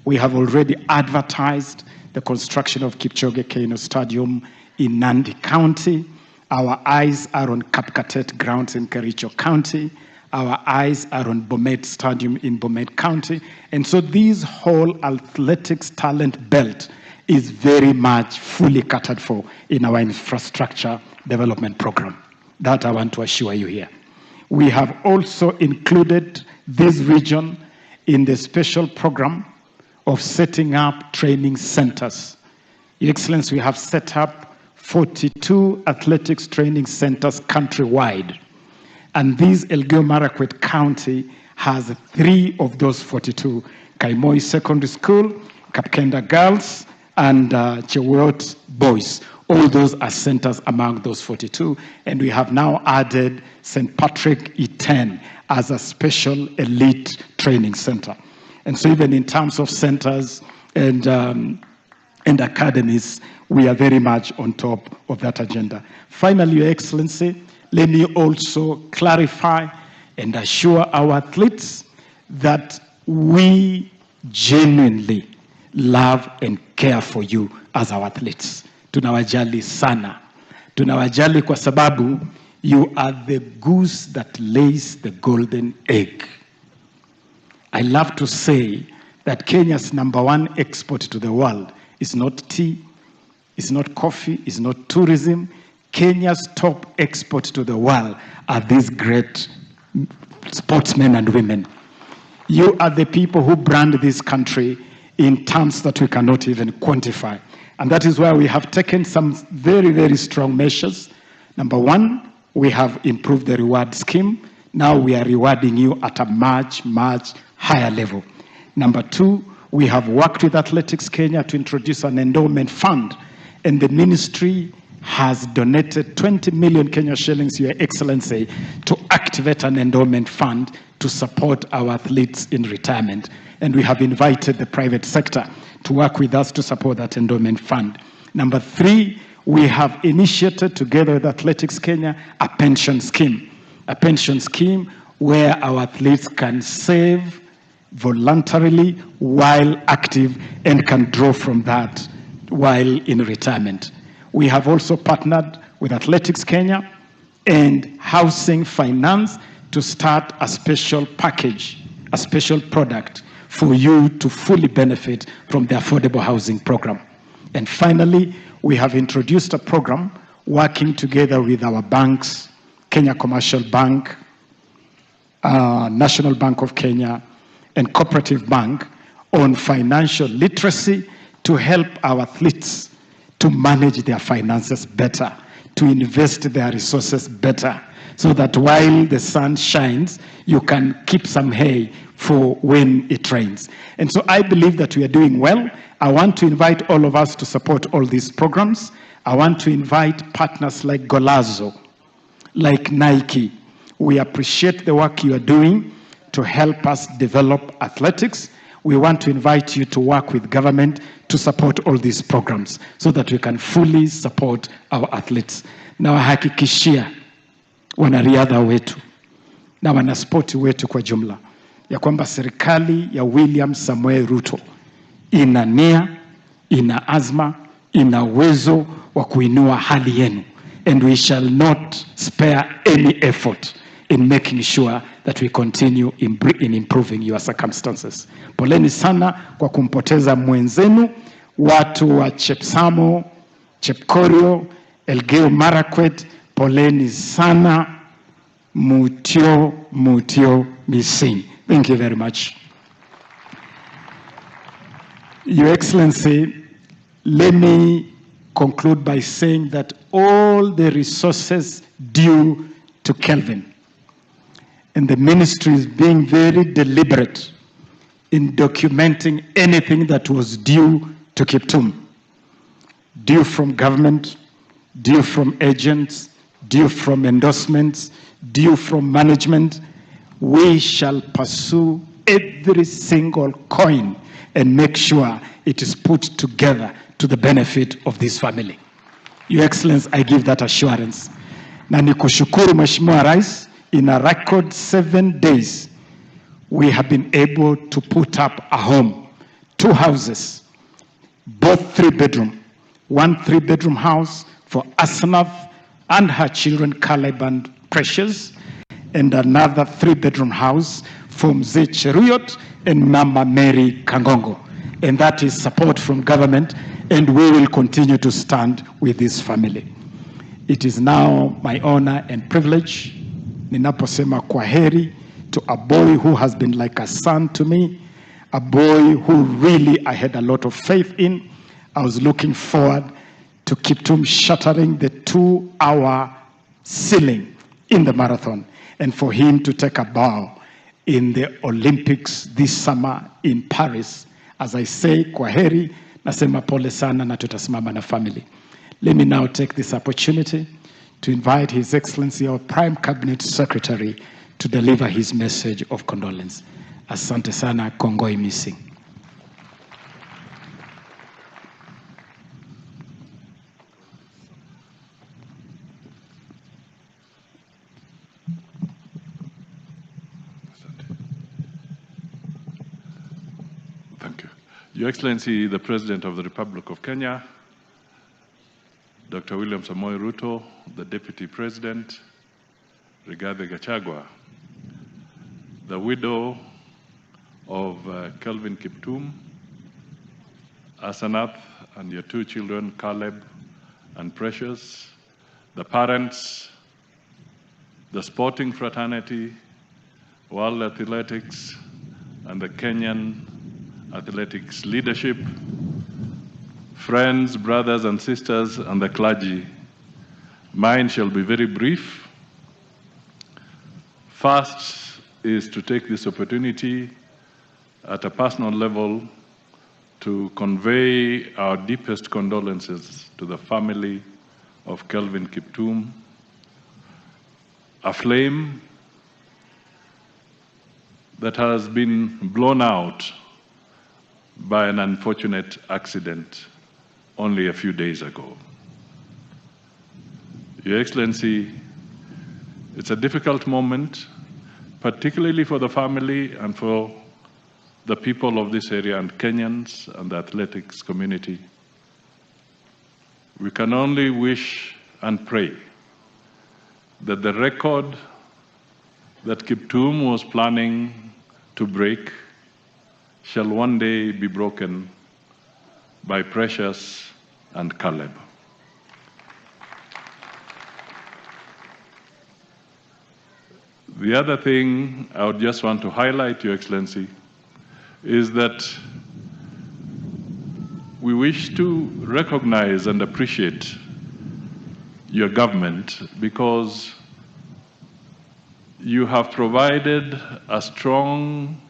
We have already advertised the construction of Kipchoge Keino Stadium in Nandi County. Our eyes are on Kapkatet grounds in Kericho County. Our eyes are on Bomet Stadium in Bomet County. And so this whole athletics talent belt is very much fully catered for in our infrastructure development program. That I want to assure you here. We have also included this region in the special program of setting up training centers. Your Excellency, we have set up 42 athletics training centers countrywide. And this Elgeyo Marakwet County has 3 of those 42. Kaimoi Secondary School, Kapkenda Girls, and Cheworot Boys. All those are centers among those 42. And we have now added St. Patrick E10 as a special elite training center. And so even in terms of centers and and academies, we are very much on top of that agenda. Finally, Your Excellency, let me also clarify and assure our athletes that we genuinely love and care for you as our athletes. Tunawajali sana. Tunawajali kwa sababu you are the goose that lays the golden egg. I love to say that Kenya's #1 export to the world is not tea, it's not coffee, it's not tourism. Kenya's top export to the world are these great sportsmen and women. You are the people who brand this country in terms that we cannot even quantify. And that is why we have taken some very, very strong measures. #1, we have improved the reward scheme. Now we are rewarding you at a much, much higher level. #2, we have worked with Athletics Kenya to introduce an endowment fund, and the ministry has donated 20 million Kenya shillings, Your Excellency, to activate an endowment fund to support our athletes in retirement. And we have invited the private sector to work with us to support that endowment fund. #3, we have initiated together with Athletics Kenya a pension scheme where our athletes can save voluntarily while active and can draw from that while in retirement. We have also partnered with Athletics Kenya and Housing Finance to start a special package, a special product for you to fully benefit from the affordable housing program. And finally, we have introduced a program working together with our banks, Kenya Commercial Bank, National Bank of Kenya, and Cooperative Bank on financial literacy to help our athletes to manage their finances better, to invest their resources better, so that while the sun shines, you can keep some hay for when it rains. And so I believe that we are doing well. I want to invite all of us to support all these programs. I want to invite partners like Golazo, like Nike. We appreciate the work you are doing to help us develop athletics. We want to invite you to work with government to support all these programs so that we can fully support our athletes. Na wahakikishia wanariadha wetu na wanaspoti wetu kwa jumla ya kwamba serikali ya William Samoei Ruto ina nia, ina azma, ina uwezo wa kuinua hali yenu, and we shall not spare any effort in making sure that we continue in improving your circumstances. Poleni sana kwa kumpoteza mwenzenu, watu wa Chepsamo, Chepkorio, Elgeyo Marakwet, poleni sana, mutio mising. Thank you very much. Your Excellency, let me conclude by saying that all the resources due to Kelvin, and the ministry is being very deliberate in documenting anything that was due to Kiptum, due from government, due from agents, due from endorsements, due from management. We shall pursue every single coin and make sure it is put together to the benefit of this family. Your Excellency, I give that assurance. Na nikushukuru Mheshimiwa Rais, in a record 7 days, we have been able to put up a home, 2 houses, both 3-bedroom, 1 3-bedroom house for Asanaf and her children, Caleb and Precious, and another 3-bedroom house for Mzee Cheruyot and Mama Mary Kangongo. And that is support from government, and we will continue to stand with this family. It is now my honor and privilege, ninaposema kwaheri, to a boy who has been like a son to me, a boy who really I had a lot of faith in. I was looking forward to Kiptum shattering the 2-hour ceiling in the marathon, and for him to take a bow in the Olympics this summer in Paris. As I say, kwaheri, nasema pole sana na tutasimama na family. Let me now take this opportunity to invite His Excellency, our Prime Cabinet Secretary, to deliver his message of condolence. Asante sana, kongoi missing. Your Excellency, the President of the Republic of Kenya, Dr. William Samoei Ruto, the Deputy President, Rigathi Gachagua, the widow of KELVIN KIPTUM, Asanath, and your two children, Caleb and Precious, the parents, the sporting fraternity, World Athletics, and the Kenyan athletics leadership, friends, brothers and sisters, and the clergy. Mine shall be very brief. First is to take this opportunity at a personal level to convey our deepest condolences to the family of KELVIN KIPTUM, a flame that has been blown out by an unfortunate accident only a few days ago. Your Excellency, it's a difficult moment, particularly for the family and for the people of this area and Kenyans and the athletics community. We can only wish and pray that the record that Kiptum was planning to break shall one day be broken by Precious and Caleb. The other thing I would just want to highlight, Your Excellency, is that we wish to recognize and appreciate your government because you have provided a strong,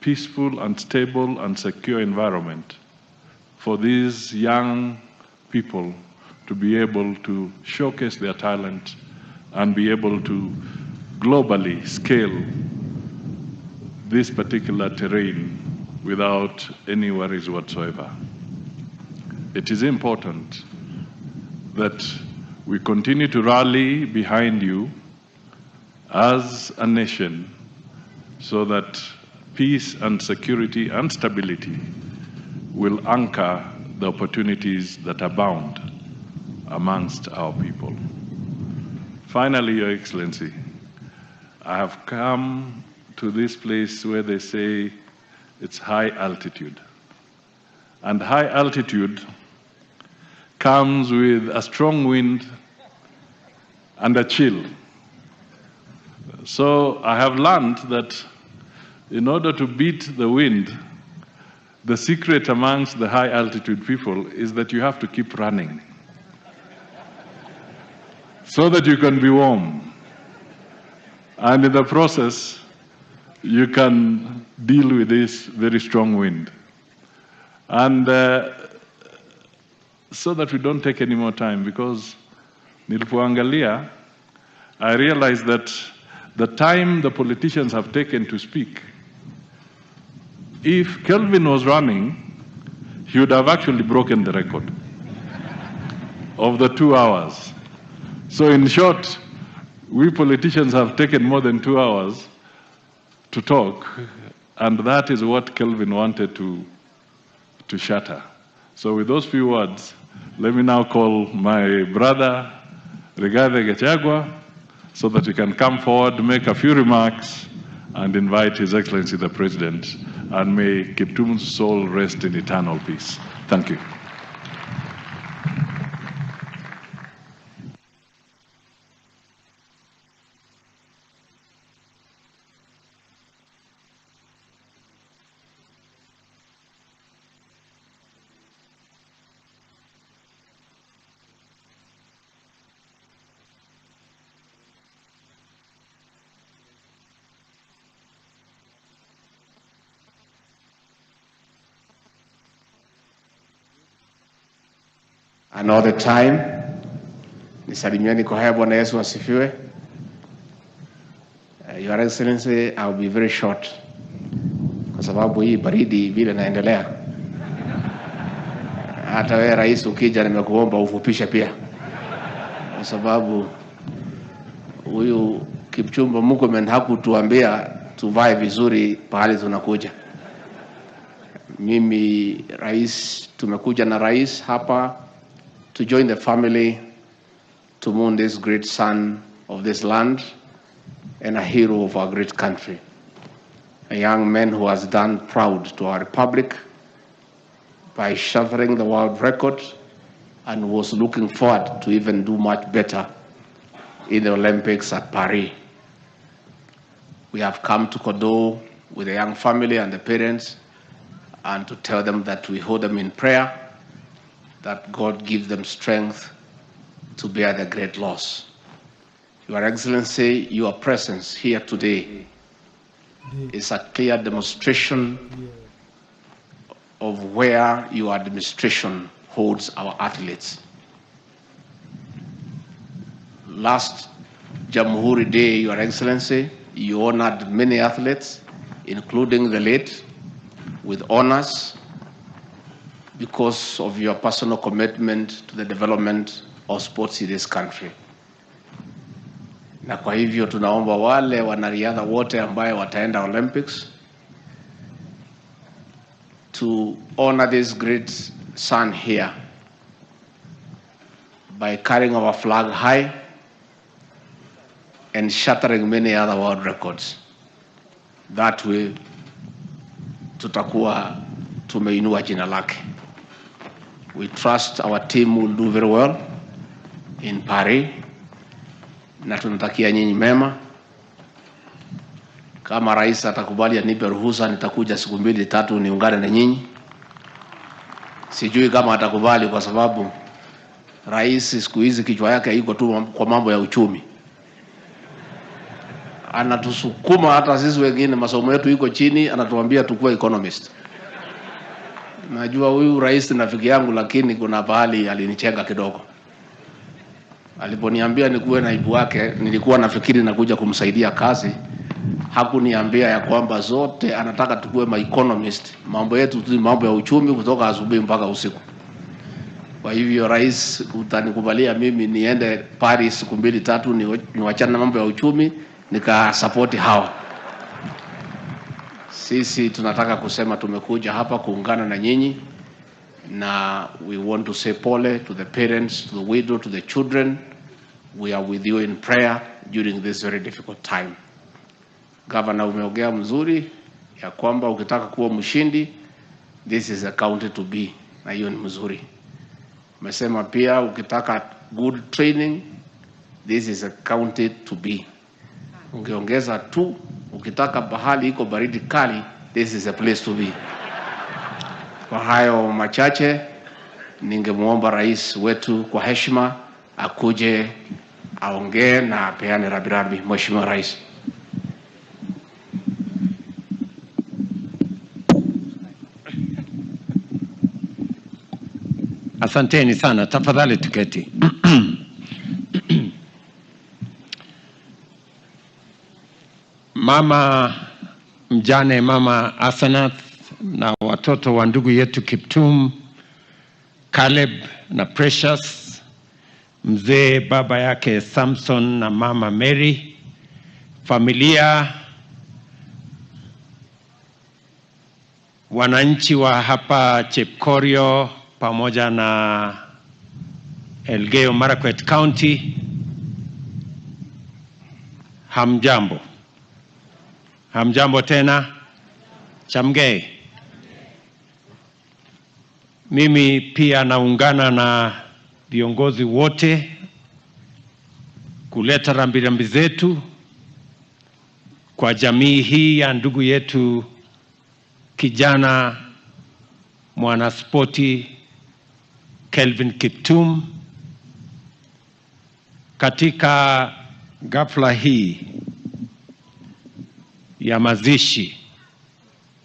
peaceful and stable and secure environment for these young people to be able to showcase their talent and be able to globally scale this particular terrain without any worries whatsoever. It is important that we continue to rally behind you as a nation so that peace and security and stability will anchor the opportunities that abound amongst our people. Finally, Your Excellency, I have come to this place where they say it's high altitude. And high altitude comes with a strong wind and a chill. So I have learned that in order to beat the wind, the secret amongst the high altitude people is that you have to keep running so that you can be warm. And in the process, you can deal with this very strong wind. And so that we don't take any more time, because nilipoangalia, I realized that the time the politicians have taken to speak, if Kelvin was running, he would have actually broken the record of the 2 hours. So in short, we politicians have taken more than 2 hours to talk, and that is what Kelvin wanted to shatter. So with those few words, let me now call my brother, Rigathi Gachagua, so that he can come forward, make a few remarks, and invite His Excellency the President, and may Kiptum's soul rest in eternal peace. Thank you. Another time, nisalimieni kwa haya. Bwana Yesu asifiwe. Your Excellency, I'll be very short kwa sababu hii baridi vile naendelea. Hata wewe rais ukija nimekuomba ufupishe pia, kwa sababu huyu Kipchumba Murkomen hakutuambia tuvae vizuri pahali tunakuja. Mimi rais, tumekuja na rais hapa to join the family to mourn this great son of this land and a hero of our great country. A young man who has done proud to our republic by shattering the world record and was looking forward to even do much better in the Olympics at Paris. We have come to condole with the young family and the parents and to tell them that we hold them in prayer, that God give them strength to bear the great loss. Your Excellency, your presence here today is a clear demonstration of where your administration holds our athletes. Last Jamhuri Day, Your Excellency, you honored many athletes, including the late, with honors because of your personal commitment to the development of sports in this country. Na kwa hivyo tunaomba wale wanariadha wote ambaye wataenda Olympics to honor this great son here by carrying our flag high and shattering many other world records. That way tutakuwa tumeinua jina lake. We trust our team will do very well in Paris, na tunatakia nyinyi mema. Kama rais atakubali anipe ruhusa, nitakuja siku 2-3 niungane na nyinyi. Sijui kama atakubali kwa sababu rais siku hizi kichwa yake iko tu kwa mambo ya uchumi. Anatusukuma hata sisi wengine masomo yetu iko chini, anatuambia tukue economist. Najua huyu rais ni rafiki yangu, lakini kuna bahali alinichenga kidogo. Aliponiambia nikuwe naibu wake, nilikuwa nafikiri nakuja kumsaidia kazi. Hakuniambia ya kwamba zote anataka tukue ma economist. Mambo yetu tu mambo ya uchumi kutoka asubuhi mpaka usiku. Kwa hivyo rais, utanikubalia mimi niende Paris siku 2-3 niwachane na mambo ya uchumi nika support hawa. Sisi tunataka kusema tumekuja hapa kuungana na nyinyi, na we want to say pole to the parents, to the widow, to the children. We are with you in prayer during this very difficult time. Governor, umeongea mzuri ya kwamba ukitaka kuwa mshindi, this is a county to be, na hiyo ni mzuri. Umesema pia ukitaka good training, this is a county to be. Ungeongeza tu ukitaka bahali iko baridi kali, this is a place to be. Kwa hayo machache, ningemuomba rais wetu kwa heshima akuje aongee na apeane rabirabi. Mheshimiwa Rais. Asanteni sana, tafadhali tuketi. Mama mjane, Mama Asanath na watoto wa ndugu yetu Kiptum, Caleb na Precious, mzee baba yake Samson na Mama Mary, familia, wananchi wa hapa Chepkorio pamoja na Elgeyo Marakwet County, hamjambo. Hamjambo tena. Chamgei. Mimi pia naungana na viongozi wote kuleta rambirambi zetu kwa jamii hii ya ndugu yetu kijana mwanaspoti Kelvin Kiptum katika ghafla hii ya mazishi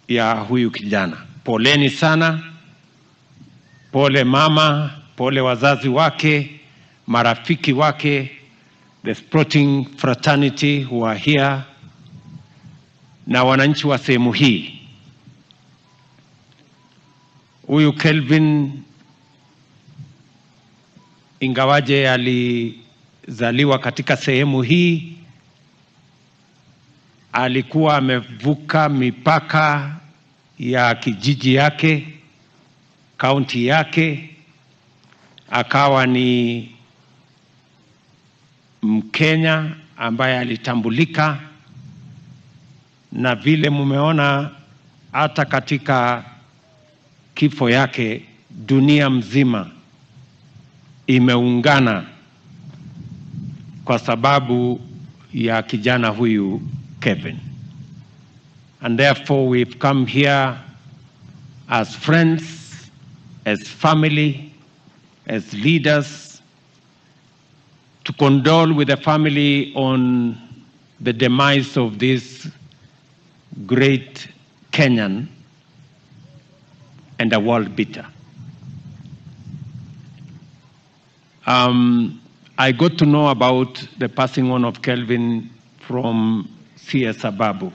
ya huyu kijana. Poleni sana. Pole mama, pole wazazi wake, marafiki wake, the sporting fraternity who are here, na wananchi wa sehemu hii. Huyu Kelvin, ingawaje alizaliwa katika sehemu hii, alikuwa amevuka mipaka ya kijiji yake, kaunti yake, akawa ni Mkenya ambaye alitambulika, na vile mumeona hata katika kifo yake dunia mzima imeungana kwa sababu ya kijana huyu Kevin. And therefore we've come here as friends, as family, as leaders, to condole with the family on the demise of this great Kenyan and a world beater. I got to know about the passing on of Kelvin from CS Ababu.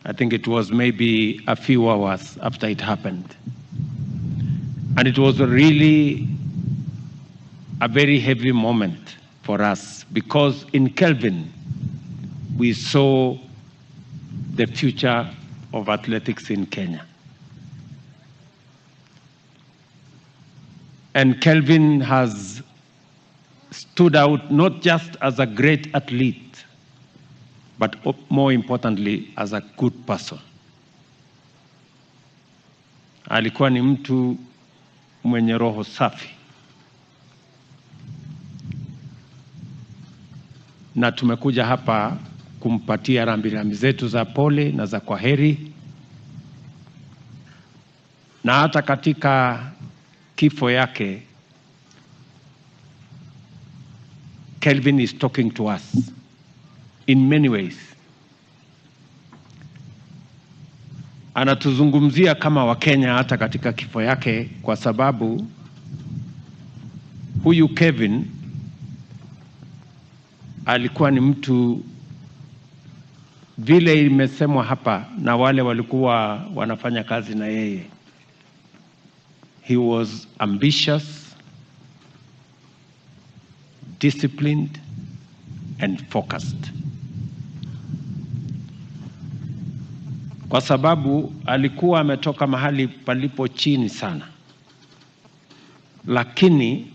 I think it was maybe a few hours after it happened. And it was really a very heavy moment for us, because in Kelvin, we saw the future of athletics in Kenya. And Kelvin has stood out not just as a great athlete, but more importantly, as a good person. Alikuwa ni mtu mwenye roho safi. Na tumekuja hapa kumpatia rambirambi zetu za pole na za kwaheri. Na hata katika kifo yake, Kelvin is talking to us in many ways. Anatuzungumzia kama Wakenya hata katika kifo yake, kwa sababu huyu Kevin alikuwa ni mtu, vile imesemwa hapa na wale walikuwa wanafanya kazi na yeye, he was ambitious, disciplined and focused. Kwa sababu alikuwa ametoka mahali palipo chini sana, lakini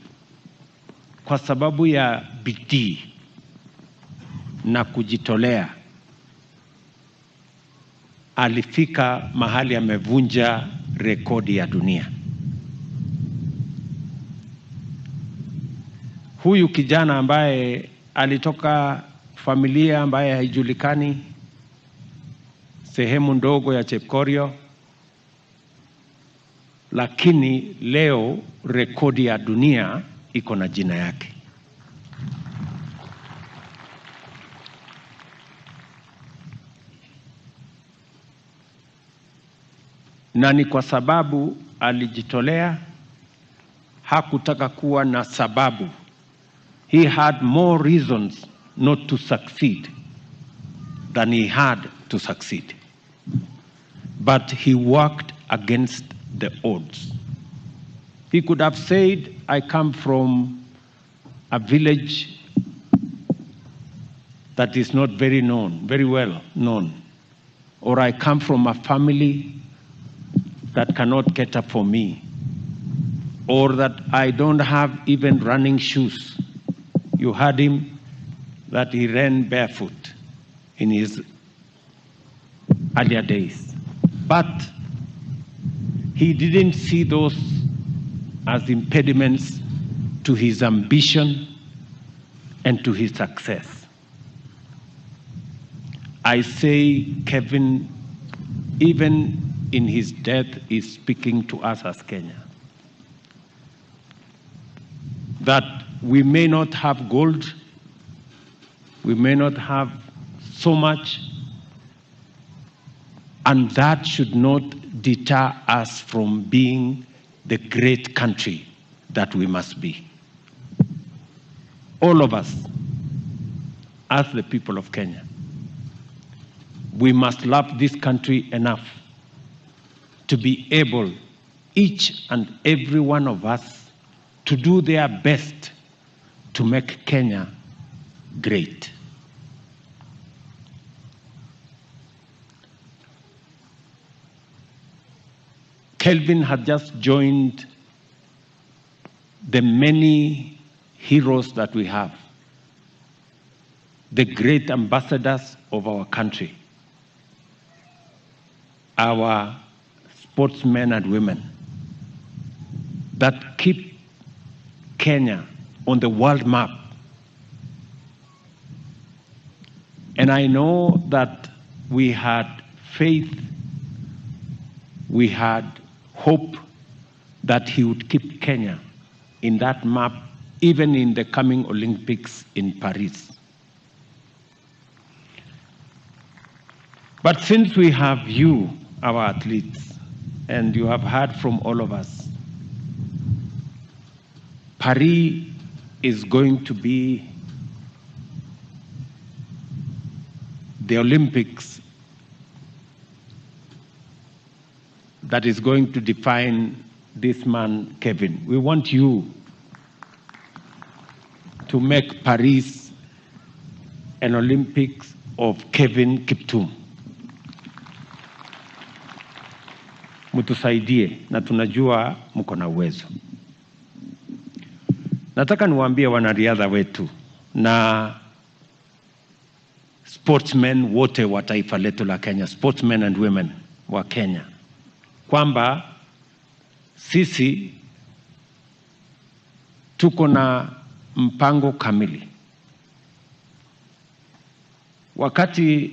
kwa sababu ya bidii na kujitolea alifika mahali amevunja rekodi ya dunia. Huyu kijana ambaye alitoka familia ambaye haijulikani, sehemu ndogo ya Chepkorio, lakini leo rekodi ya dunia iko na jina yake. Na ni kwa sababu alijitolea, hakutaka kuwa na sababu. He had more reasons not to succeed than he had to succeed. But he worked against the odds. He could have said, I come from a village that is not very well known, or I come from a family that cannot get up for me, or that I don't have even running shoes. You heard him that he ran barefoot in his earlier days. But he didn't see those as impediments to his ambition and to his success. I say Kevin, even in his death, is speaking to us as Kenya. That we may not have gold, we may not have so much, and that should not deter us from being the great country that we must be. All of us, as the people of Kenya, we must love this country enough to be able, each and every one of us, to do their best to make Kenya great. Kelvin had just joined the many heroes that we have, the great ambassadors of our country, our sportsmen and women that keep Kenya on the world map. And I know that we had faith, we had hope that he would keep Kenya in that map, even in the coming Olympics in Paris. But since we have you, our athletes, and you have heard from all of us, Paris is going to be the Olympics that is going to define this man, Kevin. We want you to make Paris an Olympics of Kevin Kiptum. Mutusaidie na tunajua mko na uwezo. Nataka niwaambie wanariadha wetu na sportsmen wote wa taifa letu la Kenya, sportsmen and women wa Kenya, kwamba sisi tuko na mpango kamili. Wakati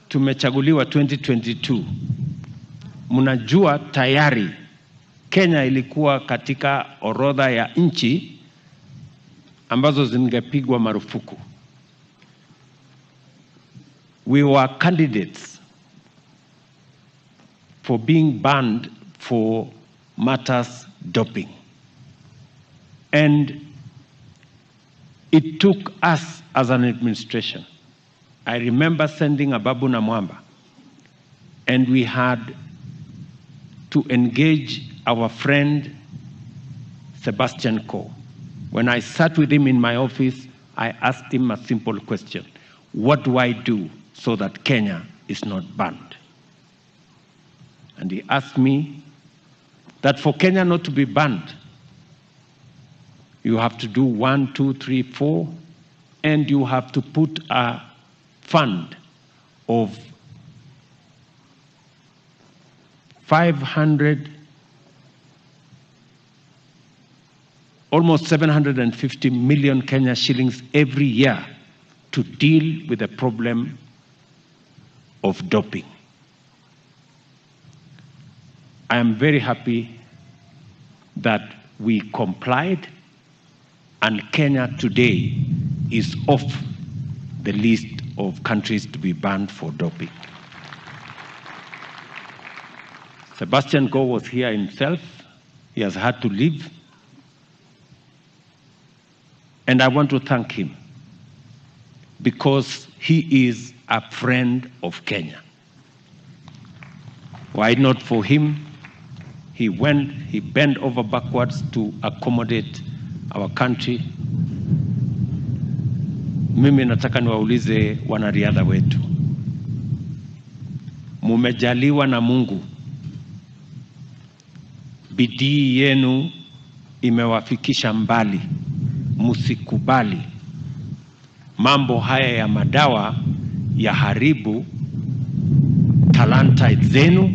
tumechaguliwa 2022, mnajua tayari Kenya ilikuwa katika orodha ya nchi ambazo zingepigwa marufuku. We were candidates for being banned for matters doping. And it took us as an administration. I remember sending Ababu Namwamba, and we had to engage our friend Sebastian Coe. When I sat with him in my office, I asked him a simple question: what do I do so that Kenya is not banned? And he asked me that for Kenya not to be banned, you have to do 1, 2, 3, 4, and you have to put a fund of 500, almost 750 million Kenya shillings every year to deal with the problem of doping. I am very happy that we complied, and Kenya today is off the list of countries to be banned for doping. Sebastian Coe was here himself. He has had to leave. And I want to thank him because he is a friend of Kenya. Why not for him? He bent over backwards to accommodate our country. Mimi nataka niwaulize wanariadha wetu, mumejaliwa na Mungu, bidii yenu imewafikisha mbali. Musikubali mambo haya ya madawa yaharibu talanta zenu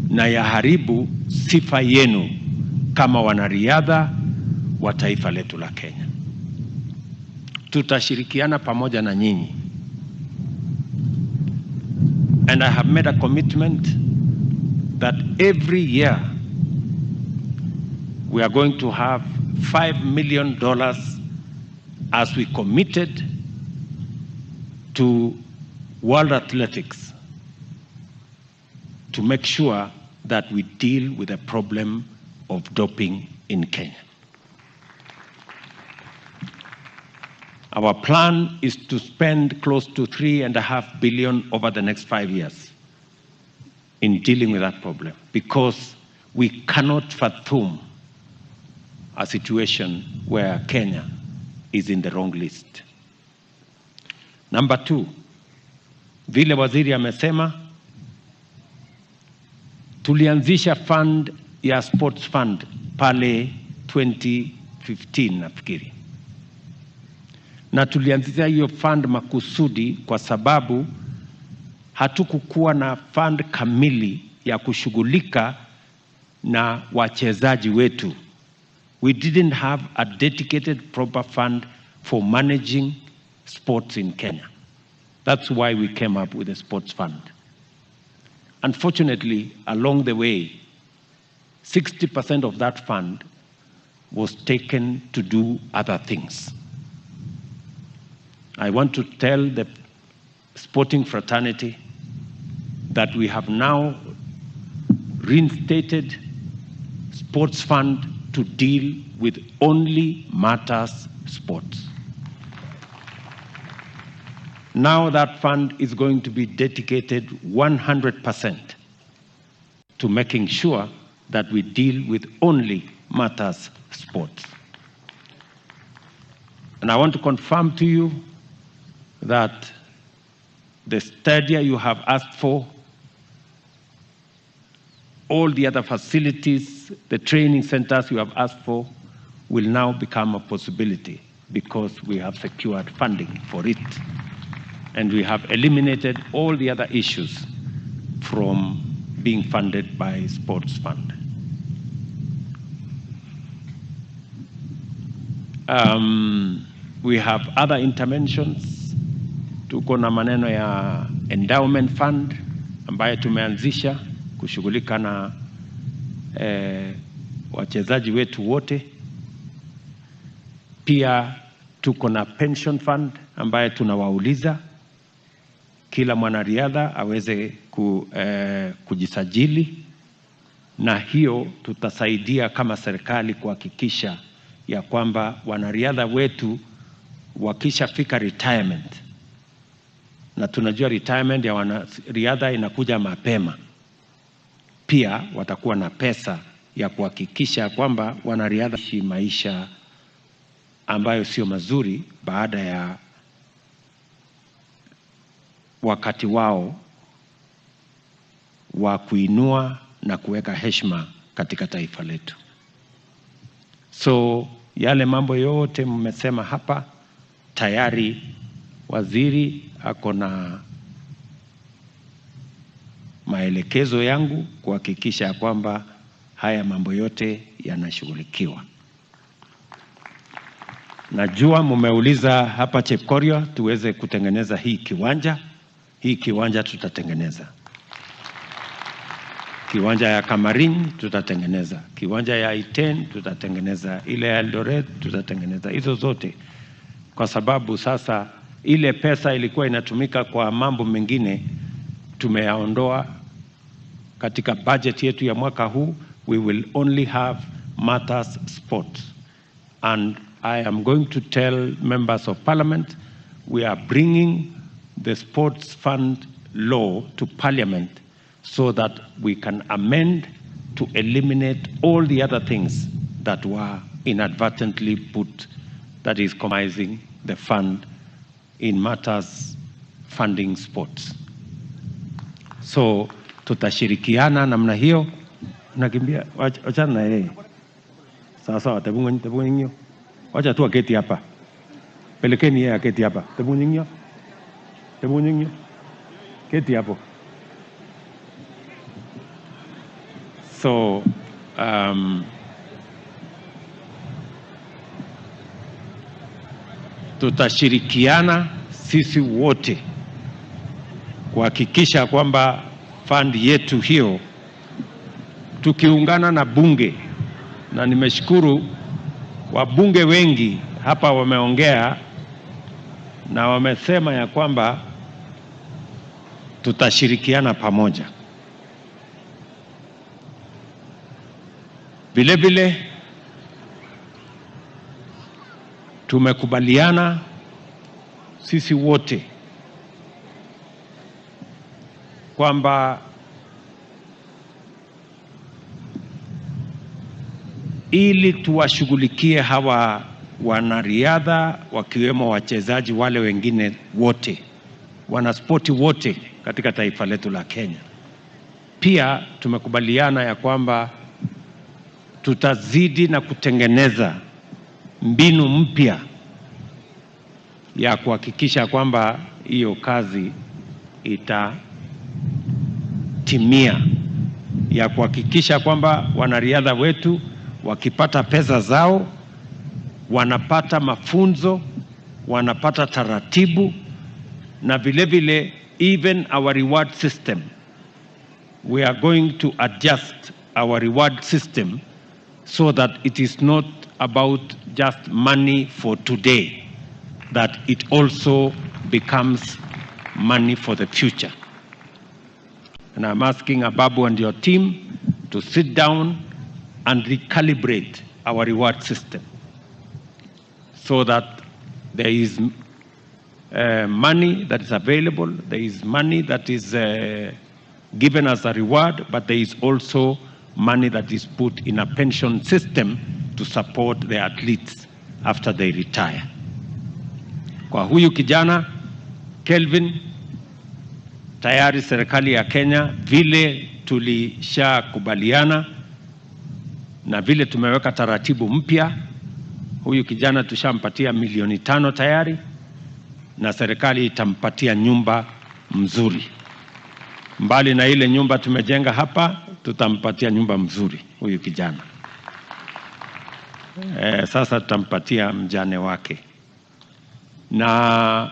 na yaharibu sifa yenu kama wanariadha wa taifa letu la Kenya. Tutashirikiana pamoja na nyinyi. And I have made a commitment that every year we are going to have $5 million as we committed to World Athletics to make sure that we deal with the problem of doping in Kenya. Our plan is to spend close to $3.5 billion over the next 5 years in dealing with that problem, because we cannot fathom a situation where Kenya is in the wrong list. Number 2, vile waziri amesema, tulianzisha fund ya sports fund pale 2015 nafikiri, na tulianzisha hiyo fund makusudi kwa sababu hatukukuwa na fund kamili ya kushughulika na wachezaji wetu. We didn't have a dedicated proper fund for managing sports in Kenya. That's why we came up with a sports fund. Unfortunately, along the way, 60% of that fund was taken to do other things. I want to tell the sporting fraternity that we have now reinstated sports fund to deal with only matters sports. Now that fund is going to be dedicated 100% to making sure that we deal with only matters sports. And I want to confirm to you that the stadia you have asked for, all the other facilities, the training centers you have asked for, will now become a possibility because we have secured funding for it. And we have eliminated all the other issues from being funded by sports fund. We have other interventions. Tuko na maneno ya endowment fund ambayo tumeanzisha kushughulika na wachezaji wetu wote. Pia tuko na pension fund ambayo tunawauliza kila mwanariadha aweze kujisajili, na hiyo tutasaidia kama serikali kuhakikisha ya kwamba wanariadha wetu wakishafika retirement, na tunajua retirement ya wanariadha inakuja mapema, pia watakuwa na pesa ya kuhakikisha kwamba wanariadha ishi maisha ambayo sio mazuri baada ya wakati wao wa kuinua na kuweka heshima katika taifa letu. So yale mambo yote mmesema hapa, tayari waziri ako na maelekezo yangu kuhakikisha kwamba haya mambo yote yanashughulikiwa. Najua mmeuliza hapa Chepkorio tuweze kutengeneza hii kiwanja. Hii kiwanja tutatengeneza. Kiwanja ya Kamarin tutatengeneza. Kiwanja ya Iten tutatengeneza. Ile ya Eldoret tutatengeneza. Hizo zote kwa sababu sasa ile pesa ilikuwa inatumika kwa mambo mengine tumeyaondoa katika budget yetu ya mwaka huu. We will only have matters sports. And I am going to tell members of parliament we are bringing the sports fund law to parliament so that we can amend to eliminate all the other things that were inadvertently put, that is compromising the fund in matters funding sports. So tutashirikiana namna hiyo. Nakimbia wachana na yeye. Sasa tabungo wacha tu aketi hapa. Pelekeni yeye aketi hapa. Tabungo keti hapo. So tutashirikiana sisi wote kuhakikisha kwamba fund yetu hiyo tukiungana na bunge, na nimeshukuru wabunge wengi hapa wameongea na wamesema ya kwamba tutashirikiana pamoja. Vile vile tumekubaliana sisi wote kwamba ili tuwashughulikie hawa wanariadha wakiwemo wachezaji wale wengine wote, wanaspoti wote katika taifa letu la Kenya, Pia tumekubaliana ya kwamba tutazidi na kutengeneza mbinu mpya ya kuhakikisha kwamba hiyo kazi itatimia, ya kuhakikisha kwamba wanariadha wetu wakipata pesa zao, wanapata mafunzo, wanapata taratibu, na vile vile even our reward system, we are going to adjust our reward system so that it is not about just money for today, that it also becomes money for the future. And I'm asking Ababu and your team to sit down and recalibrate our reward system so that there is money that is available, there is money that is given as a reward, but there is also money that is put in a pension system to support the athletes after they retire. Kwa huyu kijana Kelvin, tayari serikali ya Kenya vile tulishakubaliana na vile tumeweka taratibu mpya, huyu kijana tushampatia milioni 5 tayari, na serikali itampatia nyumba mzuri. Mbali na ile nyumba tumejenga hapa, tutampatia nyumba mzuri huyu kijana. Sasa tutampatia mjane wake, na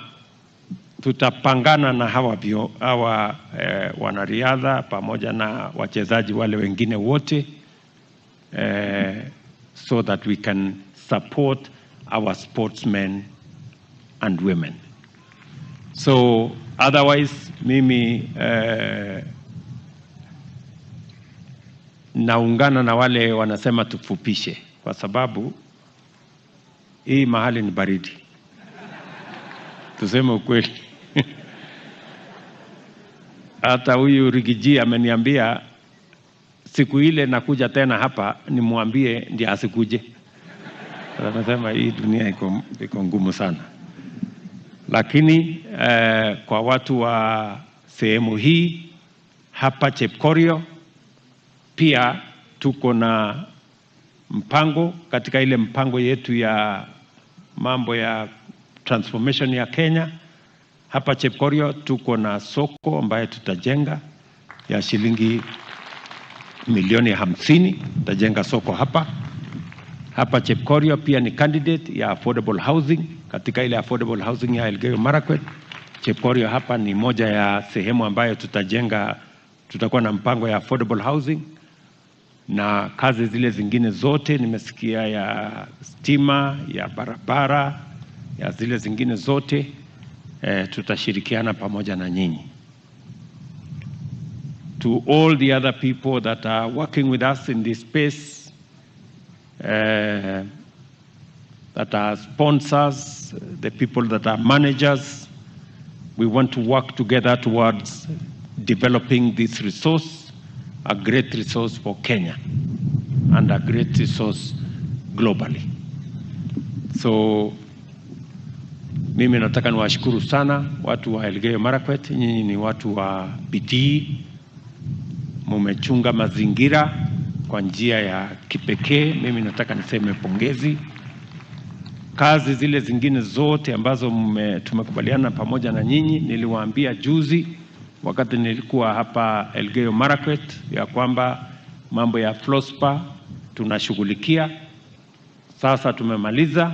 tutapangana na hawa wanariadha pamoja na wachezaji wale wengine wote, so that we can support our sportsmen and women. So otherwise mimi naungana na wale wanasema tufupishe, kwa sababu hii mahali ni baridi. Tuseme ukweli. Hata huyu Rigiji ameniambia siku ile nakuja tena hapa nimwambie ndiye asikuje. Anasema hii dunia iko ngumu sana. Lakini kwa watu wa sehemu hii hapa Chepkorio pia tuko na mpango katika ile mpango yetu ya mambo ya transformation ya Kenya. Hapa Chepkorio tuko na soko ambaye tutajenga ya shilingi milioni 50. Tutajenga soko hapa Chepkorio. Pia ni candidate ya affordable housing. Katika ile affordable housing ya Elgeyo Marakwet, Chepkorio hapa ni moja ya sehemu ambayo tutajenga, tutakuwa na mpango ya affordable housing. Na kazi zile zingine zote nimesikia, ya stima, ya barabara, ya zile zingine zote tutashirikiana pamoja na nyinyi. To all the other people that are working with us in this space, that are sponsors, the people that are managers, we want to work together towards developing this resource, a great resource for Kenya and a great resource globally. So mimi nataka niwashukuru sana watu wa Elgeyo Marakwet. Nyinyi ni watu wa bidii, mumechunga mazingira kwa njia ya kipekee. Mimi nataka niseme pongezi. Kazi zile zingine zote ambazo tumekubaliana pamoja na nyinyi, niliwaambia juzi wakati nilikuwa hapa Elgeyo Marakwet ya kwamba mambo ya FLOSPA tunashughulikia. Sasa tumemaliza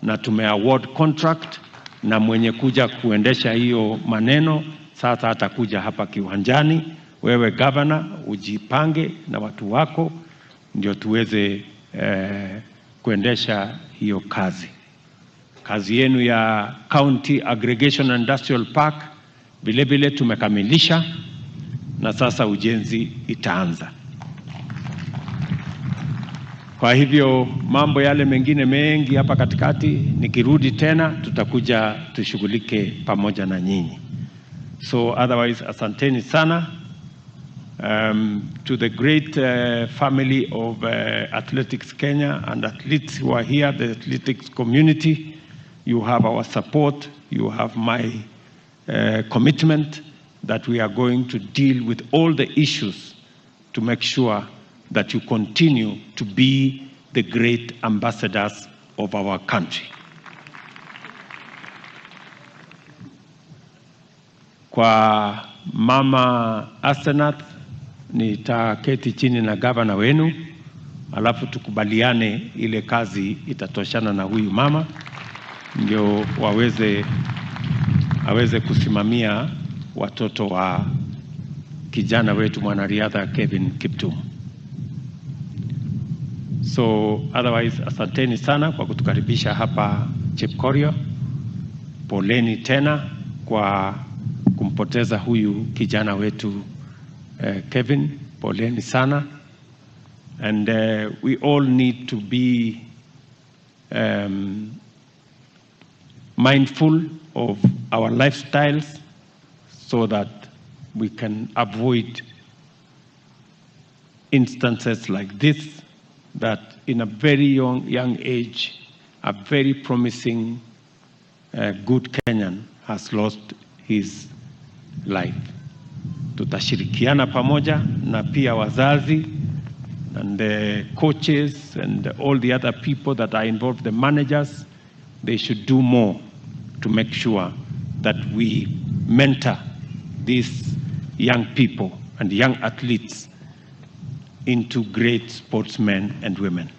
na tumeaward contract, na mwenye kuja kuendesha hiyo maneno sasa atakuja hapa kiwanjani. Wewe governor ujipange na watu wako ndio tuweze kuendesha hiyo kazi. Kazi yenu ya County Aggregation Industrial Park vile vile tumekamilisha, na sasa ujenzi itaanza. Kwa hivyo mambo yale mengine mengi hapa katikati nikirudi tena tutakuja tushughulike pamoja na nyinyi. So otherwise asanteni sana. To the great family of Athletics Kenya and athletes who are here, the athletics community, you have our support, you have my commitment that we are going to deal with all the issues to make sure that you continue to be the great ambassadors of our country. Kwa Mama Asenath, nitaketi chini na gavana wenu, alafu tukubaliane ile kazi itatoshana na huyu mama, ndio aweze kusimamia watoto wa kijana wetu mwanariadha Kevin Kiptum. So otherwise, asanteni sana kwa kutukaribisha hapa Chepkorio. Poleni tena kwa kumpoteza huyu kijana wetu Kevin. Poleni sana. And we all need to be mindful of our lifestyles so that we can avoid instances like this, that in a very young age, a very promising, good Kenyan has lost his life. Tutashirikiana pamoja na pia wazazi and the coaches and all the other people that are involved, the managers, they should do more to make sure that we mentor these young people and young athletes into great sportsmen and women.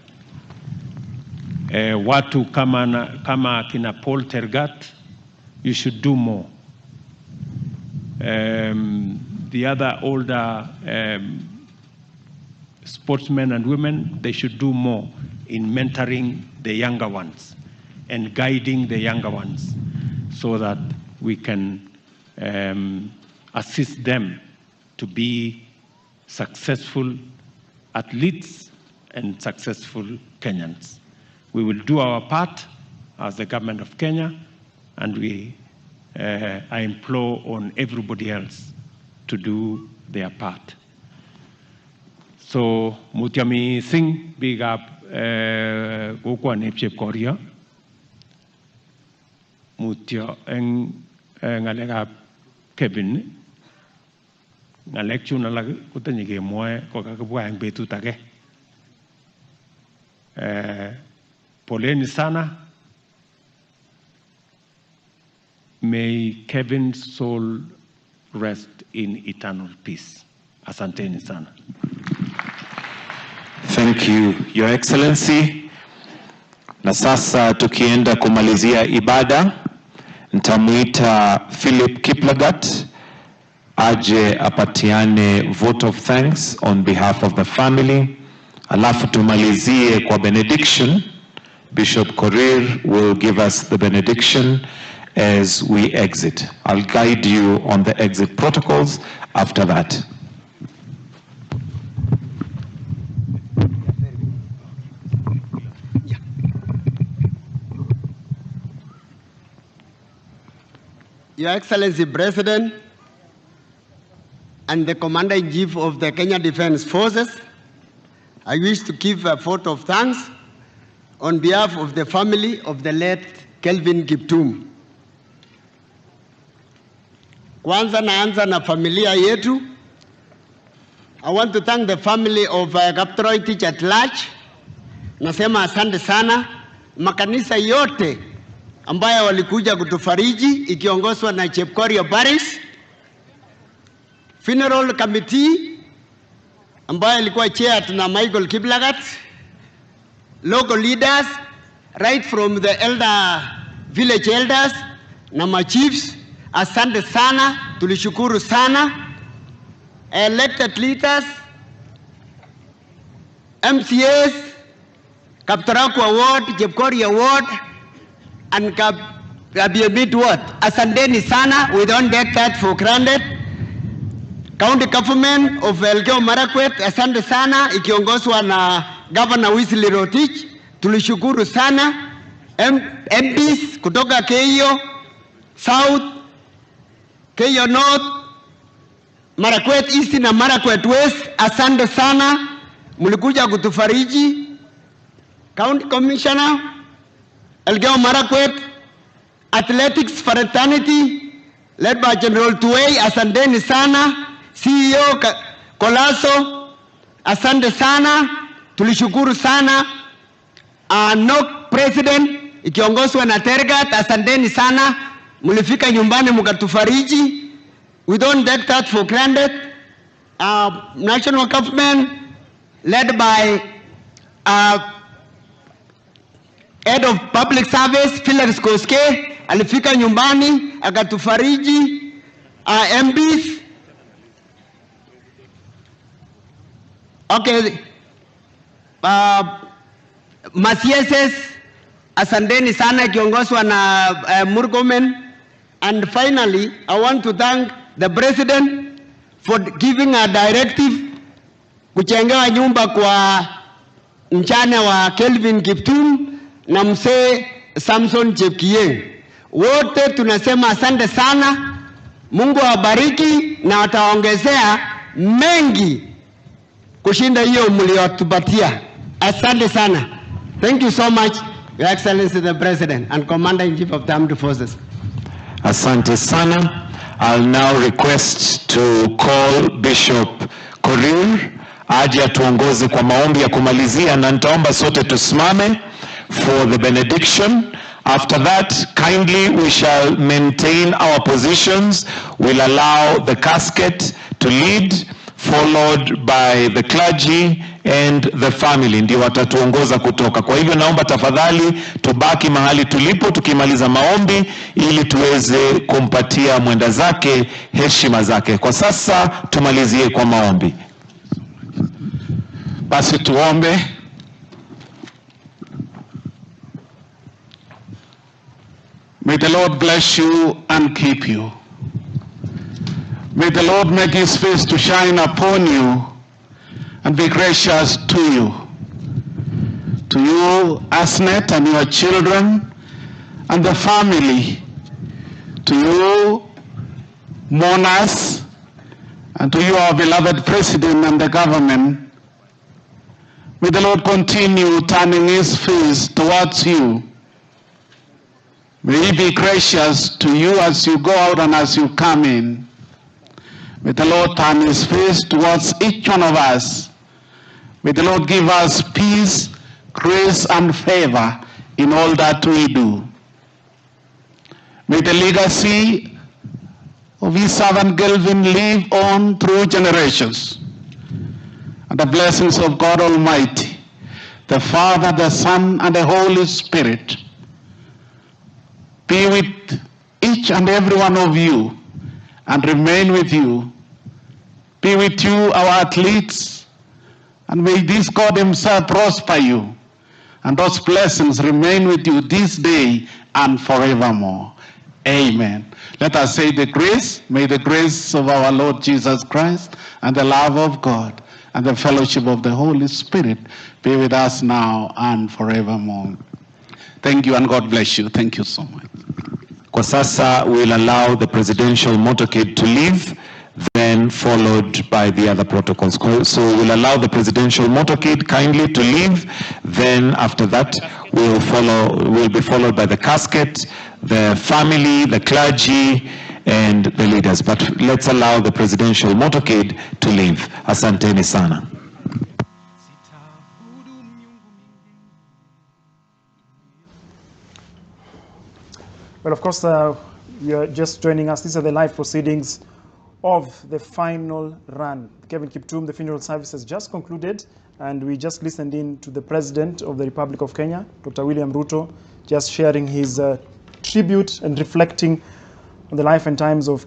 Watu kama kina Paul Tergat, you should do more. The other older sportsmen and women, they should do more in mentoring the younger ones and guiding the younger ones so that we can assist them to be successful athletes and successful Kenyans. We will do our part as the government of Kenya, and I implore on everybody else to do their part. So, Mutiami Singh, big up Gokwa Chepkorio. Mutio ngalega Kevin. Ngalek chuna lag kutanyige moe ko kakabwa ang betu tage. Poleni sana. May Kevin's soul rest in eternal peace. Asanteni sana. Thank you, Your Excellency. Na sasa tukienda kumalizia ibada, nitamuita Philip Kiplagat aje apatiane vote of thanks on behalf of the family. Alafu tumalizie kwa benediction. Bishop Korir will give us the benediction as we exit. I'll guide you on the exit protocols after that. Your Excellency President and the Commander-in-Chief of the Kenya Defense Forces, I wish to give a vote of thanks on behalf of the family of the late Kelvin Kiptum. Kwanza naanza na familia yetu. I want to thank the family of Kaptoroitich at large. Nasema asante sana makanisa yote ambayo walikuja kutufariji ikiongozwa na Chepkorio Parish Funeral Committee ambayo ilikuwa chaired na Michael Kiplagat, local leaders right from the village elders na ma chiefs. Asante sana, tulishukuru sana. Elected leaders, MCAs, Kaptarakwa Ward, Chepkorio Ward, and Kabiabit Ward. Asanteni sana, we don't take that for granted. County government of Elgeyo Marakwet, asante sana, ikiongozwa na Governor Wesley Rotich, tulishukuru sana. MPs kutoka Keio South, Keio North, Marakwet East na Marakwet West, asante sana, mulikuja kutufariji. County Commissioner, Elgeyo Marakwet, Athletics Fraternity, led by General Tuwei, asanteni sana. CEO Kolaso, asante sana, tulishukuru sana. NOC President ikiongozwa na Tergat, asanteni sana, mulifika nyumbani mukatufariji. We don't take that for granted. National government led by Head of Public Service Felix Koske alifika nyumbani akatufariji. MPs, okay, Masieses, asanteni sana kiongozwa na Murkomen. And finally, I want to thank the President for giving a directive kuchengewa nyumba kwa mchane wa Kelvin Kiptum na mzee Samson Chepkieng. Wote tunasema asante sana. Mungu awabariki na ataongezea mengi kushinda hiyo mliotupatia. Asante sana. Thank you so much, Your Excellency the President and Commander-in-Chief of the Armed Forces. Asante sana. I'll now request to call Bishop Korir aje atuongoze kwa maombi ya kumalizia, na nitaomba sote tusimame for the benediction. After that, kindly we shall maintain our positions. We'll allow the casket to lead, followed by the clergy and the family, ndio watatuongoza kutoka. Kwa hivyo naomba tafadhali tubaki mahali tulipo tukimaliza maombi, ili tuweze kumpatia mwenda zake heshima zake. Kwa sasa tumalizie kwa maombi. Basi tuombe. May the Lord bless you and keep you. May the Lord make his face to shine upon you and be gracious to you. To you, Asnet, and your children and the family. To you, mourners, and to you, our beloved President and the government. May the Lord continue turning his face towards you. May he be gracious to you as you go out and as you come in. May the Lord turn his face towards each one of us. May the Lord give us peace, grace, and favor in all that we do. May the legacy of his servant Kelvin live on through generations. And the blessings of God Almighty, the Father, the Son, and the Holy Spirit be with each and every one of you and remain with you. Be with you, our athletes, and may this God himself prosper you, and those blessings remain with you this day and forevermore. Amen. Let us say the grace. May the grace of our Lord Jesus Christ and the love of God and the fellowship of the Holy Spirit be with us now and forevermore. Thank you and God bless you. Thank you so much. Kwa sasa we'll allow the presidential motorcade to leave, then followed by the other protocols. So we'll allow the presidential motorcade kindly to leave, then after that we'll be followed by the casket, the family, the clergy, and the leaders. But let's allow the presidential motorcade to leave. Asanteni sana. Well, of course, you're just joining us. These are the live proceedings of the final run. Kelvin Kiptum, the funeral service has just concluded, and we just listened in to the President of the Republic of Kenya, Dr. William Ruto, just sharing his tribute and reflecting on the life and times of Kelvin